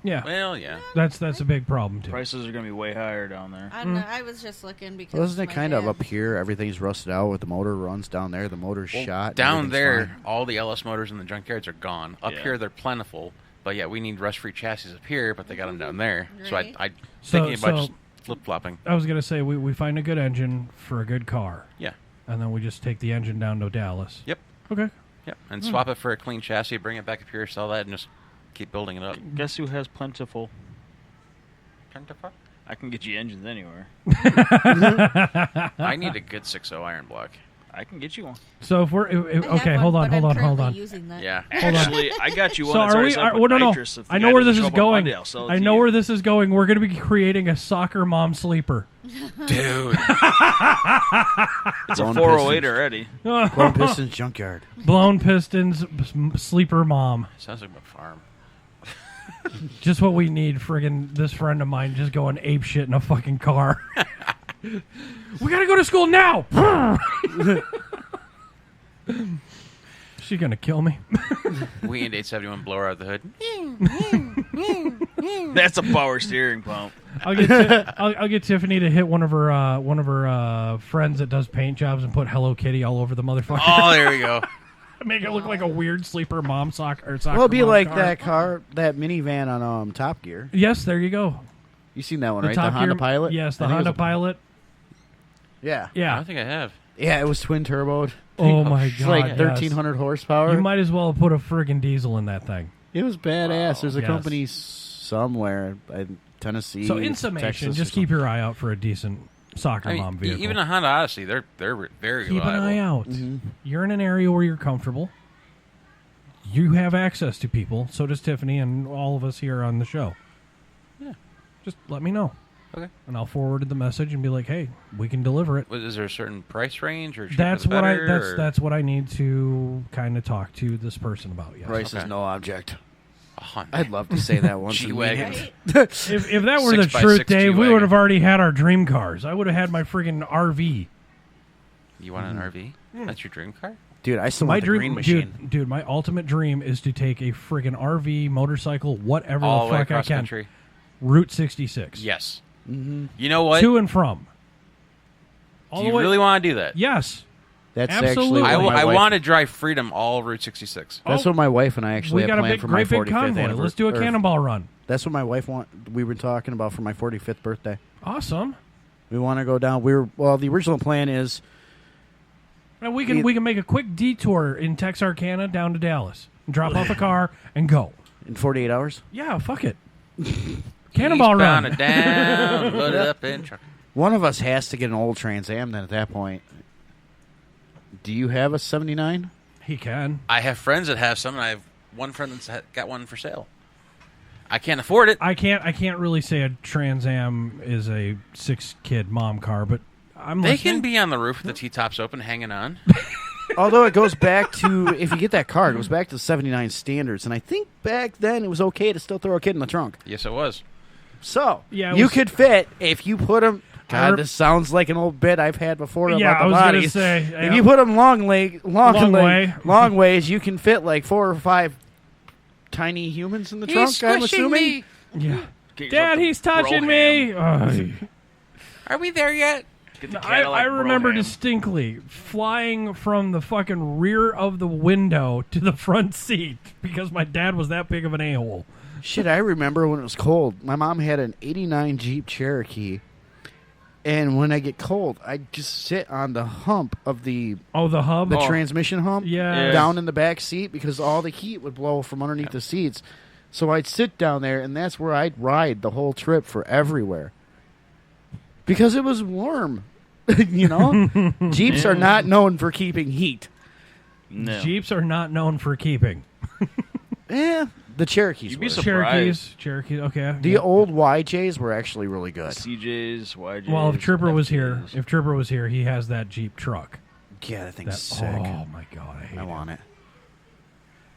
Yeah. Well, yeah. That's a big problem too. Prices are going to be way higher down there. I don't know. I was just looking because. Wasn't it my kind of dad- up here? Everything's rusted out with the motor runs down there. The motor's shot. Down everything's there, fine. all the LS motors in the junkyards are gone. Up Yeah. here, they're plentiful. But yeah, we need rust-free chassis up here, but they got them down there. So Right. I thinking about just flip-flopping. I was gonna say we find a good engine for a good car. Yeah. And then we just take the engine down to Dallas. Yep. Okay. Yep. And swap it for a clean chassis, bring it back up here, sell that, and just keep building it up. Guess who has plentiful? I can get you engines anywhere. I need a good 6.0 iron block. I can get you one. So if we're okay, hold on. Yeah. Actually, I got you one. So that's are already we? set up Well, with no. nitrous. If the I guy know where doesn't this show is up on going. Monday, I'll sell it I to know you. where this is going. We're going to be creating a soccer mom sleeper. Dude. It's a Blown 408 Pistons. already. Blown Pistons junkyard. Blown Pistons sleeper mom. Sounds like my farm. Just what we need. Friggin' this friend of mine just going ape shit in a fucking car. We gotta go to school now. She's gonna kill me. We and 871 blower out the hood. That's a power steering pump. I'll get Tiffany to hit one of her friends that does paint jobs and put Hello Kitty all over the motherfucker. Oh, there we go. Make it look like a weird sleeper mom soccer. Well, it'll be mom like car. that minivan on Top Gear. Yes, there you go. You seen that one, The right? Top The Honda Gear- Pilot. Yes, the I think it was Honda Pilot. Yeah. I Yeah. don't think I have. Yeah, it was twin turboed. Oh my It's god. like yes. 1,300 horsepower. You might as well have put a friggin' diesel in that thing. It was badass. There's a Yes. company somewhere in Tennessee. So in summation, Texas just or keep your eye out for a decent soccer I mean, mom vehicle. even a Honda Odyssey, they're very Keep reliable. an eye out. Mm-hmm. You're in an area where you're comfortable. You have access to people. So does Tiffany and all of us here on the show. Yeah. Just let me know. Okay. And I'll forward the message and be like, "Hey, we can deliver it." Is there a certain price range or cheaper That's the what better, or- that's what I need to kind of talk to this person about. Yes. Price is Okay. no object. A Honda. I'd love to say that once. G-Wagon. If that were the 6x6 truth, Dave, we G-Wagon. would have already had our dream cars. I would have had my friggin' RV. You want an RV? That's your dream car? Dude, I still My want the dream, green machine. dude, my ultimate dream is to take a friggin' RV, motorcycle, whatever All the the way fuck I across can. country. Route 66. Yes. Mm-hmm. You know what? To and from. All Do the you way- really want to do that? Yes. That's Absolutely. actually what my I wife- want to drive Freedom all Route 66. That's what my wife and I actually We have got a planned big, for my great big 45th convoy. anniversary. Let's do a cannonball run. That's what my wife we were talking about for my 45th birthday. Awesome. We want to go down. The original plan is And we can make a quick detour in Texarkana down to Dallas. Drop off a car and go. in 48 hours. Yeah, fuck it. Cannonball run. Eastbound and down, load it up in truck. One of us has to get an old Trans Am then at that point. Do you have a 79? He can. I have friends that have some, and I have one friend that's got one for sale. I can't afford it. I can't really say a Trans Am is a 6-kid mom car, but I'm They listening. can be on the roof with the T-tops open, hanging on. Although it goes back to, if you get that car, it goes back to the 79 standards. And I think back then it was okay to still throw a kid in the trunk. Yes, it was. So, Yeah, it you was- could fit, if you put them, I God, re- this sounds like an old bit I've had before Yeah, about I the was gonna bodies. say, If yeah. you put them long ways, you can fit like 4 or 5 tiny humans in the trunk, I'm assuming. Yeah. Get yourself Dad, a he's touching me. Are we there yet? Get the I Cadillac remember Brougham. distinctly flying from the fucking rear of the window to the front seat because my dad was that big of an a-hole. Shit, I remember when it was cold. My mom had an 89 Jeep Cherokee. And when I get cold, I just sit on the hump of the the hub, transmission hump, Yeah. down in the back seat because all the heat would blow from underneath the seats. So I'd sit down there, and that's where I'd ride the whole trip for everywhere because it was warm. You know, Jeeps are not known for keeping heat. No. Jeeps are not known for keeping. The Cherokees. You'd be were. surprised. Cherokee. Okay. The old YJs were actually really good. CJs, YJs. Well, if Trooper was FJs. here, he has that Jeep truck. Yeah, that thing's That- sick. Oh my god, I hate I it. want it.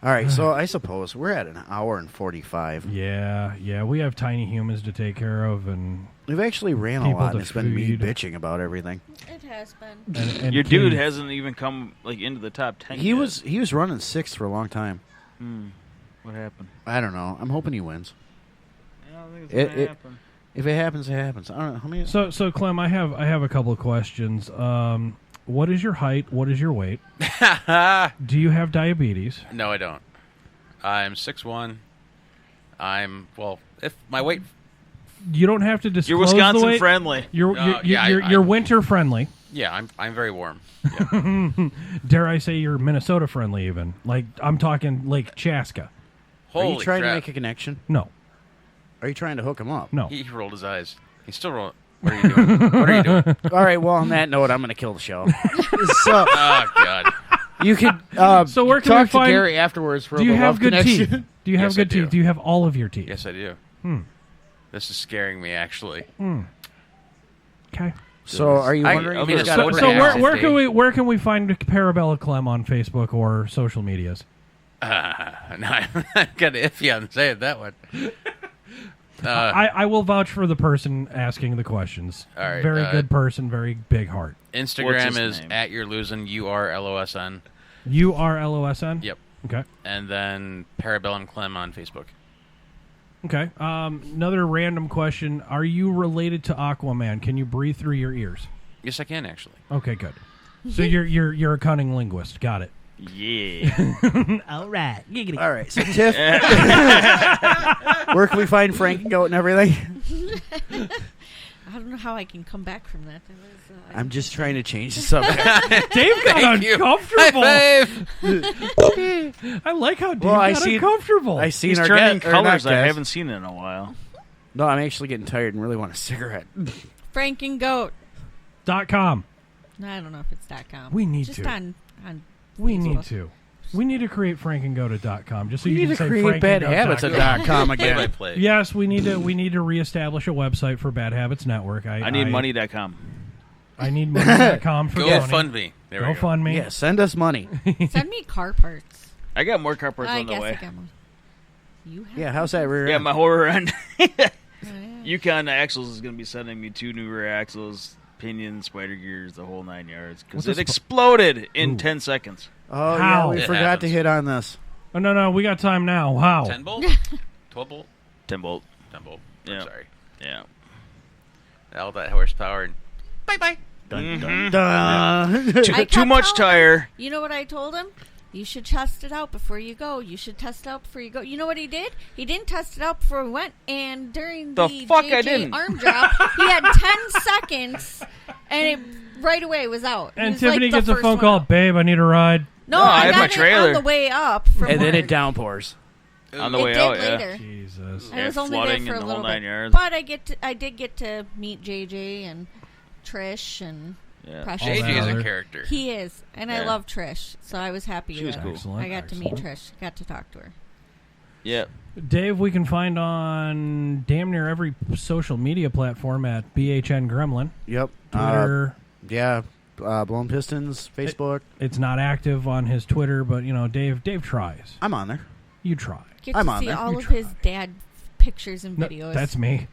All right, so I suppose we're at an hour and 45. Yeah, we have tiny humans to take care of, and We've actually ran a People lot, to and it's been me feed. bitching about everything. It has been. and Your dude Keith. hasn't even come like into the top 10 He yet. was running 6th for a long time. What happened? I don't know. I'm hoping he wins. don't think it's gonna happen. If it happens, it happens. I don't know how many. So Clem, I have a couple of questions. What is your height? What is your weight? Do you have diabetes? No, I don't. I'm 6'1". If my weight... You don't have to disclose You're Wisconsin the weight. friendly. You're winter friendly. Yeah, I'm very warm. Yeah. Dare I say you're Minnesota friendly even? Like, I'm talking Lake Chaska. Holy Are you trying crap. to make a connection? No. Are you trying to hook him up? No. He rolled his eyes. He's still rolling. What are you doing? What are you doing? All right, well, on that note, I'm going to kill the show. Oh, God. You could So where can talk we find... to Gary afterwards for Do you the have love good connection. teeth? Do you have Yes, good I do. teeth? Do you have all of your teeth? Yes, I do. This is scaring me, actually. Okay. So are you wondering if he's got a So where can we find Parabella Clem on Facebook or social medias? No, I'm kind of iffy on saying that one. I will vouch for the person asking the questions. All right, Very good person, very big heart. Instagram is @YourLosing, URLOSN. URLOSN? Yep. Okay. And then Parabellum Clem on Facebook. Okay. Another random question. Are you related to Aquaman? Can you breathe through your ears? Yes, I can, actually. Okay, good. So you're a cunning linguist. Got it. Yeah. All right. Giggity. All right, so Tiff, where can we find Frank and Goat and everything? I don't know how I can come back from that. I'm just trying to change the subject. Dave got uncomfortable. Babe. I like how Dave got uncomfortable. I seen He's our turning guest, colors. I guest. haven't seen it in a while. No, I'm actually getting tired and really want a cigarette. Frank and Goat. .com. I don't know if it's .com. We need just to. on We Facebook. need to. We need to create frankandgo.com just so We you need can to say create Bad Habits frankandgo.com. at .com again. Yes, we need to reestablish a website for Bad Habits Network. I need money.com. I need money.com for Go fund me. There we go. fund me. Yeah, send us money. Send me car parts. I got more car parts I on the guess way. I got one. You have Yeah, how's that rear end? Yeah, my whole rear end. Yukon Axles is going to be sending me 2 new rear axles, pinions, spider gears, the whole 9 yards. Because What's it exploded in 10 seconds. Oh, How? yeah, we It forgot happens. to hit on this. Oh, no, we got time now. How? 10 bolt? 12 bolt? 10 bolt. 10 bolt. Yeah. I'm sorry. Yeah. All that horsepower. And bye-bye. Dun, dun, dun. Too much tire. You know what I told him? You should test it out before you go. You should test it out before you go. You know what he did? He didn't test it out before we went. And during the fuck I JJ didn't. arm drop, he had 10 seconds, and it right away was out. It And was Tiffany like the gets a first phone one call. out. Babe, I need a ride. No, I had got my it trailer. on the way up from And then work. it downpours. On the It way did out, later. yeah. Jesus. I was only there flooding for a and the little whole 9 bit, yards. but I did get to meet JJ and Trish and Yeah. Precious. JJ is other- a character. He is, and I Yeah. love Trish, so I was happy. She was that cool. Excellent, I got to meet excellent. Trish, got to talk to her. Yeah. Dave, we can find on damn near every social media platform at BHN Gremlin. Yep. Twitter. Yeah, Blown Pistons, Facebook. It's not active on his Twitter, but Dave tries. I'm on there. You try. Get I'm to on see there. all You of try. his dad pictures and No, videos. that's me.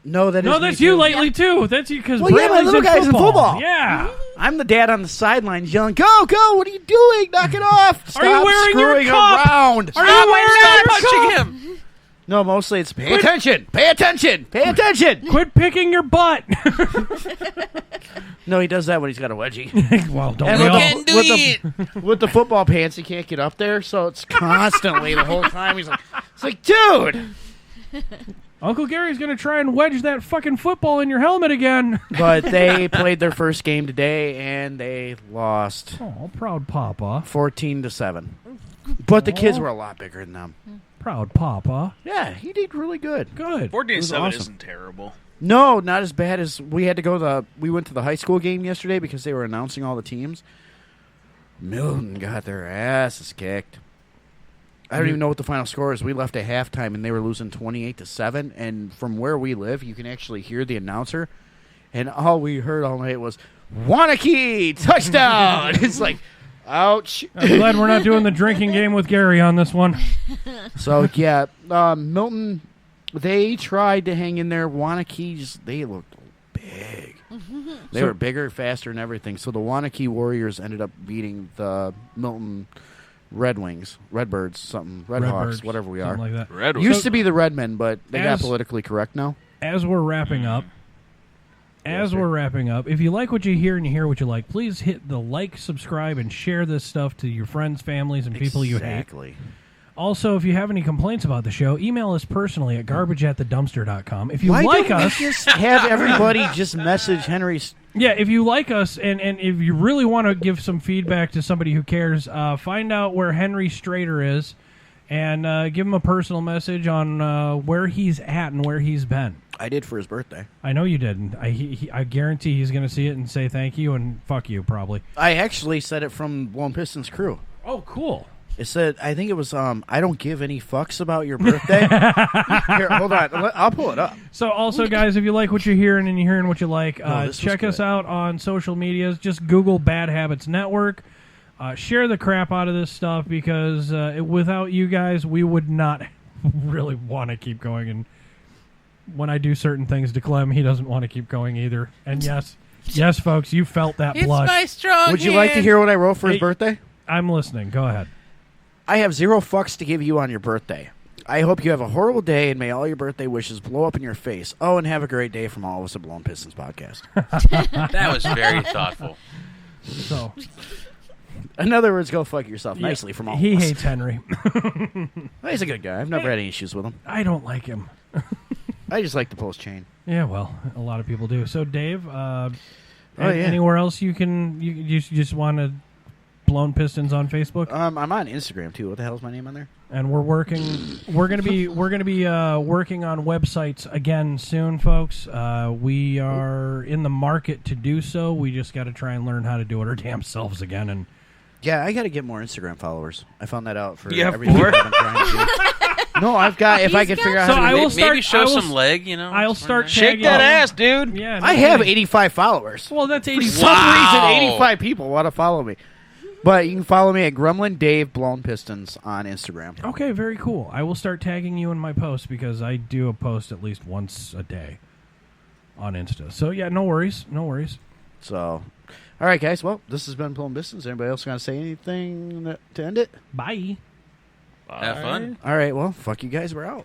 No, that is No, me that's you too. lately too. That's you because Well, yeah, my little guy's in football. Yeah. I'm the dad on the sidelines yelling, "Go, go! What are you doing? Knock it off! Stop Are you wearing your screwing cup? around!" Are you wearing your Punching cup? him. No, mostly it's pay attention, pay attention, pay attention. Quit picking your butt. No, he does that when he's got a wedgie. Well, don't And we all? Can do it. with the football pants, he can't get up there, so it's constantly the whole time. He's like, it's like, dude. Uncle Gary's going to try and wedge that fucking football in your helmet again. But they played their first game today, and they lost Oh, proud papa. 14-7. But the kids were a lot bigger than them. Proud papa. Yeah, he did really good. Good. 14-7 awesome. isn't terrible. No, not as bad as we had to go. We went to the high school game yesterday because they were announcing all the teams. Milton got their asses kicked. I don't even know what the final score is. We left at halftime and they were losing 28-7. And from where we live, you can actually hear the announcer, and all we heard all night was "Wanakee touchdown." It's like, ouch. I'm glad we're not doing the drinking game with Gary on this one. So yeah, Milton. They tried to hang in there. Wanakees, they looked big. They were bigger, faster, and everything. So the Wanakee Warriors ended up beating the Milton Red Wings, Redbirds, something, Red Hawks, Redbirds, whatever we are. something like that. Red Used to be the Redmen, but they got politically correct now. As we're wrapping up, if you like what you hear and you hear what you like, please hit the like, subscribe, and share this stuff to your friends, families, and people you hate. Exactly. Also, if you have any complaints about the show, email us personally at garbage@thedumpster.com. If you Why like don't us, we just have everybody just message Henry's. Yeah, if you like us and if you really want to give some feedback to somebody who cares, find out where Henry Strader is and give him a personal message on where he's at and where he's been. I did for his birthday. I know you did. I guarantee he's going to see it and say thank you and fuck you, probably. I actually said it from Blown-Pistons crew. Oh, cool. It said, I think it was, I don't give any fucks about your birthday. Here, hold on. I'll pull it up. So also, guys, if you like what you're hearing and you're hearing what you like, this check was us good. out on social medias. Just Google Bad Habits Network. Share the crap out of this stuff because without you guys, we would not really want to keep going. And when I do certain things to Clem, he doesn't want to keep going either. And yes, folks, you felt that blush. my strong Would you like to hear what I wrote for his birthday? I'm listening. Go ahead. I have 0 fucks to give you on your birthday. I hope you have a horrible day and may all your birthday wishes blow up in your face. Oh, and have a great day from all of us at Blown Pistons Podcast. That was very thoughtful. So, in other words, go fuck yourself nicely from all he of us. hates Henry. He's a good guy. I've never had any issues with him. I don't like him. I just like the post chain. Yeah, well, a lot of people do. So, Dave, yeah. anywhere else you just want to Blown Pistons on Facebook? I'm on Instagram too. What the hell's my name on there? And we're working. We're gonna be working on websites again soon, folks. We are in the market to do so. We just got to try and learn how to do it our damn selves again. And yeah, I got to get more Instagram followers. I found that out for You have everything more? I've been trying to do. No, I've got. If I can figure out So how to I do will it. start. Maybe show I will some leg, you know. I'll start Shake tagging- that ass, dude. Yeah, I have 85 followers. Well, that's For 80. some reason, 85 people want to follow me. But you can follow me at Gremlin Dave Blown Pistons on Instagram. Okay, very cool. I will start tagging you in my posts because I do a post at least once a day on Insta. So yeah, no worries. So, all right, guys. Well, this has been Blown Pistons. Anybody else going to say anything to end it? Bye. Have fun. All right. Well, fuck you guys. We're out.